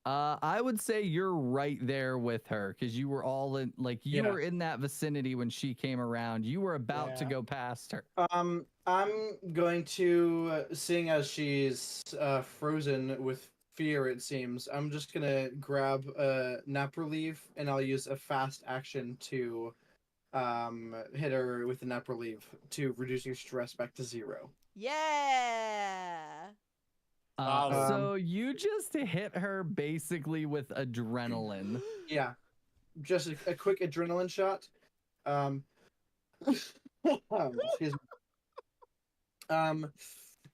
S2: I would say you're right there with her because you were all in, like, you were in that vicinity when she came around. You were about to go past her.
S5: I'm going to, seeing as she's frozen with fear, it seems, I'm just gonna grab a nap relief and I'll use a fast action to hit her with the nap relief to reduce your stress back to 0.
S1: Yeah.
S2: So you just hit her basically with adrenaline.
S5: Yeah, just a quick adrenaline shot. Excuse me.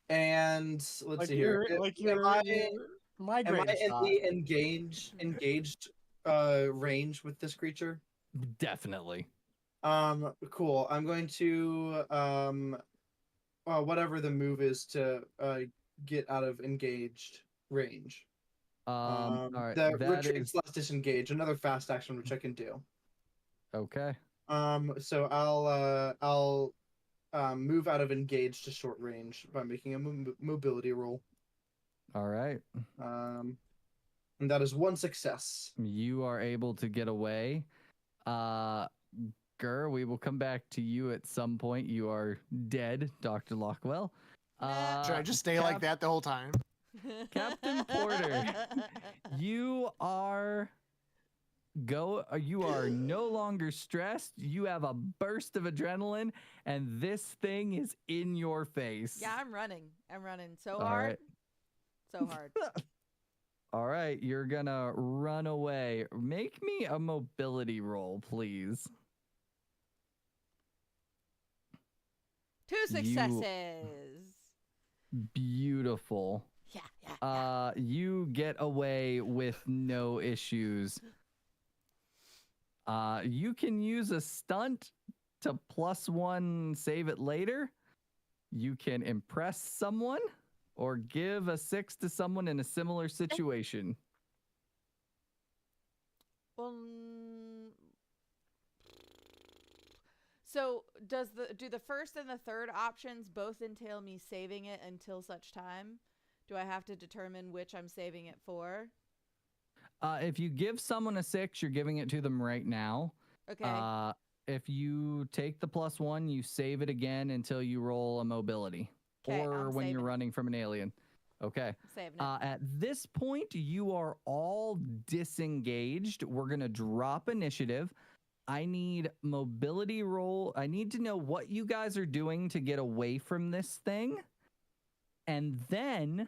S5: And let's see here. Am I in the engaged range with this creature?
S2: Definitely.
S5: Cool. I'm going to whatever the move is to get out of engaged range.
S2: All right,
S5: The retreat / disengage, another fast action which I can do.
S2: Okay.
S5: So I'll move out of engaged to short range by making a mobility roll.
S2: All right.
S5: And that is 1 success.
S2: You are able to get away. Gur, we will come back to you at some point. You are dead, Dr. Lockwell.
S3: Should I just stay like that the whole time?
S2: Captain Porter, you are no longer stressed. You have a burst of adrenaline, and this thing is in your face.
S1: Yeah, I'm running so hard.
S2: Right.
S1: So hard.
S2: All right, you're gonna run away. Make me a mobility roll, please.
S1: 2 successes.
S2: Beautiful.
S1: Yeah.
S2: You get away with no issues. You can use a stunt to +1 save it later. You can impress someone or give a 6 to someone in a similar situation.
S1: So do the first and the third options both entail me saving it until such time? Do I have to determine which I'm saving it for?
S2: If you give someone a 6, you're giving it to them right now.
S1: Okay.
S2: If you take the +1, you save it again until you roll a mobility. Or when you're running from an alien. Okay.
S1: Saving it.
S2: At this point, you are all disengaged. We're going to drop initiative. I need mobility roll. I need to know what you guys are doing to get away from this thing. And then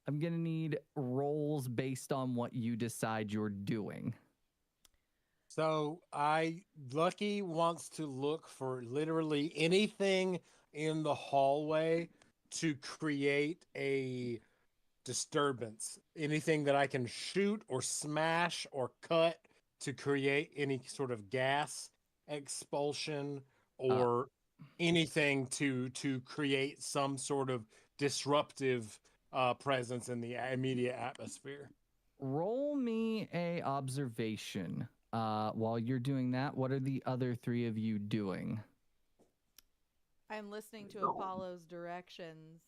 S2: I'm going to need rolls based on what you decide you're doing.
S6: So Lucky wants to look for literally anything in the hallway to create a disturbance. Anything that I can shoot or smash or cut to create any sort of gas expulsion or anything to create some sort of disruptive presence in the immediate atmosphere.
S2: Roll me a observation. While you're doing that, what are the other 3 of you doing?
S1: I'm listening to Apollo's directions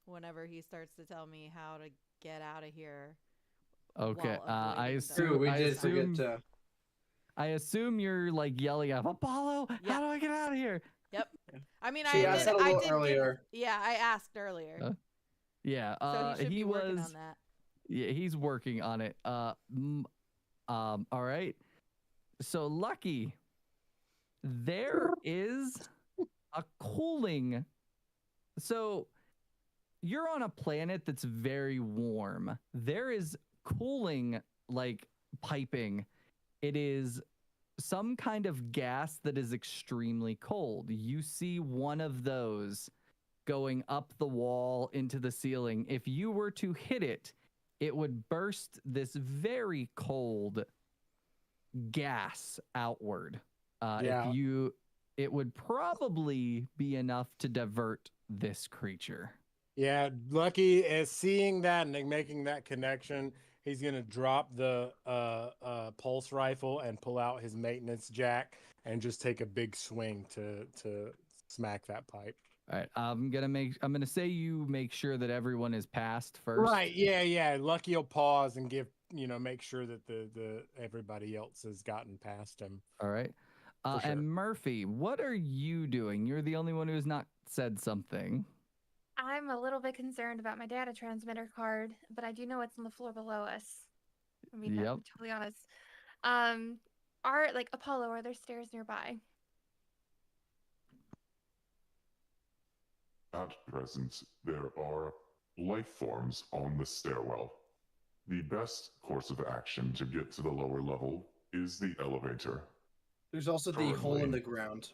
S1: whenever he starts to tell me how to get out of here.
S2: Okay. I assume you're like yelling out, Apollo, how do I get out of here?
S1: Yep. I mean,
S5: I asked that a little earlier.
S1: I asked earlier.
S2: Yeah.
S1: So he should be working on that.
S2: Yeah, he's working on it. All right. So Lucky, there is a cooling. So you're on a planet that's very warm. There is cooling, like piping. It is some kind of gas that is extremely cold. You see one of those going up the wall into the ceiling. If you were to hit it, it would burst this very cold gas outward.
S6: Yeah.
S2: It would probably be enough to divert this creature.
S6: Yeah, Lucky is seeing that and making that connection. He's gonna drop the pulse rifle and pull out his maintenance jack and just take a big swing to smack that pipe.
S2: All right, I'm gonna say you make sure that everyone is passed first.
S6: Right? Yeah. Lucky will pause and make sure that the everybody else has gotten past him.
S2: All right.
S6: For sure.
S2: And Murphy, what are you doing? You're the only one who has not said something.
S4: I'm a little bit concerned about my data transmitter card, but I do know it's on the floor below us. I mean,
S2: Yep.
S4: I'm totally honest. Apollo, are there stairs nearby?
S7: At present, there are life forms on the stairwell. The best course of action to get to the lower level is the elevator.
S5: There's also the hole in the ground.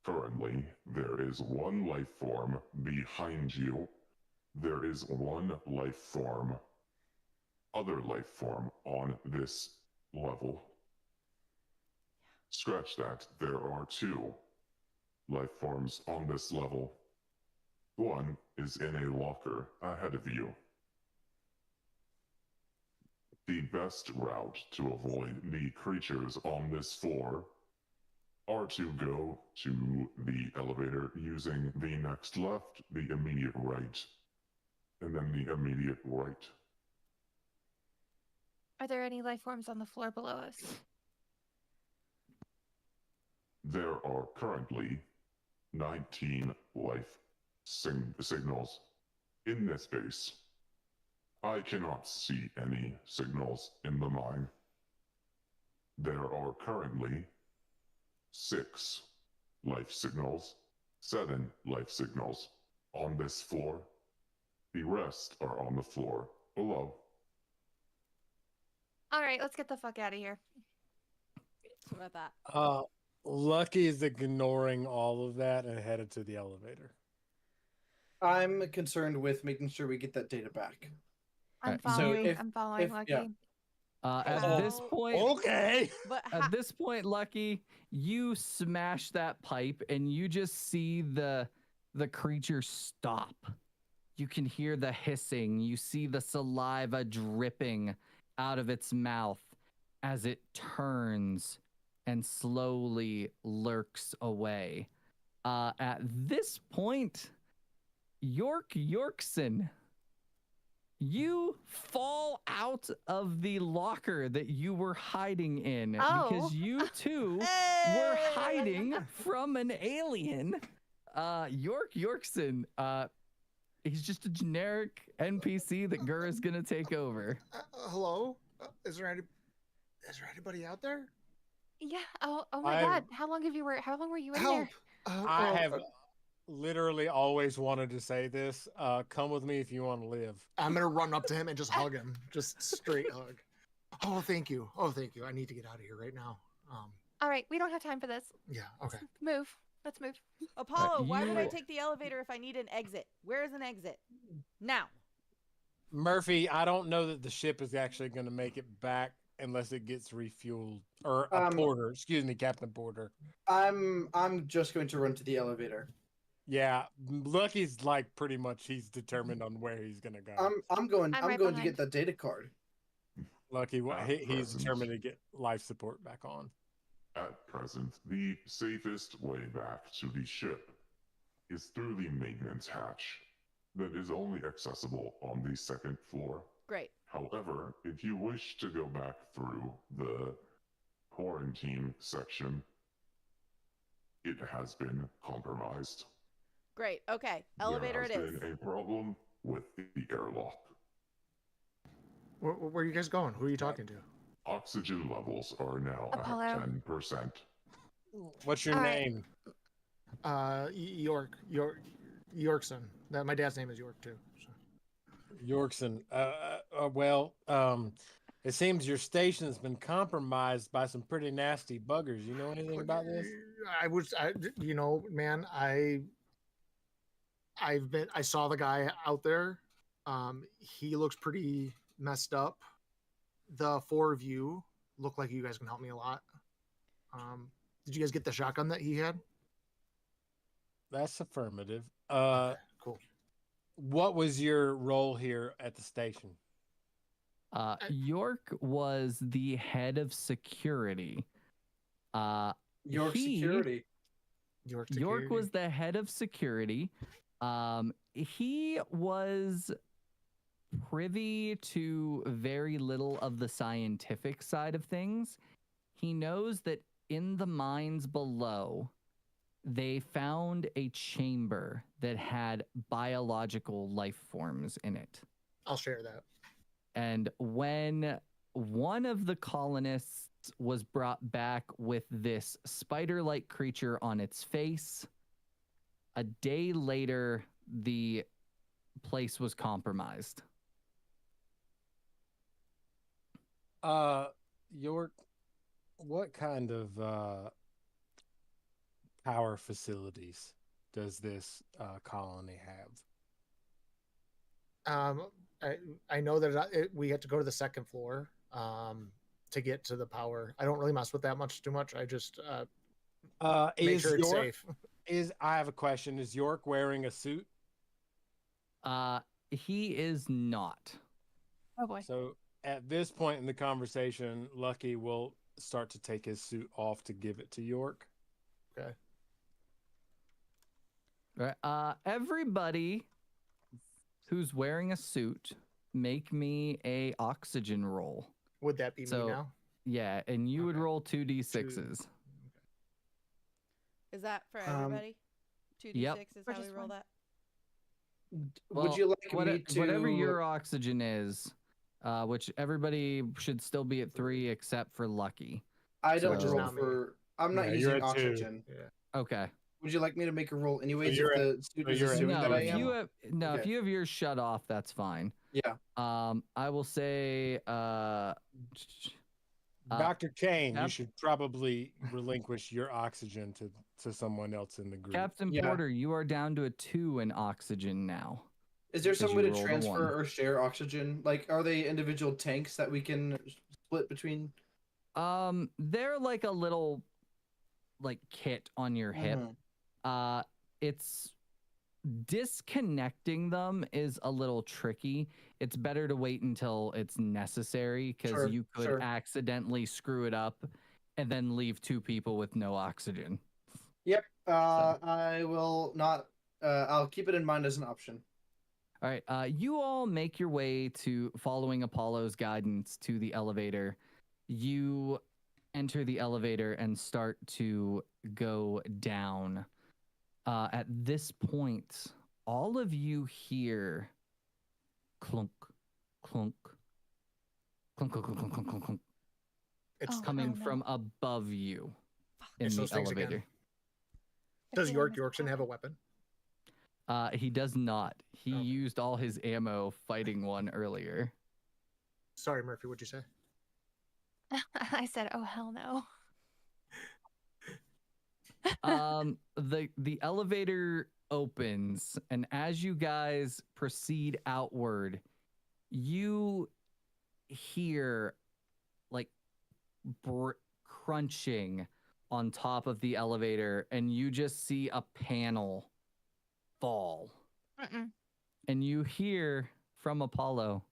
S7: Currently, there is one life form behind you. There is one other life form on this level. Scratch that, there are two life forms on this level. One is in a locker ahead of you. The best route to avoid the creatures on this floor are to go to the elevator using the next left, the immediate right, and then the immediate right.
S4: Are there any life forms on the floor below us?
S7: There are currently 19 life signals in this base. I cannot see any signals in the mine. There are currently 6 life signals, 7 life signals on this floor. The rest are on the floor below.
S4: All right, let's get the fuck out of here.
S1: What about that?
S6: Lucky is ignoring all of that and headed to the elevator.
S5: I'm concerned with making sure we get that data back.
S4: I'm
S2: So
S4: following. I'm following Lucky.
S5: yeah.
S2: At this point,
S6: Okay.
S1: But
S2: at this point, Lucky, you smash that pipe and you just see the creature stop. You can hear the hissing. You see the saliva dripping out of its mouth as it turns and slowly lurks away. At this point, Yorkson, you fall out of the locker that you were hiding in because you too were hiding from an alien. Yorkson, he's just a generic NPC that Gura's gonna take over.
S3: Hello? Is there anybody out there?
S4: Yeah. Oh my God. How long were you in
S3: Help!
S4: there?
S6: I have literally always wanted to say this. Come with me if you want to live.
S3: I'm gonna run up to him and just hug him, just straight hug. Oh, thank you. I need to get out of here right now.
S4: All right, we don't have time for this.
S3: Yeah. Okay.
S4: Move. Let's move.
S1: Apollo, why would I
S2: you-
S1: take the elevator if I need an exit? Where is an exit? Now.
S6: Murphy, I don't know that the ship is actually going to make it back unless it gets refueled. Or Porter, excuse me, Captain Porter.
S5: I'm just going to run to the elevator.
S6: Yeah, Lucky's like pretty much he's determined on where he's going to go.
S5: I'm going
S4: I'm right
S5: to
S4: behind.
S5: get that data card.
S6: Lucky, he's
S7: present.
S6: determined to get life support back on.
S7: At present, the safest way back to the ship is through the maintenance hatch that is only accessible on the 2nd floor.
S1: Great.
S7: However, if you wish to go back through the quarantine section, it has been compromised.
S1: Great. Okay. Elevator it
S7: There
S1: is.
S7: has been a problem with the airlock.
S3: Where are you guys going? Who are you talking to?
S7: Oxygen levels are now
S4: Apollo.
S7: at 10%.
S6: What's your
S4: All right.
S6: name?
S3: Yorkson. That my dad's name is York too. So.
S6: Yorkson. It seems your station's been compromised by some pretty nasty buggers. You know anything about this?
S3: Man, I saw the guy out there. He looks pretty messed up. The four of you look like you guys can help me a lot. Did you guys get the shotgun that he had?
S6: That's affirmative.
S3: Okay, cool.
S6: What was your role here at the station?
S2: York was the head of security.
S5: York
S2: he-
S5: security.
S2: York was the head of security. He was privy to very little of the scientific side of things. He knows that in the mines below, they found a chamber that had biological life forms in it.
S3: I'll share that.
S2: And when one of the colonists was brought back with this spider-like creature on its face, a day later, the place was compromised.
S6: York, what kind of power facilities does this colony have?
S3: I know that we had to go to the second floor to get to the power. I don't really mess with that too much. I just make sure it's safe.
S6: I have a question. Is York wearing a suit?
S2: He is not.
S4: Oh boy.
S6: So at this point in the conversation, Lucky will start to take his suit off to give it to York.
S3: Okay.
S2: All right. Everybody who's wearing a suit, make me a oxygen roll.
S3: Would that be
S2: So-
S3: me now?
S2: Yeah, and you would
S3: Okay.
S2: roll 2d6s.
S1: Is that for everybody? 2d6
S2: Yep.
S1: is
S4: Or
S1: how we
S4: just
S1: roll
S4: one?
S1: that.
S5: Would you like me to?
S2: Whatever your oxygen is, which everybody should still be at 3 except for Lucky.
S5: I don't
S3: Which is
S5: roll
S3: not me.
S5: for. I'm not
S6: Yeah, you're
S5: using
S6: at 2.
S5: oxygen.
S3: Yeah.
S2: Okay.
S5: Would you like me to make a roll anyways?
S6: you're
S5: If the suit is
S6: you're at-
S5: assuming
S2: No,
S5: that I
S2: if
S5: am.
S2: you have if
S5: Okay.
S2: you have yours shut off, that's fine.
S5: Yeah.
S2: I will say
S6: Dr. Kane, you
S2: Cap-
S6: should probably relinquish your oxygen to someone else in the group.
S2: Captain
S5: Yeah.
S2: Porter, you are down to a 2 in oxygen now.
S5: Is there
S2: Because
S5: some way
S2: you
S5: to
S2: rolled a
S5: transfer
S2: 1.
S5: or share oxygen? Like, are they individual tanks that we can split between?
S2: They're like a little kit on your hip.
S5: Mhm.
S2: It's disconnecting them is a little tricky. It's better to wait until it's necessary because
S5: Sure,
S2: you could
S5: sure.
S2: accidentally screw it up and then leave 2 people with no oxygen.
S5: Yep. I will not. I'll keep it in mind as an option.
S2: All right. You all make your way to following Apollo's guidance to the elevator. You enter the elevator and start to go down. At this point, all of you hear clunk, clunk, clunk, clunk, clunk, clunk, clunk, clunk,
S3: It's
S4: Oh,
S2: coming
S4: no.
S2: from above you in
S3: It's
S2: the
S3: those things again.
S2: elevator.
S3: Does
S4: I
S3: York
S4: missed
S3: Yorkson
S4: that.
S3: have a weapon?
S2: He does not. He
S3: Okay.
S2: used all his ammo fighting one earlier.
S3: Sorry, Murphy. What'd you say?
S4: I said, "Oh hell no."
S2: The elevator opens, and as you guys proceed outward, you hear like crunching on top of the elevator, and you just see a panel fall.
S4: Mm-mm.
S2: And you hear from Apollo,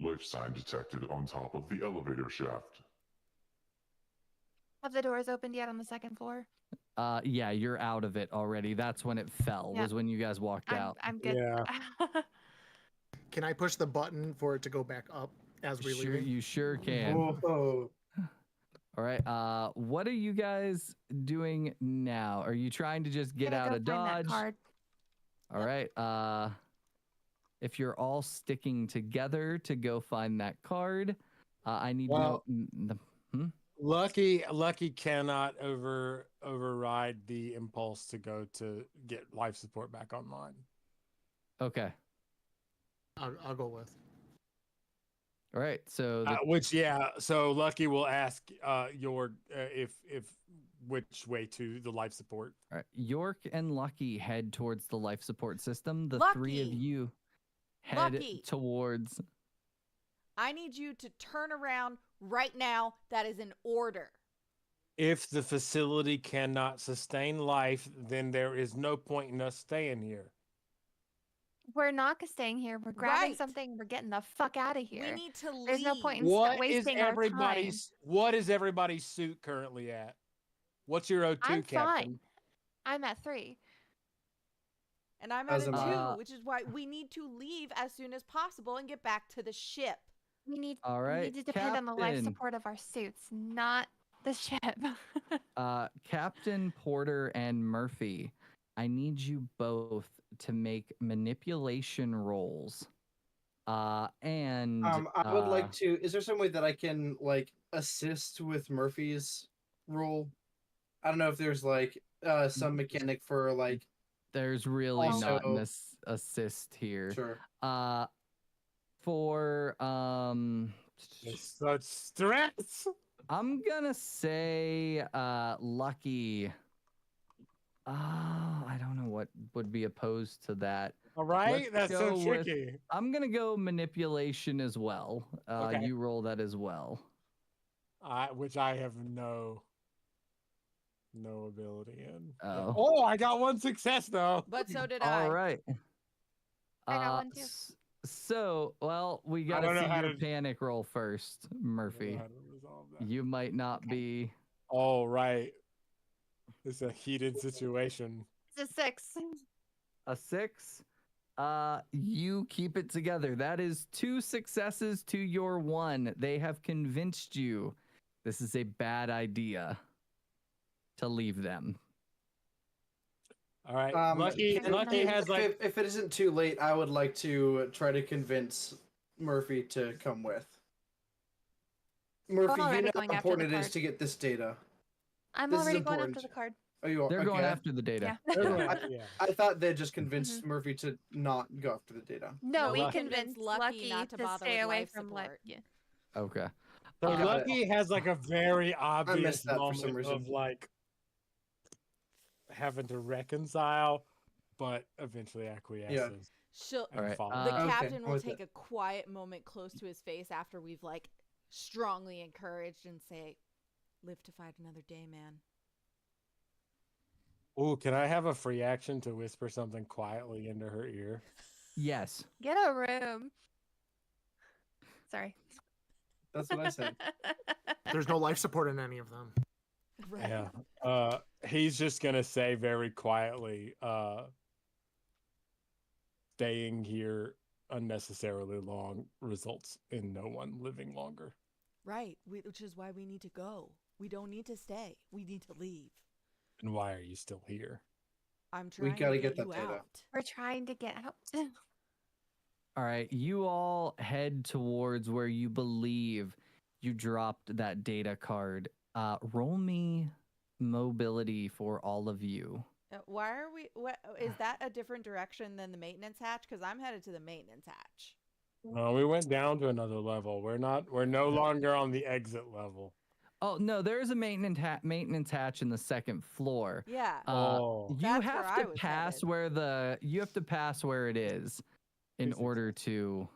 S7: Life sign detected on top of the elevator shaft.
S4: Have the doors opened yet on the second floor?
S2: yeah, you're out of it already. That's when it fell,
S4: Yeah.
S2: was when you guys walked out.
S4: I'm good.
S6: Yeah.
S3: Can I push the button for it to go back up as we
S2: Sure,
S3: leave?
S2: you sure can.
S5: Whoa.
S2: All right. What are you guys doing now? Are you trying to just get
S4: Gonna
S2: out
S4: go
S2: of
S4: find that
S2: Dodge?
S4: card.
S2: All right. If you're all sticking together to go find that card, I need
S6: Well-
S2: to know.
S6: Lucky cannot override the impulse to go to get life support back online.
S2: Okay.
S3: I'll go with.
S2: All right. So the,
S6: So Lucky will ask your if which way to the life support.
S2: All right. York and Lucky head towards the life support system. The three of
S1: Lucky!
S2: you head
S1: Lucky!
S2: towards.
S1: I need you to turn around right now. That is an order.
S6: If the facility cannot sustain life, then there is no point in us staying here.
S4: We're not staying here. We're grabbing
S1: Right.
S4: something. We're getting the fuck out of here.
S1: We need to leave.
S4: There's no point in
S6: What is
S4: wasting our time.
S6: everybody's suit currently at? What's your O2,
S4: I'm
S6: Captain?
S4: fine. I'm at 3.
S1: And I'm at
S5: As
S1: a
S5: am
S1: 2,
S5: I.
S1: which is why we need to leave as soon as possible and get back to the ship.
S2: All
S4: We
S2: right,
S4: need to depend on the life
S2: Captain.
S4: support of our suits, not the ship.
S2: Captain Porter and Murphy, I need you both to make manipulation rolls. And
S5: I would like to. Is there some way that I can like assist with Murphy's role? I don't know if there's like some mechanic for like.
S2: there's really
S5: Also-
S2: not an assist here.
S5: Sure.
S2: For
S6: It's such stress.
S2: I'm gonna say Lucky. I don't know what would be opposed to that.
S6: All right,
S2: Let's
S6: that's so
S2: go with-
S6: tricky.
S2: I'm gonna go manipulation as well.
S6: Okay.
S2: You roll that as well.
S6: Which I have no ability in.
S2: Oh.
S6: Oh, I got 1 success though.
S1: But so did I.
S2: All right.
S4: I got one too.
S2: So, well, we
S6: I
S2: gotta
S6: don't know
S2: see
S6: how
S2: your
S6: to-
S2: panic roll first,
S6: I don't know
S2: Murphy.
S6: how to resolve that.
S2: You might not
S4: Okay.
S2: be.
S6: All right. It's a heated situation.
S4: It's a 6.
S2: A 6. You keep it together. That is 2 successes to your 1. They have convinced you this is a bad idea to leave them.
S6: All right.
S5: Lucky
S6: Lucky has like
S5: if it isn't too late, I would like to try to convince Murphy to come with. Murphy, you
S4: already
S5: know
S4: going
S5: how
S4: after the
S5: important it is
S4: card.
S5: to get this data.
S4: I'm
S5: This is
S4: already going after
S5: important.
S4: the card.
S5: Oh, you are.
S2: They're going
S5: okay.
S2: after the data.
S4: Yeah.
S6: yeah.
S5: I thought they just convinced Murphy to not go after the data.
S4: No,
S1: No,
S4: we
S6: Lucky-
S4: convinced
S1: Lucky
S4: Lucky
S1: not to
S4: to
S1: bother
S4: stay
S1: with
S4: away
S1: life
S4: from life.
S1: support.
S4: Yeah.
S2: Okay.
S6: So
S5: Got it.
S6: Lucky has like a very obvious
S5: that for some
S6: moment
S5: reason.
S6: of like having to reconcile, but eventually acquiesces.
S1: She'll,
S6: and
S2: All right,
S6: follows.
S1: the
S2: Okay,
S1: captain
S5: I'm
S1: will
S5: with
S1: take
S5: it.
S1: a quiet moment close to his face after we've like strongly encouraged and say, "Live to fight another day, man."
S6: Ooh, can I have a free action to whisper something quietly into her ear?
S2: Yes.
S4: Get a room. Sorry.
S5: That's what I said.
S3: There's no life support in any of them.
S1: Right.
S6: Yeah. He's just gonna say very quietly, staying here unnecessarily long results in no one living longer.
S1: Right. Which is why we need to go. We don't need to stay. We need to leave.
S6: And why are you still here?
S1: I'm
S5: We
S1: trying
S5: gotta
S1: to get
S5: get
S1: you
S5: that data.
S1: out.
S4: We're trying to get out.
S2: All right. You all head towards where you believe you dropped that data card. Roll me mobility for all of you.
S1: Why are we? What is that? A different direction than the maintenance hatch? Because I'm headed to the maintenance hatch.
S6: We went down to another level. We're no longer on the exit level.
S2: Oh no, there is a maintenance hatch in the second floor.
S1: Yeah.
S2: You
S1: That's
S2: have
S1: where I
S2: to
S1: was
S2: pass
S1: headed.
S2: where you have to pass where it is in
S6: Yes,
S2: order to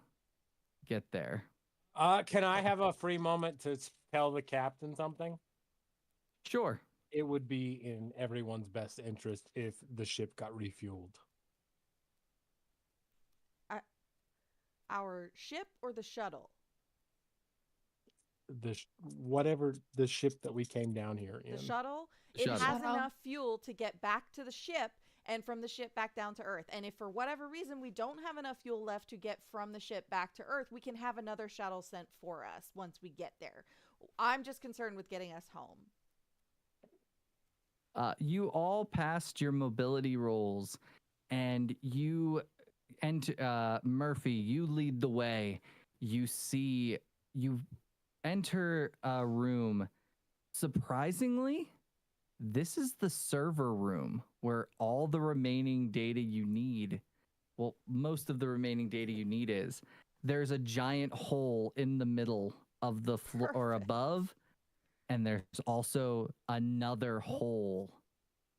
S2: get there.
S6: Can I have a free moment to tell the captain something?
S2: Sure.
S6: It would be in everyone's best interest if the ship got refueled.
S1: Our ship or the shuttle?
S6: Whatever the ship that we came down here in.
S1: The shuttle.
S2: The
S1: It
S2: shuttle.
S1: has
S4: Shuttle.
S1: enough fuel to get back to the ship and from the ship back down to Earth. And if for whatever reason we don't have enough fuel left to get from the ship back to Earth, we can have another shuttle sent for us once we get there. I'm just concerned with getting us home.
S2: You all passed your mobility rolls, and Murphy, you lead the way. You enter a room. Surprisingly, this is the server room where all the remaining data you need, well, most of the remaining data you need is. There's a giant hole in the middle of the floor or
S1: Perfect.
S2: above. And there's also another hole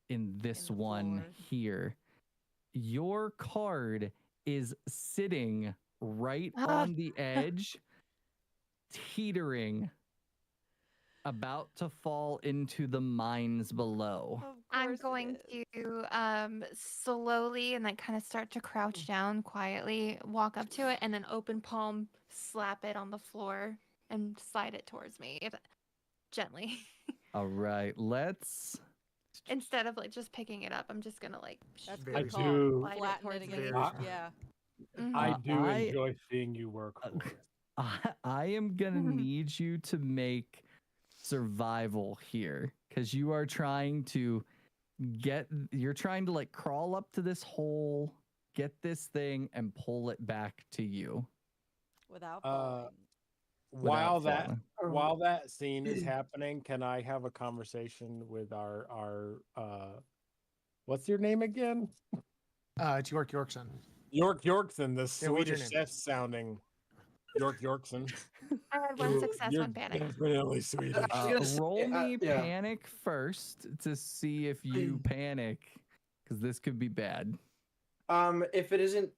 S2: in this
S1: the
S2: one
S1: floor.
S2: here. Your card is sitting right
S4: Ah.
S2: on the edge, teetering, about to fall into the mines below.
S1: Of
S4: I'm
S1: course it
S4: going
S1: is.
S4: to slowly and like kind of start to crouch down quietly, walk up to it, and then open palm slap it on the floor and slide it towards me gently.
S2: All right, let's.
S4: Instead of like just picking it up, I'm just gonna like
S1: That's
S3: Very
S1: good
S6: I
S1: call.
S6: do-
S4: Slide it
S1: Flatten it
S4: towards me.
S1: against.
S3: Very-
S1: Yeah.
S6: I
S4: Mhm.
S6: do
S2: I-
S6: enjoy seeing you work for it.
S2: I am gonna need you to make survival here because you are trying to you're trying to like crawl up to this hole, get this thing, and pull it back to you.
S1: Without
S6: Uh,
S1: falling.
S6: While
S2: without
S6: that
S2: falling.
S6: while that scene is happening, can I have a conversation with our what's your name again?
S3: It's Yorkson.
S6: Yorkson, the
S3: Yeah, what's your
S6: Swedish
S3: name?
S6: chef sounding Yorkson.
S4: I had one
S5: Ooh,
S4: success,
S6: You're
S4: one panic.
S6: definitely Swedish.
S5: I was gonna say,
S2: Roll me
S5: yeah.
S2: panic first to see if you panic, because this could be bad.
S5: If it isn't,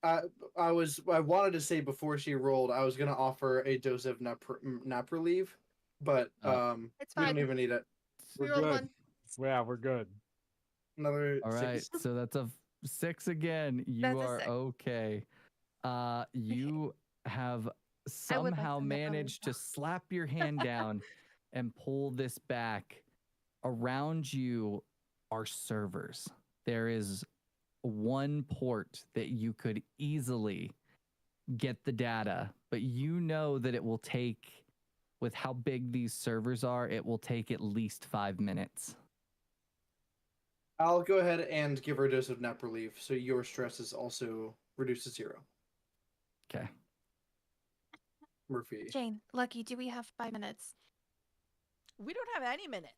S5: I wanted to say before she rolled, I was gonna offer a dose of nap relief, but
S4: It's
S5: we don't
S4: fine.
S5: even need it.
S4: We
S6: We're
S4: rolled
S6: good.
S4: one.
S6: Yeah, we're good.
S5: Another
S2: All right,
S5: 6.
S2: so that's a 6 again. You
S4: That's a
S2: are
S4: 6.
S2: okay. You have
S4: I would like
S2: somehow
S4: some nip relief,
S2: managed
S4: though.
S2: to slap your hand down and pull this back. Around you are servers. There is one port that you could easily get the data, but you know that it will take, with how big these servers are, it will take at least 5 minutes.
S5: I'll go ahead and give her a dose of nap relief, so your stress is also reduced to 0.
S2: Okay.
S5: Murphy.
S4: Jane, Lucky, do we have 5 minutes?
S1: We don't have any minutes.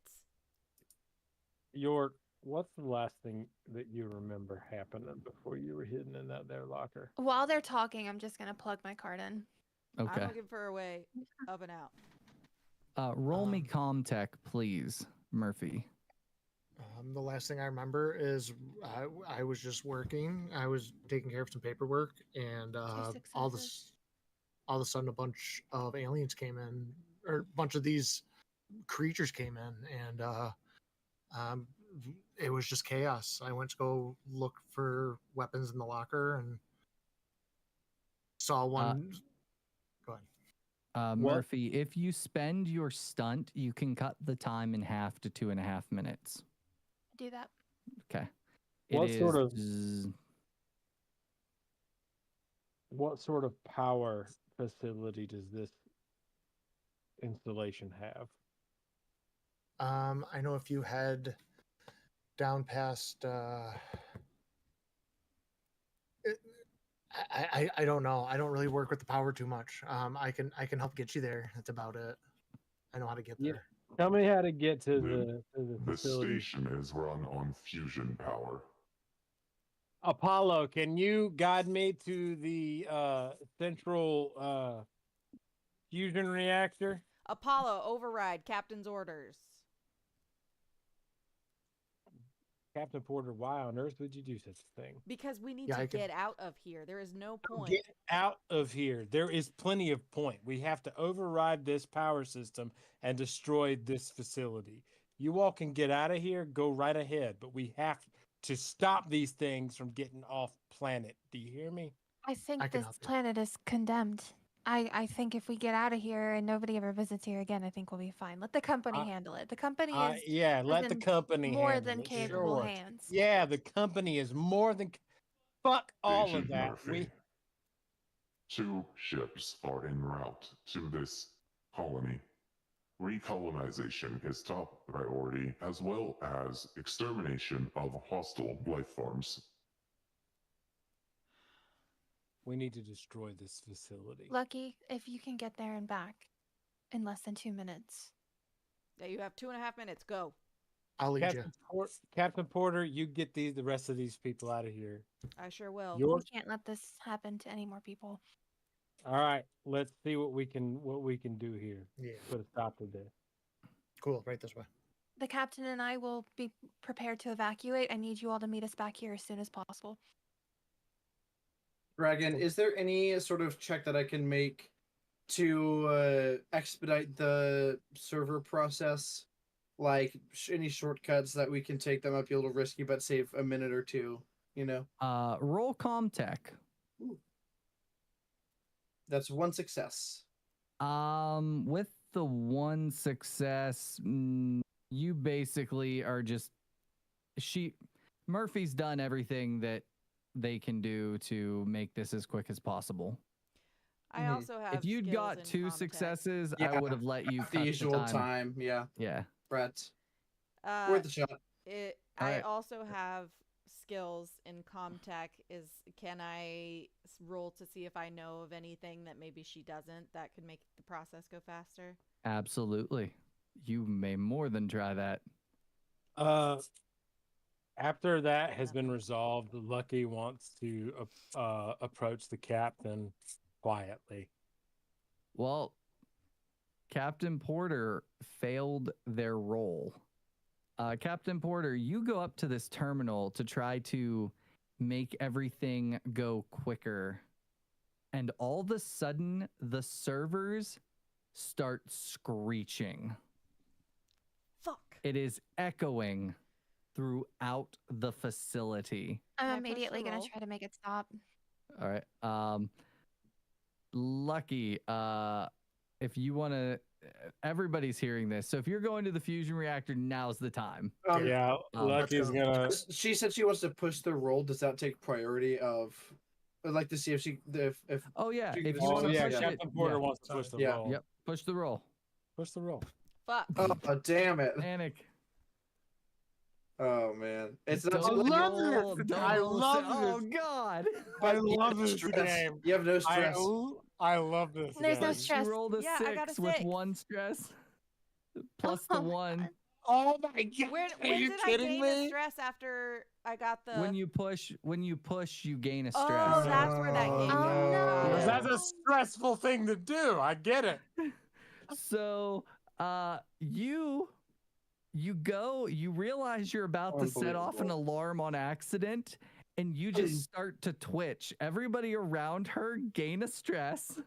S6: York, what's the last thing that you remember happening before you were hidden in that there locker?
S4: While they're talking, I'm just gonna plug my card in.
S2: Okay.
S1: I'm looking for a way up and out.
S2: Roll me Comtech, please, Murphy.
S3: The last thing I remember is I was just working. I was taking care of some paperwork, and all
S4: successes.
S3: of a sudden a bunch of aliens came in, or a bunch of these creatures came in, and it was just chaos. I went to go look for weapons in the locker and saw one. Go ahead.
S2: Murphy, if you spend your stunt, you can cut the time in half to 2.5 minutes.
S4: Do that.
S2: Okay.
S6: What
S2: It
S6: sort
S2: is
S6: of-
S2: z-
S6: What sort of power facility does this installation have?
S3: I know if you head down past I don't know. I don't really work with the power too much. I can help get you there. That's about it. I know how to get
S6: Yeah.
S3: there.
S6: Tell me how to get to
S7: The-
S6: the
S7: The
S6: facility.
S7: station is run on fusion power.
S6: Apollo, can you guide me to the central fusion reactor?
S1: Apollo, override captain's orders.
S6: Captain Porter, why on earth would you do such a thing?
S1: Because we need
S3: Yeah,
S1: to
S3: I can-
S1: get out of here. There is no point.
S6: Get out of here. There is plenty of point. We have to override this power system and destroy this facility. You all can get out of here, go right ahead, but we have to stop these things from getting off planet. Do you hear me?
S4: I think
S3: I can
S4: this
S3: help you.
S4: planet is condemned. I think if we get out of here and nobody ever visits here again, I think we'll be fine. Let the company handle it. The company is
S6: Yeah, let the
S4: in
S6: company
S4: more
S6: handle
S4: than
S6: it,
S4: capable
S6: sure.
S4: hands.
S6: Yeah, the company is more than fuck all of
S7: Agent
S6: that.
S7: Murphy. 2 ships are en route to this colony. Recolonization is top priority, as well as extermination of hostile life forms.
S6: We need to destroy this facility.
S4: Lucky, if you can get there and back in less than 2 minutes.
S1: Yeah, you have 2.5 minutes. Go.
S3: I'll lead you.
S6: Captain Porter, you get the rest of these people out of here.
S1: I sure will.
S6: Your
S4: We can't let this happen to any more people.
S6: All right, let's see what we can do here.
S3: Yeah.
S6: Put a stop to this.
S3: Cool. Right this way.
S4: The captain and I will be prepared to evacuate. I need you all to meet us back here as soon as possible.
S5: Dragon, is there any sort of check that I can make to expedite the server process? Like any shortcuts that we can take that might be a little risky, but save a minute or two, you know?
S2: Roll comm tech.
S5: Ooh. That's one success.
S2: With the one success, you basically are just Murphy's done everything that they can do to make this as quick as possible.
S1: I also have.
S2: If you'd
S1: skills
S2: got
S1: in
S2: two
S1: comm tech.
S2: successes, I
S5: Yeah,
S2: would have let you
S5: the
S2: cut
S5: usual
S2: the time.
S5: Yeah.
S2: Yeah.
S5: Brett.
S1: Uh,
S5: Worth a shot.
S1: I
S2: Alright.
S1: also have skills in Comtech. Can I roll to see if I know of anything that maybe she doesn't that could make the process go faster?
S2: Absolutely. You may more than try that.
S6: After that has been resolved, Lucky wants to approach the captain quietly.
S2: Well, Captain Porter failed their roll. Captain Porter, you go up to this terminal to try to make everything go quicker. And all of a sudden, the servers start screeching.
S1: Fuck.
S2: It is echoing throughout the facility.
S1: Can I
S4: I'm
S1: push
S4: immediately
S1: the
S4: going
S1: roll?
S4: to try to make it stop.
S2: All right. Lucky, if you want to, everybody's hearing this. So if you're going to the fusion reactor, now's the time.
S6: Yeah, Lucky's
S3: let's
S6: gonna.
S5: She said she wants to push the roll. Does that take priority of? I'd like to see if she if
S2: Oh yeah,
S5: She
S2: if
S5: could
S2: you
S5: just-
S2: want to
S6: yeah,
S2: push it,
S6: Captain Porter
S2: yeah.
S6: wants to push the
S5: Yeah.
S6: roll.
S2: Yep, push the roll.
S6: Push the roll.
S1: Fuck.
S5: oh damn it!
S2: Panic.
S5: Oh man, it's not
S2: Don't
S5: too late.
S6: love
S2: roll,
S6: this.
S2: don't
S6: I
S2: roll,
S6: love
S2: oh
S6: this.
S2: God.
S6: I
S5: You have
S6: love
S5: no
S6: this
S5: stress.
S6: game.
S5: You have no stress.
S6: I love this.
S4: There's no
S6: game.
S4: stress.
S2: She rolled a
S1: Yeah, I got a
S2: 6 with
S1: 6.
S2: 1 stress plus
S4: Oh
S2: the
S4: my
S2: 1.
S4: God.
S6: Oh my god!
S1: When
S6: Are you
S1: did I
S6: kidding
S1: gain
S6: me?
S1: a stress after I got the?
S2: When you push, you gain a
S1: Oh,
S2: stress.
S1: that's where that came from.
S4: Oh, no.
S6: Because
S2: Yeah.
S6: that's a stressful thing to do. I get it.
S2: So, you realize you're about to set off an
S5: Unbelievable.
S2: alarm on accident, and you just start to twitch. Everybody around her gain a stress,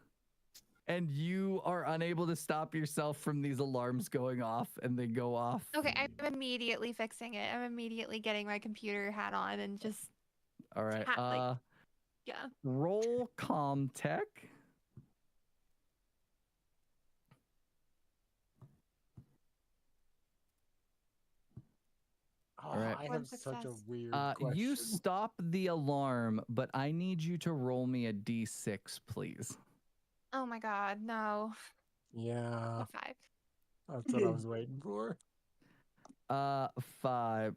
S2: and you are unable to stop yourself from these alarms going off, and they go off.
S4: Okay, I'm immediately fixing it. I'm immediately getting my computer hat on and just
S2: All right.
S4: yeah.
S2: Roll comm tech.
S6: Oh,
S2: right.
S6: I
S4: One
S6: have such a
S4: success.
S6: weird
S2: You
S6: question.
S2: stop the alarm, but I need you to roll me a d6, please.
S4: Oh my god, no.
S6: Yeah,
S4: 5.
S6: that's what I was waiting for.
S2: 5.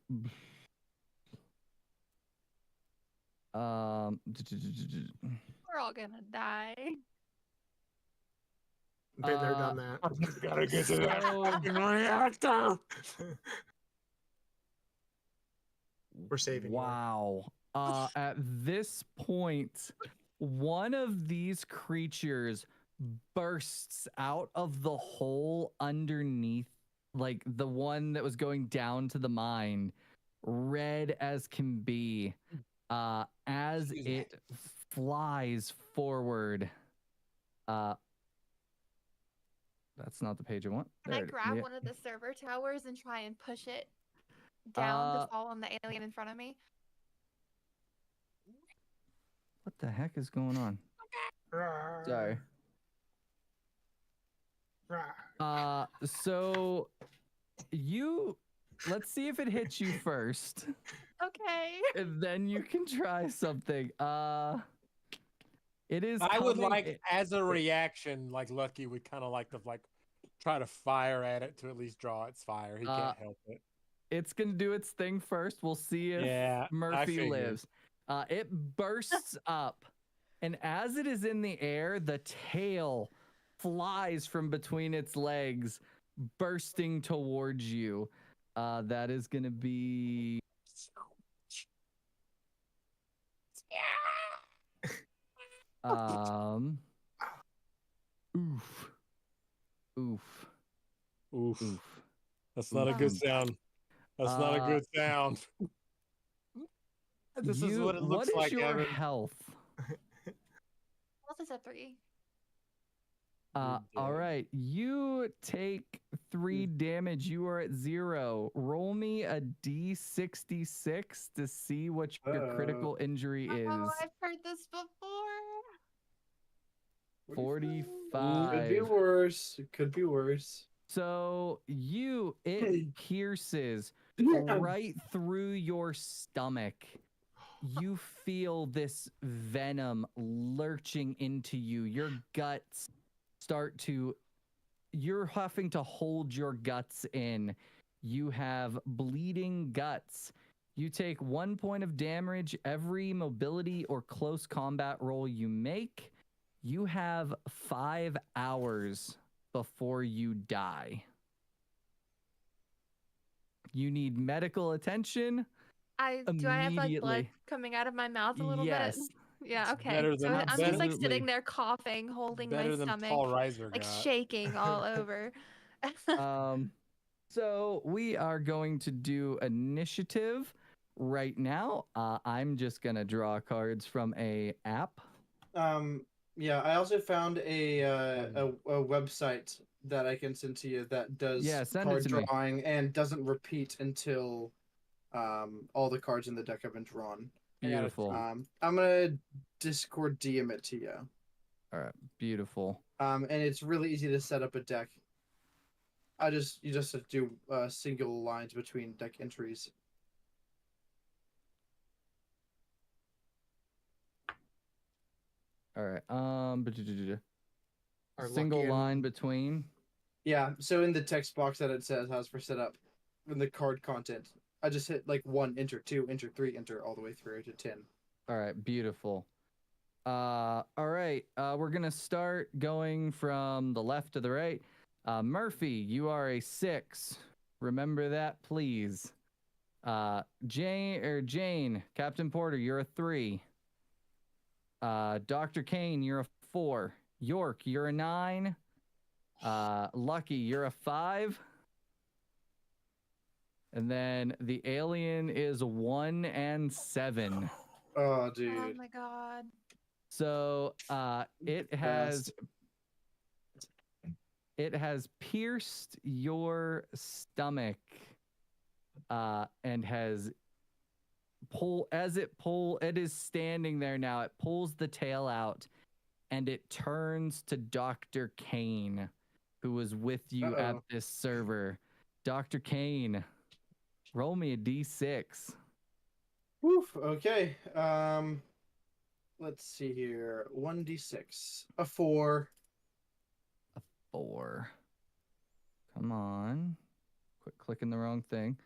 S4: We're all gonna die.
S3: Been there, done that.
S6: I just gotta get to that
S2: So-
S6: fucking reactor.
S3: We're saving you.
S2: Wow. At this point, one of these creatures bursts out of the hole underneath, like the one that was going down to the mine, red as can be, as
S5: Excuse me.
S2: it flies forward. That's not the page I want.
S4: Can I
S2: There it is.
S4: grab
S2: Yeah.
S4: one of the server towers and try and push it down
S2: Uh,
S4: to fall on the alien in front of me?
S2: What the heck is going on? Sorry. So let's see if it hits you first,
S4: Okay.
S2: and then you can try something. It is.
S6: I would
S2: coming-
S6: like, as a reaction, like Lucky would kind of like to try to fire at it to at least draw its fire. He can't help it.
S2: It's gonna do its thing first. We'll see if
S6: Yeah, I
S2: Murphy
S6: figured.
S2: lives. It bursts up, and as it is in the air, the tail flies from between its legs, bursting towards you. That is gonna be. Oof. Oof.
S6: Oof.
S2: Oof.
S6: That's not a good
S2: Oof.
S6: sound. That's not a good sound. This is what it looks
S2: What is
S6: like,
S2: your
S6: Evan.
S2: health?
S4: Health is a 3.
S2: All right. You take 3 damage. You are at 0. Roll me a d66 to see what your critical injury is.
S4: Oh, I've heard this before.
S2: 45.
S5: Could be worse. It could be worse.
S2: So it pierces right through your stomach. You feel this venom lurching into you. Your guts you're having to hold your guts in. You have bleeding guts. You take 1 point of damage every mobility or close combat roll you make. You have 5 hours before you die. You need medical attention.
S4: Do I have like blood
S2: Immediately.
S4: coming out of my mouth a little
S2: Yes.
S4: bit? Yeah, okay.
S6: better
S4: So
S6: than-
S4: I'm just like
S2: Absolutely.
S4: sitting there coughing, holding
S6: Better
S4: my
S6: than
S4: stomach,
S6: Paul Reiser
S4: like
S6: got.
S4: shaking all over.
S2: So we are going to do initiative right now. I'm just gonna draw cards from a app.
S5: Yeah, I also found a website that I can send to you that does
S2: send it
S5: card
S2: to me.
S5: drawing and doesn't repeat until all the cards in the deck have been drawn.
S2: Beautiful.
S5: I'm gonna Discord DM it to you.
S2: All right, beautiful.
S5: And it's really easy to set up a deck. You just have to do single lines between deck entries.
S2: All right.
S3: Are
S2: Single
S3: Lucky
S2: line
S3: and-
S2: between.
S5: Yeah, so in the text box that it says how's for setup, in the card content, I just hit like 1, enter, 2, enter, 3, enter, all the way through to 10.
S2: All right, beautiful. All right, we're gonna start going from the left to the right. Murphy, you are a 6. Remember that, please. Jane, Captain Porter, you're a 3. Dr. Kane, you're a 4. York, you're a 9. Lucky, you're a 5. And then the alien is 1 and 7.
S5: Oh, dude.
S4: Oh my god.
S2: So it has pierced your stomach and has it is standing there now. It pulls the tail out and it turns to Dr. Kane, who was with you at this server. Dr. Kane, roll me a d6.
S5: Woof. Okay. Let's see here. 1d6. A 4.
S2: A 4. Come on. Quit clicking the wrong thing.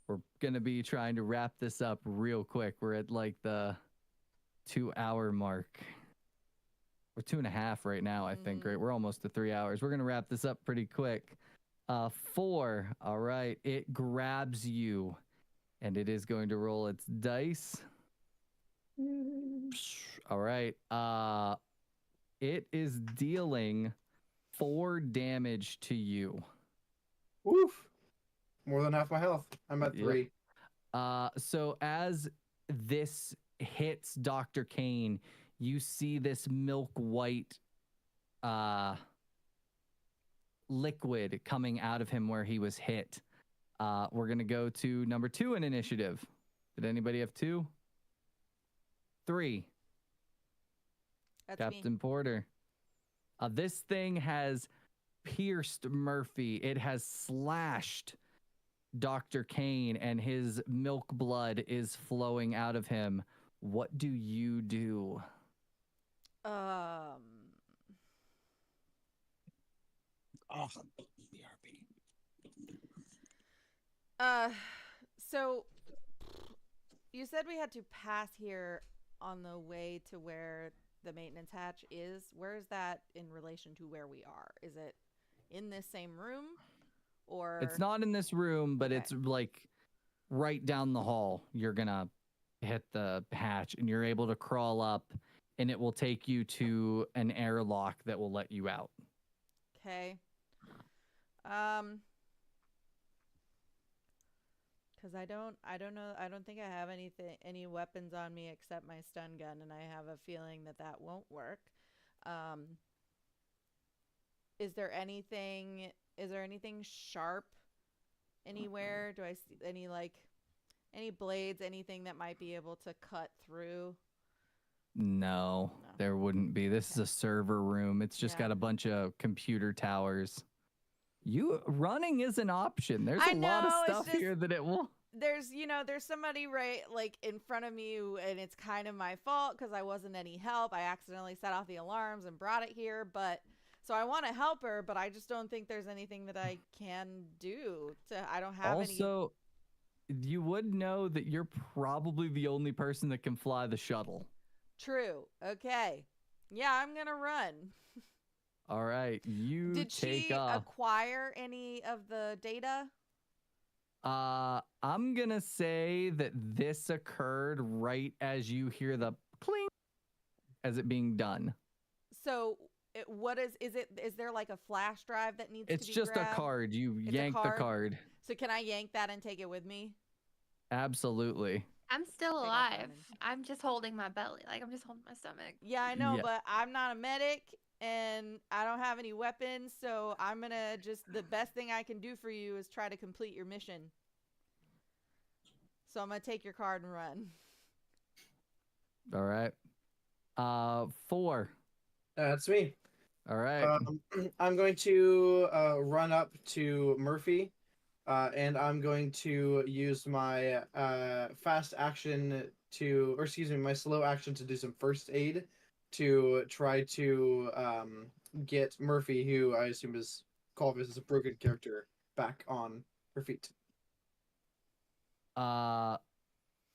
S2: We're going to be trying to wrap this up real quick. We're at like the 2-hour mark. We're 2.5 right now, I think, right? We're almost to 3 hours. We're going to wrap this up pretty quick. 4. All right. It grabs you and it is going to roll its dice. All right. It is dealing 4 damage to you.
S5: Woof. More than half my health. I'm at 3.
S2: So as this hits Dr. Kane, you see this milk white liquid coming out of him where he was hit. We're going to go to number 2 in initiative. Did anybody have 2? 3.
S1: That's
S2: Captain
S1: me.
S2: Porter. This thing has pierced Murphy. It has slashed Dr. Kane, and his milk blood is flowing out of him. What do you do?
S1: So you said we had to pass here on the way to where the maintenance hatch is. Where is that in relation to where we are? Is it in this same room, or
S2: It's not in this room, but it's like right down the hall. You're gonna hit the hatch and you're able to crawl up, and it will take you to an airlock that will let you out.
S1: Okay. Because I don't know. I don't think I have any weapons on me except my stun gun, and I have a feeling that that won't work. Um, is there anything? Is there anything sharp anywhere? Do I see any blades? Anything that might be able to cut through?
S2: No,
S1: No.
S2: there wouldn't be. This is a server room. It's just
S1: Yeah.
S2: got a bunch of computer towers. Running is an option. There's
S1: I
S2: a lot of
S1: know, it's
S2: stuff
S1: just-
S2: here that it will.
S1: There's somebody right like in front of me, and it's kind of my fault because I wasn't any help. I accidentally set off the alarms and brought it here, but so I want to help her, but I just don't think there's anything that I can do. I don't have any.
S2: Also, you would know that you're probably the only person that can fly the shuttle.
S1: True. Okay. Yeah, I'm gonna run.
S2: All right, you
S1: Did
S2: take
S1: she
S2: off.
S1: acquire any of the data?
S2: I'm gonna say that this occurred right as you hear the clink as it being done.
S1: So, is there like a flash drive that needs
S2: It's
S1: to be
S2: just
S1: grabbed?
S2: a card. You
S1: It's a
S2: yank the
S1: card?
S2: card.
S1: So can I yank that and take it with me?
S2: Absolutely.
S4: I'm still
S1: Take off
S4: alive.
S1: running.
S4: I'm just holding my belly. Like, I'm just holding my stomach.
S1: Yeah, I know,
S2: Yeah.
S1: but I'm not a medic and I don't have any weapons, so I'm gonna the best thing I can do for you is try to complete your mission. So I'm gonna take your card and run.
S2: All right. 4.
S5: That's me.
S2: All right.
S5: I'm going to run up to Murphy, and I'm going to use my fast action my slow action to do some first aid to try to get Murphy, who I assume is Colvis is a broken character, back on her feet.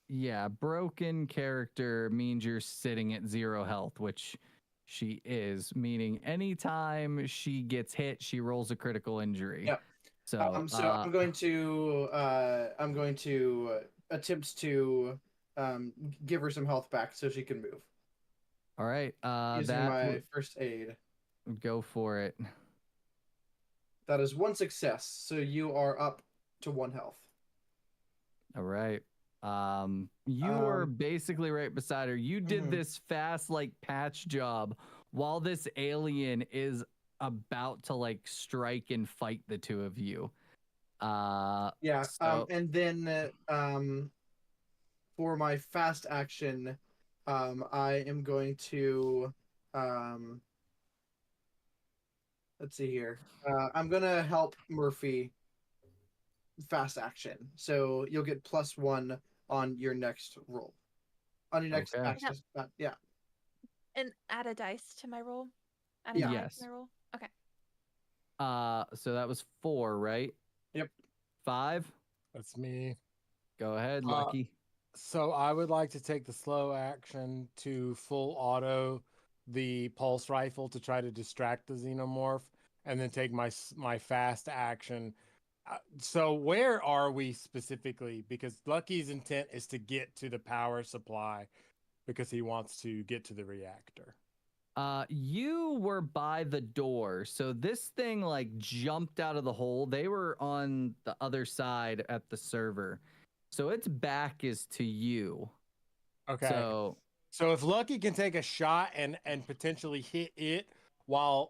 S2: Yeah, broken character means you're sitting at 0 health, which she is, meaning anytime she gets hit, she rolls a critical injury.
S5: Yep.
S2: So,
S5: I'm going to attempt to give her some health back so she can move.
S2: all right.
S5: Using my first aid.
S2: Go for it.
S5: That is 1 success, so you are up to 1 health.
S2: All right. You were basically right beside her. You did this fast, like, patch job while this alien is about to, like, strike and fight the two of you.
S5: Yeah. And then for my fast action, I am going to let's see here. I'm gonna help Murphy fast action, so you'll get +1 on your next roll. On your next
S2: Okay.
S5: action. Yeah.
S4: And add a dice to my roll. Add a
S5: Yeah.
S4: die
S2: Yes.
S4: to my roll. Okay.
S2: So that was 4, right?
S5: Yep.
S2: 5.
S6: That's me.
S2: Go ahead, Lucky.
S6: So I would like to take the slow action to full auto the pulse rifle to try to distract the xenomorph, and then take my fast action. So where are we specifically? Because Lucky's intent is to get to the power supply because he wants to get to the reactor.
S2: You were by the door, so this thing like jumped out of the hole. They were on the other side at the server, so its back is to you.
S6: Okay.
S2: So
S6: if Lucky can take a shot and potentially hit it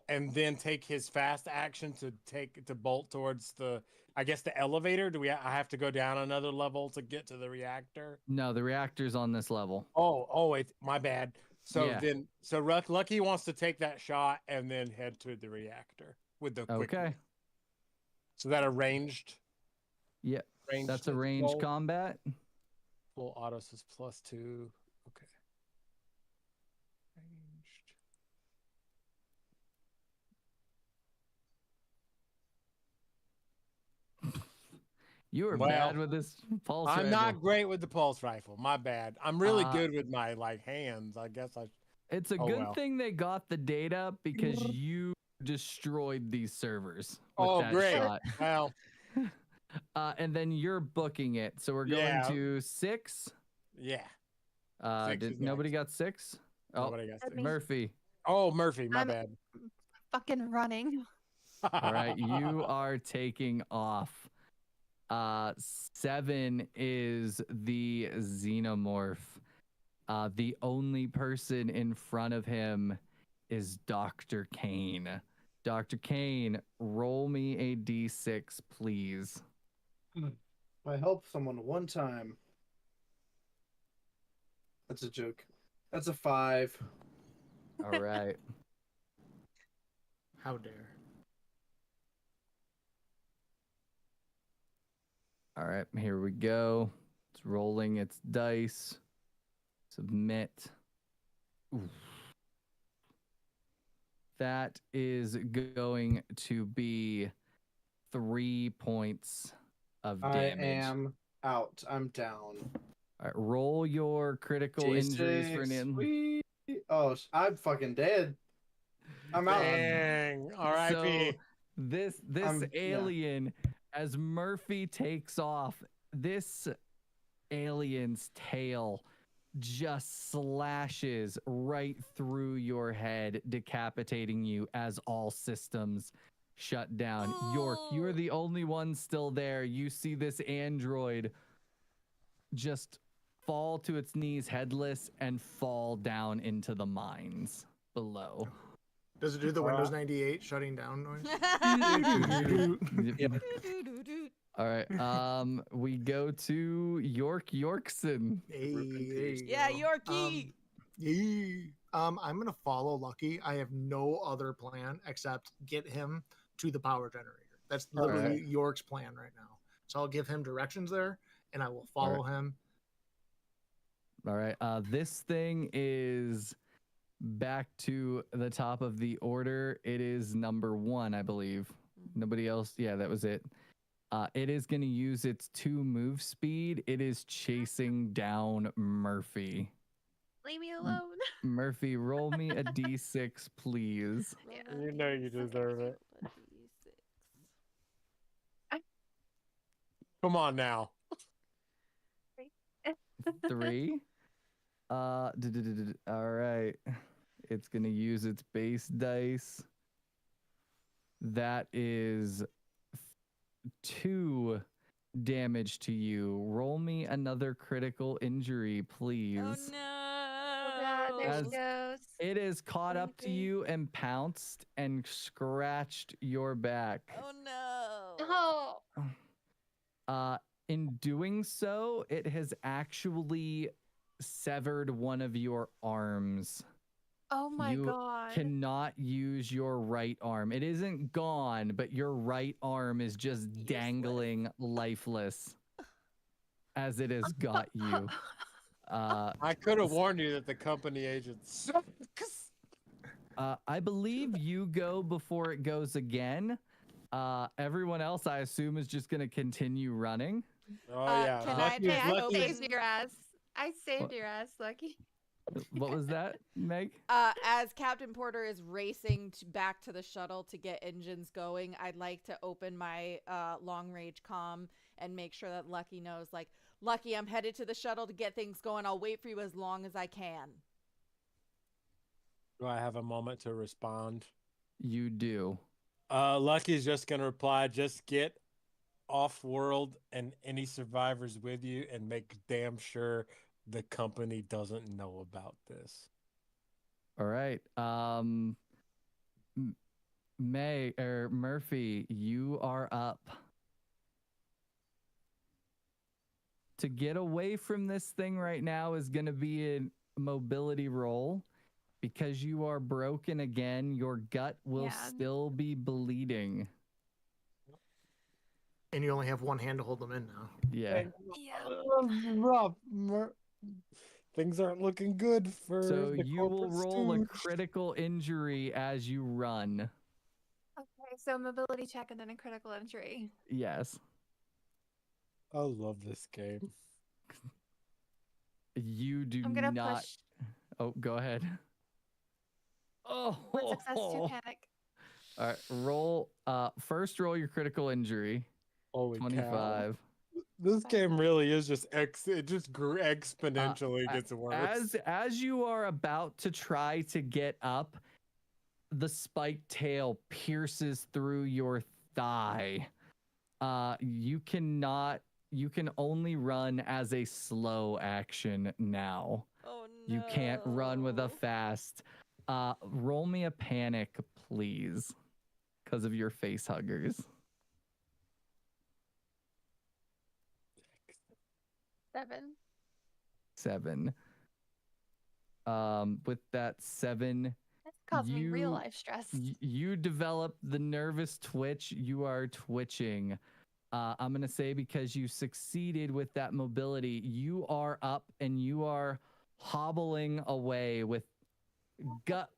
S6: and then take his fast action to bolt towards the elevator. I have to go down another level to get to the reactor?
S2: no, the reactor's on this level.
S6: It's my bad. So
S2: Yeah.
S6: Lucky wants to take that shot and then head to the reactor with the quick
S2: Okay.
S6: move. So that arranged.
S2: Yeah,
S6: Ranged
S2: that's a
S6: as
S2: ranged
S6: well.
S2: combat.
S6: Full auto is +2. Okay. Ranged.
S2: You were
S6: Well,
S2: bad with this pulse
S6: I'm
S2: rifle.
S6: not great with the pulse rifle. My bad. I'm really good with my hands. I guess I.
S2: It's a good thing they got the data because you destroyed these servers with that
S6: Great.
S2: shot.
S6: Well,
S2: And then you're booking it. So we're going to 6.
S6: yeah. 6 is
S2: Nobody
S6: next.
S2: got 6? Oh,
S6: Nobody got 6.
S4: Me.
S2: Murphy.
S6: Oh, Murphy. My
S4: I'm-
S6: bad.
S4: Fucking running.
S2: All right, you are taking off. 7 is the xenomorph. The only person in front of him is Dr. Kane. Dr. Kane, roll me a d6, please.
S5: I helped someone one time. That's a joke. That's a 5.
S2: All right.
S3: How dare.
S2: All right, here we go. It's rolling its dice. Submit. Oof. That is going to be 3 points of damage.
S5: I am out. I'm down.
S2: All right, roll your critical injuries for
S5: G6.
S2: an
S5: Whee! Oh, I'm fucking dead. I'm out.
S6: Dang.
S2: So
S6: R.I.P.
S2: this
S5: Yeah.
S2: alien, as Murphy takes off, this alien's tail just slashes right through your head, decapitating you as all systems shut down. York, you're the only one still there. You see this android just fall to its knees headless and fall down into the mines below.
S3: Does it do the Windows 98 shutting down noise?
S5: Yep.
S2: All right. We go to Yorkson.
S3: Hey,
S1: Yeah, Yorkie.
S3: I'm gonna follow Lucky. I have no other plan except get him to the power generator. That's literally
S2: Alright.
S3: York's plan right now. So I'll give him directions there, and I will follow him.
S2: All right. This thing is back to the top of the order. It is number 1, I believe. Nobody else. Yeah, that was it. It is going to use its 2 move speed. It is chasing down Murphy.
S4: Leave me alone.
S2: Murphy, roll me a d6, please.
S4: Yeah.
S6: You know you deserve it. Come on now.
S2: 3. All right. It's going to use its base dice. That is 2 damage to you. Roll me another critical injury, please.
S1: Oh no.
S4: Oh God, there
S2: As-
S4: she goes.
S2: It is caught up to
S1: Creepy.
S2: you and pounced and scratched your back.
S1: Oh no.
S4: Oh.
S2: In doing so, it has actually severed one of your arms.
S4: Oh my
S2: You
S4: God.
S2: Cannot use your right arm. It isn't gone, but your right arm is just dangling lifeless as it has got you.
S6: I could have warned you that the company agent sucks.
S2: I believe you go before it goes again. Everyone else, I assume, is just going to continue running.
S6: Oh yeah.
S1: can
S6: Lucky
S1: I
S6: is
S4: Hey, I
S6: lucky.
S4: saved your ass. I saved your ass, Lucky.
S2: What was that, Meg?
S1: As Captain Porter is racing back to the shuttle to get engines going, I'd like to open my long range comm and make sure that Lucky knows, like, Lucky, I'm headed to the shuttle to get things going. I'll wait for you as long as I can.
S6: Do I have a moment to respond?
S2: You do.
S6: Lucky's just gonna reply, just get off world and any survivors with you and make damn sure the company doesn't know about this.
S2: All right. Murphy, you are up. To get away from this thing right now is going to be a mobility roll. Because you are broken again, your gut will still be bleeding.
S3: And you only have one hand to hold them in now.
S2: Yeah.
S6: Things aren't looking good for
S2: So
S6: the
S2: you will
S6: corporate
S2: roll a
S6: stooge.
S2: critical injury as you run.
S4: Okay, so mobility check and then a critical injury.
S2: Yes.
S6: I love this game.
S2: You do
S4: I'm gonna
S2: not.
S4: push.
S2: Oh, go ahead. Oh.
S4: 1 success, 2 panic.
S2: All right. Roll. First, roll your critical injury.
S6: Holy
S2: 25.
S6: cow. This game really is just it just grew exponentially gets worse.
S2: As you are about to try to get up, the spiked tail pierces through your thigh. You can only run as a slow action now.
S1: Oh no.
S2: You can't run with a fast. Roll me a panic, please, because of your face huggers. 7. With that 7,
S4: That's causing me real life stress.
S2: you develop the nervous twitch. You are twitching. I'm going to say because you succeeded with that mobility, you are up and you are hobbling away with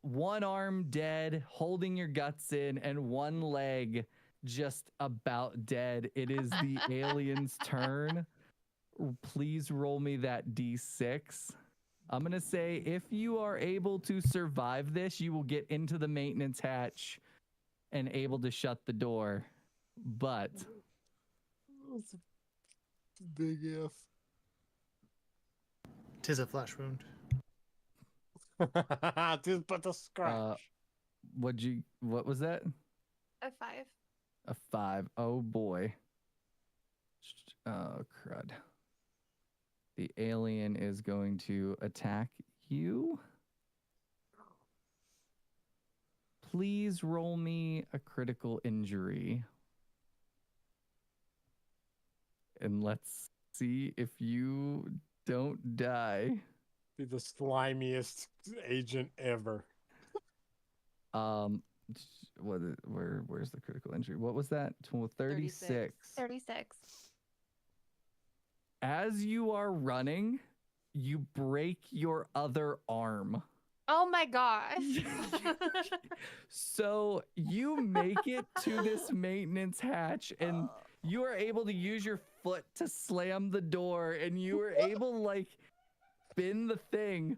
S2: one arm dead, holding your guts in, and one leg just about dead. It is the alien's turn. Please roll me that D6. I'm going to say if you are able to survive this, you will get into the maintenance hatch and able to shut the door. But
S6: Big if.
S3: 'Tis a flesh wound.
S6: Just but the scratch.
S2: what was that?
S4: A 5.
S2: A 5. Oh boy. Oh crud. The alien is going to attack you. Please roll me a critical injury. And let's see if you don't die.
S6: Be the slimiest agent ever.
S2: Where's the critical injury? What was that? 36.
S4: 36.
S2: As you are running, you break your other arm.
S4: Oh my gosh.
S2: So you make it to this maintenance hatch and you are able to use your foot to slam the door and you are able to like spin the thing,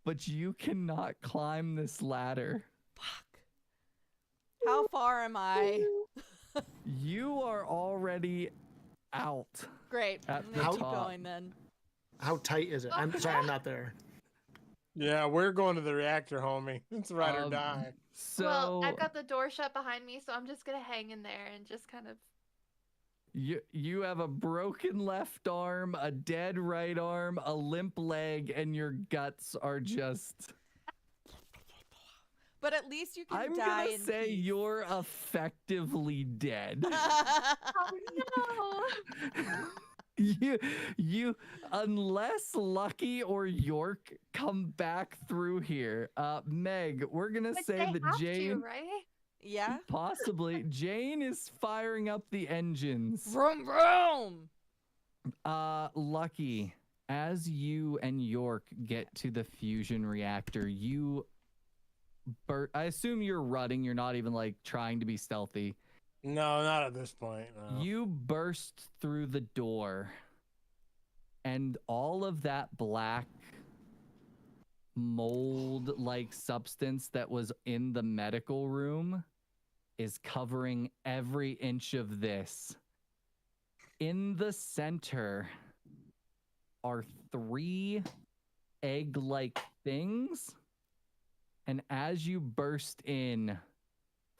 S2: but you cannot climb this ladder.
S1: Fuck. How far am I?
S2: You are already out.
S1: Great.
S2: At
S1: I'm
S2: the
S1: gonna keep
S2: top.
S1: going then.
S3: How tight is it? I'm sorry, I'm not there.
S6: Yeah, we're going to the reactor, homie. It's ride or die.
S2: So
S4: Well, I've got the door shut behind me, so I'm just gonna hang in there and just kind of.
S2: you have a broken left arm, a dead right arm, a limp leg, and your guts are just.
S1: But at least you can
S2: I'm
S1: die
S2: gonna
S1: in
S2: say
S1: peace.
S2: you're effectively dead.
S4: Oh
S2: you unless Lucky or York come back through here. Meg, we're gonna
S4: But
S2: say
S4: they
S2: that
S4: have
S2: Jane
S4: to, right?
S1: Yeah.
S2: possibly Jane is firing up the engines.
S1: Vroom vroom.
S2: Lucky, as you and York get to the fusion reactor, I assume you're running, you're not even like trying to be stealthy.
S6: No, not at this point. No.
S2: You burst through the door, and all of that black mold-like substance that was in the medical room is covering every inch of this. In the center are 3 egg-like things, and as you burst in,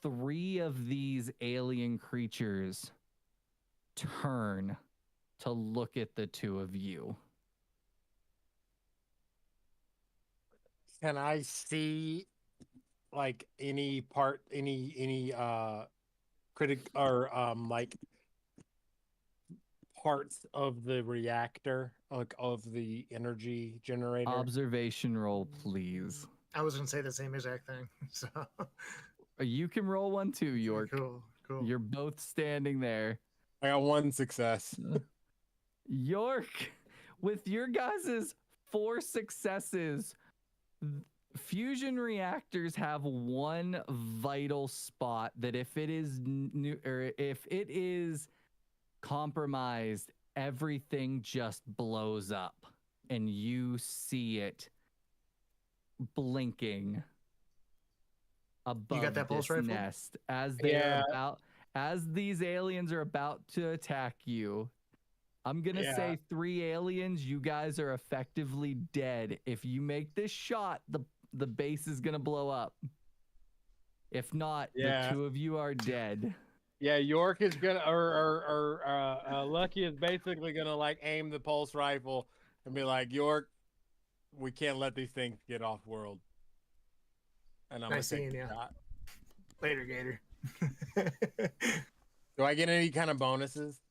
S2: 3 of these alien creatures turn to look at the 2 of you.
S6: Can I see like any critic or like parts of the reactor, like of the energy generator?
S2: Observation roll, please.
S3: I was gonna say the same exact thing. So
S2: You can roll one too, York.
S3: cool.
S2: You're both standing there.
S6: I got 1 success.
S2: York, with your guys' 4 successes, fusion reactors have one vital spot that if it is compromised, everything just blows up and you see it blinking above
S3: got that pulse
S2: this
S3: rifle?
S2: nest as these aliens are about to attack you. I'm gonna say 3 aliens, you guys are effectively dead. If you make this shot, the base is gonna blow up. If not,
S6: Yeah.
S2: the two of you are dead.
S6: Yeah, York is gonna, Lucky is basically gonna like aim the pulse rifle and be like, York, we can't let these things get off world. And I'm
S3: Nice
S6: gonna take
S3: seeing
S6: the
S3: ya.
S6: shot.
S3: Later, Gator.
S6: Do I get any kind of bonuses?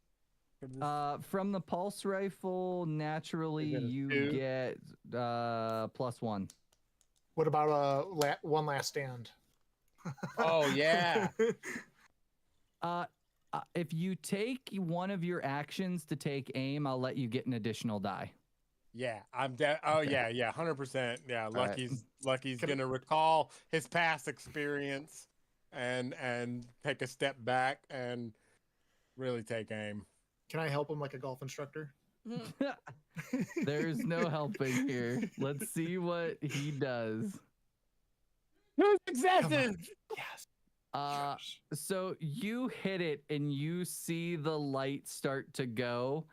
S6: for this?
S2: From the pulse rifle, naturally
S6: Is it a
S2: you
S6: 2?
S2: get +1.
S3: What about one last stand?
S6: Oh yeah.
S2: If you take one of your actions to take aim, I'll let you get an additional die.
S6: Yeah, oh
S2: Okay.
S6: yeah, 100%. Yeah,
S2: All right.
S6: Lucky's
S3: Can-
S6: gonna recall his past experience and take a step back and really take aim.
S3: Can I help him like a golf instructor?
S2: There's no helping here. Let's see what he does.
S6: 2 successes.
S3: Yes.
S2: So you hit it and you see the light start to go.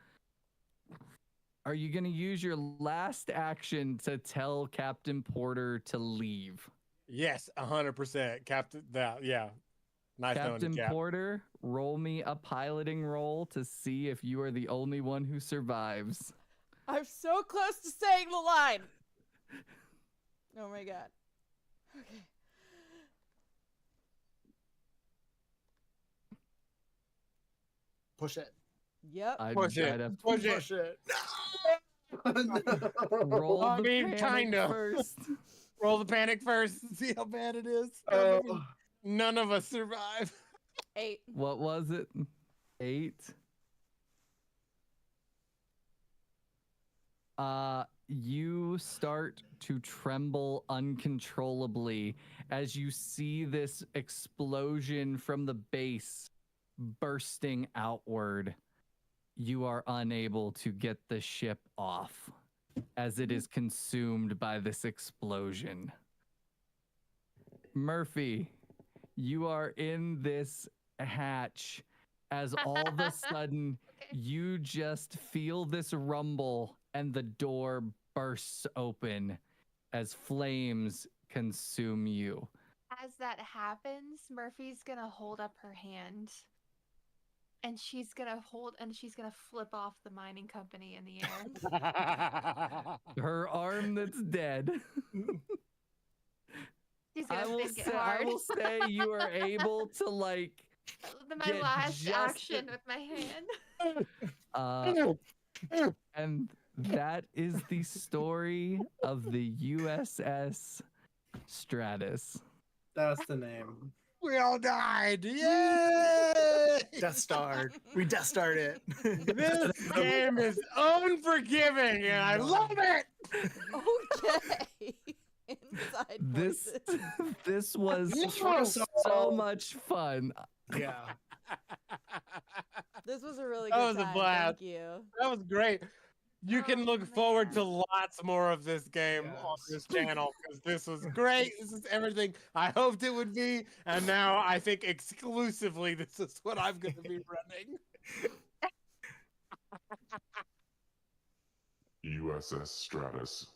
S2: Are you going to use your last action to tell Captain Porter to leave?
S6: Yes, 100%. Captain, yeah. Nice knowing
S2: Captain
S6: you, Cap.
S2: Porter, roll me a piloting roll to see if you are the only one who survives.
S1: I'm so close to saying the line. Oh my god. Okay.
S3: Push it.
S1: Yep.
S6: Push it.
S2: I'd have to
S6: Push it.
S3: Push it.
S2: roll
S6: I
S2: the
S6: mean,
S2: panic
S6: kinda.
S2: first.
S6: Roll the panic first and see how bad it is. None of us survive.
S1: 8.
S2: What was it? 8. You start to tremble uncontrollably as you see this explosion from the base bursting outward. You are unable to get the ship off as it is consumed by this explosion. Murphy, you are in this hatch as all of a sudden you just feel this rumble and the door bursts open as flames consume you.
S4: As that happens, Murphy's gonna hold up her hand. And she's gonna flip off the mining company in the air.
S2: Her arm that's dead.
S4: She's
S2: I
S4: gonna
S2: will
S4: think it
S2: say,
S4: hard.
S2: you are able to like
S4: My
S2: get
S4: last
S2: just
S4: action with my hand.
S2: And that is the story of the USS Stratus.
S5: That's the name.
S6: We all died. Yay!
S3: Death Star. We Death Starred it.
S6: This game is unforgiving, and I love it.
S1: Okay. Inside
S2: This
S1: voices.
S2: this was
S6: Yes!
S2: so much fun.
S3: Yeah.
S1: This was a really good
S6: That was a
S1: time.
S6: blast.
S1: Thank you.
S6: That was great. You
S4: Oh,
S6: can look forward
S4: man.
S6: to lots more of this game on
S3: Yes.
S6: this channel because this was great. This is everything I hoped it would be, and now I think exclusively this is what I'm going to be running.
S7: USS Stratus.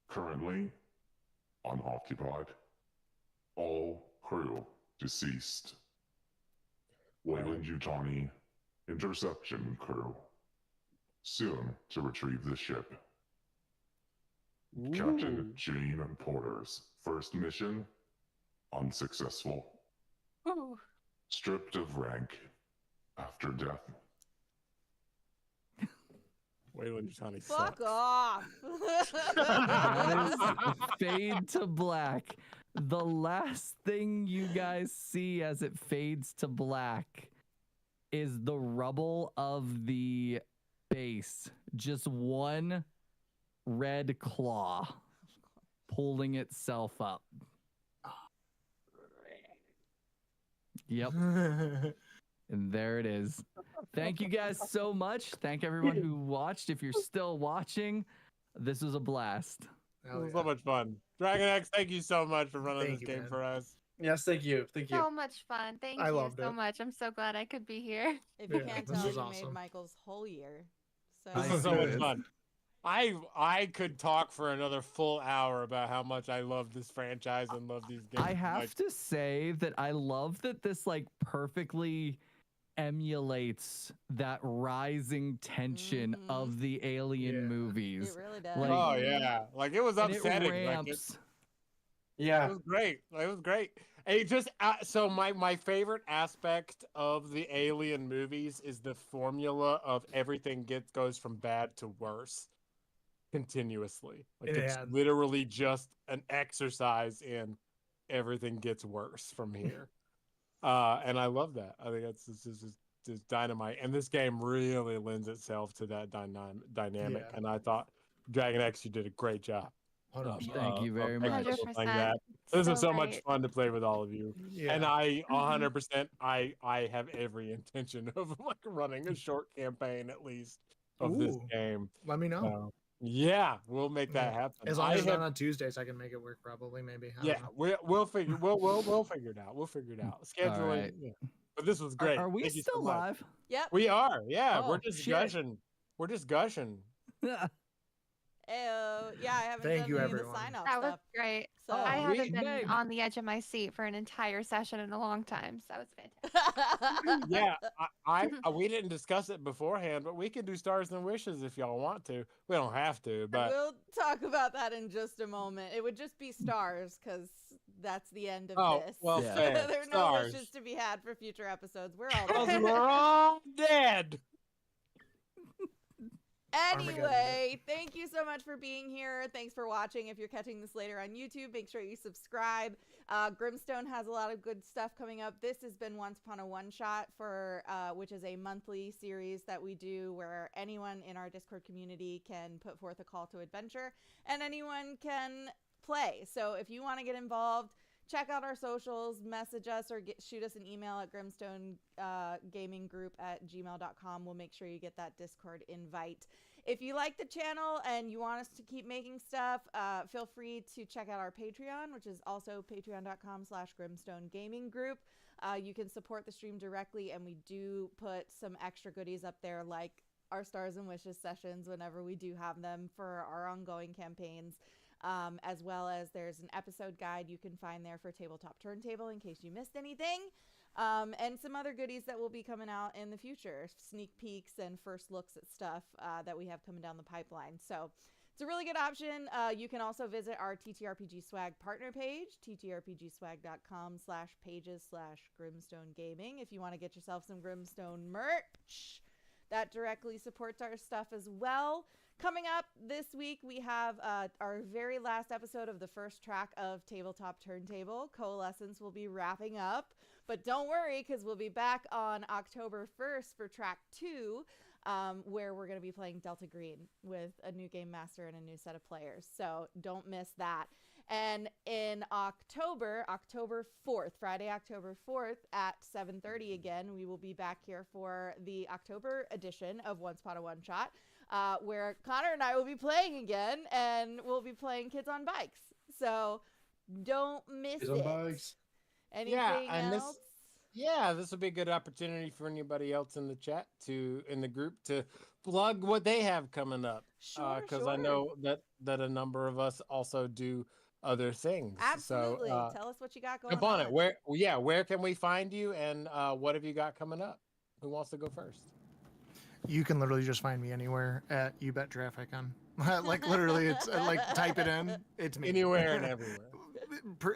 S7: Currently unoccupied. All crew deceased. Wayland Yutani, interception crew. Soon to retrieve the ship. Captain Jane Porter's first mission, unsuccessful.
S4: Ooh.
S7: Stripped of rank after death.
S6: Wayland Yutani
S1: Fuck
S6: sucks.
S1: off.
S2: That is fade to black. The last thing you guys see as it fades to black is the rubble of the base. Just one red claw pulling itself up. Yep. And there it is. Thank you guys so much. Thank everyone who watched. If you're still watching, this was a blast.
S3: Hell
S6: It was
S3: yeah.
S6: so much fun. Dragon X, thank you so much for running
S3: Thank
S6: this
S3: you,
S6: game
S3: man.
S6: for us.
S5: Yes, thank you. Thank you.
S4: So much fun. Thank
S3: I
S4: you
S3: loved
S4: so
S3: it.
S4: much. I'm so glad I could be here.
S1: If you
S3: Yeah,
S1: can't
S3: this
S1: tell,
S3: was
S1: you
S3: awesome.
S1: made Michael's whole year. So
S6: This
S2: I
S6: is so
S2: see
S6: much
S2: this.
S6: fun. I could talk for another full hour about how much I love this franchise and love these games.
S2: I have to say that I love that this like perfectly emulates that rising tension of the Alien movies.
S1: It really does.
S2: Like,
S6: oh yeah, like it was
S2: and it
S6: upsetting.
S2: ramps.
S5: Yeah.
S6: It was great. It was great. And it just so my favorite aspect of the Alien movies is the formula of everything goes from bad to worse continuously. Like it's
S3: Yeah.
S6: literally just an exercise in everything gets worse from here. And I love that. I think that's just dynamite. And this game really lends itself to that dynamic.
S3: Yeah.
S6: And I thought Dragon X, you did a great job.
S3: 100%.
S2: Thank you very much.
S6: Like that. This is so much
S4: great.
S6: fun to play with all of you.
S3: Yeah.
S6: And I 100% I have every intention of like running a short campaign at least of this
S3: Ooh.
S6: game.
S3: Let me know.
S6: So, yeah, we'll make that happen.
S3: As long as it's not on Tuesdays, I can make it work. Probably, maybe. I don't know.
S6: we'll figure it out. We'll figure it out. Scheduling.
S2: right.
S6: Yeah. But this was great.
S2: Are we
S6: Thank you
S2: still
S6: so much.
S2: live?
S1: Yep.
S6: We are. Yeah,
S2: Oh,
S6: we're just
S2: shit.
S6: gushing. We're just gushing.
S1: Yeah, I haven't
S3: Thank
S1: done
S3: you,
S1: any of the
S3: everyone.
S1: sign-off
S4: That was
S1: stuff.
S4: great.
S1: So
S4: I haven't been
S2: Meg.
S4: on the edge of my seat for an entire session in a long time, so that was fantastic.
S6: Yeah, we didn't discuss it beforehand, but we can do stars and wishes if y'all want to. We don't have to, but
S1: we'll talk about that in just a moment. It would just be stars because that's the end of
S6: oh,
S1: this.
S6: well,
S2: Yeah.
S6: fair.
S1: There are no
S6: Stars.
S1: wishes to be had for future episodes. We're all
S6: Because
S1: dead.
S6: we're all dead.
S1: Anyway, thank you so much for being here. Thanks for watching. If you're catching this later on YouTube, make sure you subscribe. Grimstone has a lot of good stuff coming up. This has been Once Upon a One Shot, for which is a monthly series that we do where anyone in our Discord community can put forth a call to adventure and anyone can play. So if you want to get involved, check out our socials, message us, or shoot us an email at grimstonegaminggroup@gmail.com. We'll make sure you get that Discord invite. If you like the channel and you want us to keep making stuff, feel free to check out our Patreon, which is also patreon.com/grimstonegaminggroup. You can support the stream directly, and we do put some extra goodies up there, like our Stars and Wishes sessions whenever we do have them for our ongoing campaigns. As well as there's an episode guide you can find there for Tabletop Turntable in case you missed anything. And some other goodies that will be coming out in the future. Sneak peeks and first looks at stuff that we have coming down the pipeline. So it's a really good option. You can also visit our TTRPG Swag partner page, ttrpgswag.com/pages/Grimstone Gaming, if you want to get yourself some Grimstone merch. That directly supports our stuff as well. Coming up this week, we have our very last episode of the first track of Tabletop Turntable. Coalescence will be wrapping up, but don't worry, because we'll be back on October 1st for track 2, where we're going to be playing Delta Green with a new game master and a new set of players. So don't miss that. And in October 4th, Friday, October 4th at 7:30 again, we will be back here for the October edition of Once Upon a One Shot, where Connor and I will be playing again, and we'll be playing Kids on Bikes. So don't miss
S5: Kids on
S1: it.
S5: Bikes.
S1: Anything else?
S6: This would be a good opportunity for anybody else in the chat in the group to plug what they have coming up.
S1: Sure,
S6: Because I know that a number of us also do other things.
S1: Absolutely.
S6: So,
S1: Tell us what you got going
S6: jump on it. Where can we find you, and what have you got coming up? Who wants to go first?
S3: You can literally just find me anywhere at You Bet Traffic on. Like literally, it's like type it in. It's me.
S6: Anywhere and everywhere.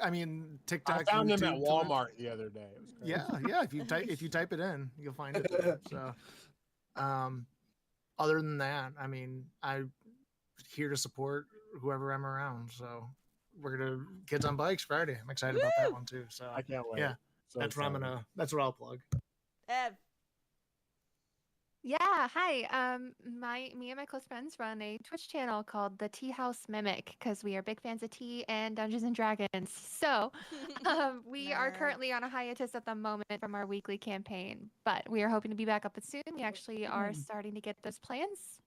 S3: I mean, TikTok.
S6: I found him
S3: YouTube,
S6: at
S3: Twitch.
S6: Walmart the other day. It was crazy.
S3: Yeah. If you type it in, you'll find it there. So, other than that, I mean, I'm here to support whoever I'm around. So we're gonna Kids on Bikes Friday. I'm excited about that one too. So
S6: I can't wait.
S3: yeah,
S6: So
S3: that's what
S6: excited.
S3: That's what I'll plug.
S1: Ev.
S4: Yeah, hi. Me and my close friends run a Twitch channel called the Tea House Mimic because we are big fans of tea and Dungeons and Dragons. So, we are
S1: Nerd.
S4: currently on a hiatus at the moment from our weekly campaign, but we are hoping to be back up soon. We actually are starting to get those plans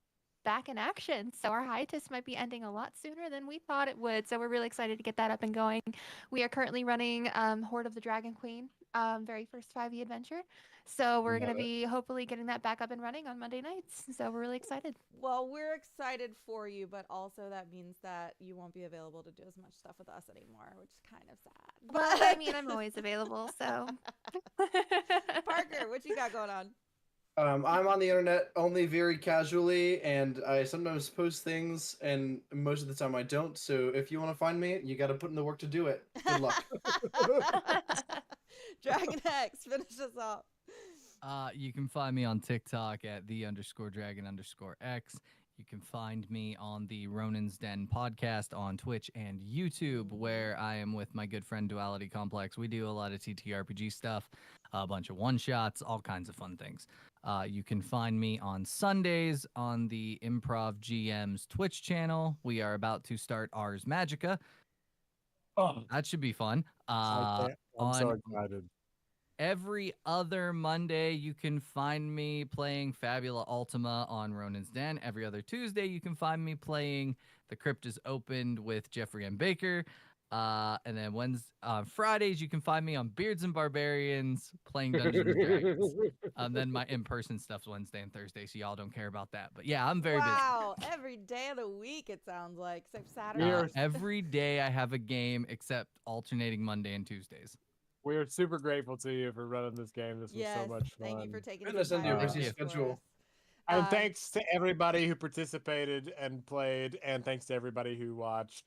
S4: back in action. So our hiatus might be ending a lot sooner than we thought it would. So we're really excited to get that up and going. We are currently running Horde of the Dragon Queen very first 5e adventure. So we're
S5: Love
S4: going to
S5: it.
S4: be hopefully getting that back up and running on Monday nights. So we're really excited.
S1: Well, we're excited for you, but also that means that you won't be available to do as much stuff with us anymore, which is kind of sad.
S4: Well, I mean, I'm always available, so.
S1: Parker, what you got going on?
S5: I'm on the internet only very casually, and I sometimes post things, and most of the time I don't. So if you want to find me, you got to put in the work to do it. Good luck.
S1: Dragon X, finish us off.
S2: You can find me on TikTok at _dragon_x. You can find me on the Ronan's Den podcast on Twitch and YouTube, where I am with my good friend Duality Complex. We do a lot of TTRPG stuff, a bunch of one-shots, all kinds of fun things. You can find me on Sundays on the Improv GM's Twitch channel. We are about to start Ars Magica.
S6: Oh,
S2: That should be fun.
S6: I'm so
S2: on
S6: excited.
S2: Every other Monday, you can find me playing Fabula Ultima on Ronan's Den. Every other Tuesday, you can find me playing The Crypt is Opened with Jeffrey M. Baker. And then Fridays, you can find me on Beards and Barbarians playing Dungeons and Dragons. Then my in-person stuff's Wednesday and Thursday, so y'all don't care about that. But yeah, I'm very busy.
S1: Wow, every day of the week it sounds like, except Saturday.
S2: Every day I have a game except alternating Monday and Tuesdays.
S6: We are super grateful to you for running this game. This was
S1: Yes,
S6: so much fun.
S1: thank you for taking
S5: Goodness,
S1: some
S5: and
S1: time
S2: your
S1: out
S2: busy
S1: of it for
S5: schedule.
S1: us.
S6: And thanks to everybody who participated and played, and thanks to everybody who watched.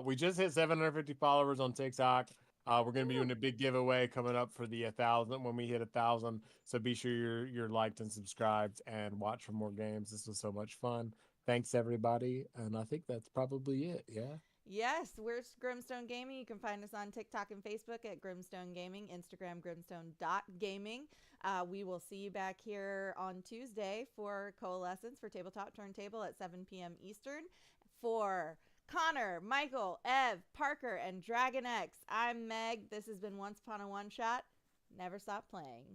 S6: We just hit 750 followers on TikTok. We're going to be doing a big giveaway coming up for the 1,000 when we hit 1,000. So be sure you're liked and subscribed and watch for more games. This was so much fun. Thanks everybody, and I think that's probably it. Yeah.
S1: Yes, we're Grimstone Gaming. You can find us on TikTok and Facebook at Grimstone Gaming, Instagram grimstone.gaming. We will see you back here on Tuesday for Coalescence for Tabletop Turntable at 7 p.m. Eastern. For Connor, Michael, Ev, Parker, and Dragon X, I'm Meg. This has been Once Upon a One Shot. Never stop playing.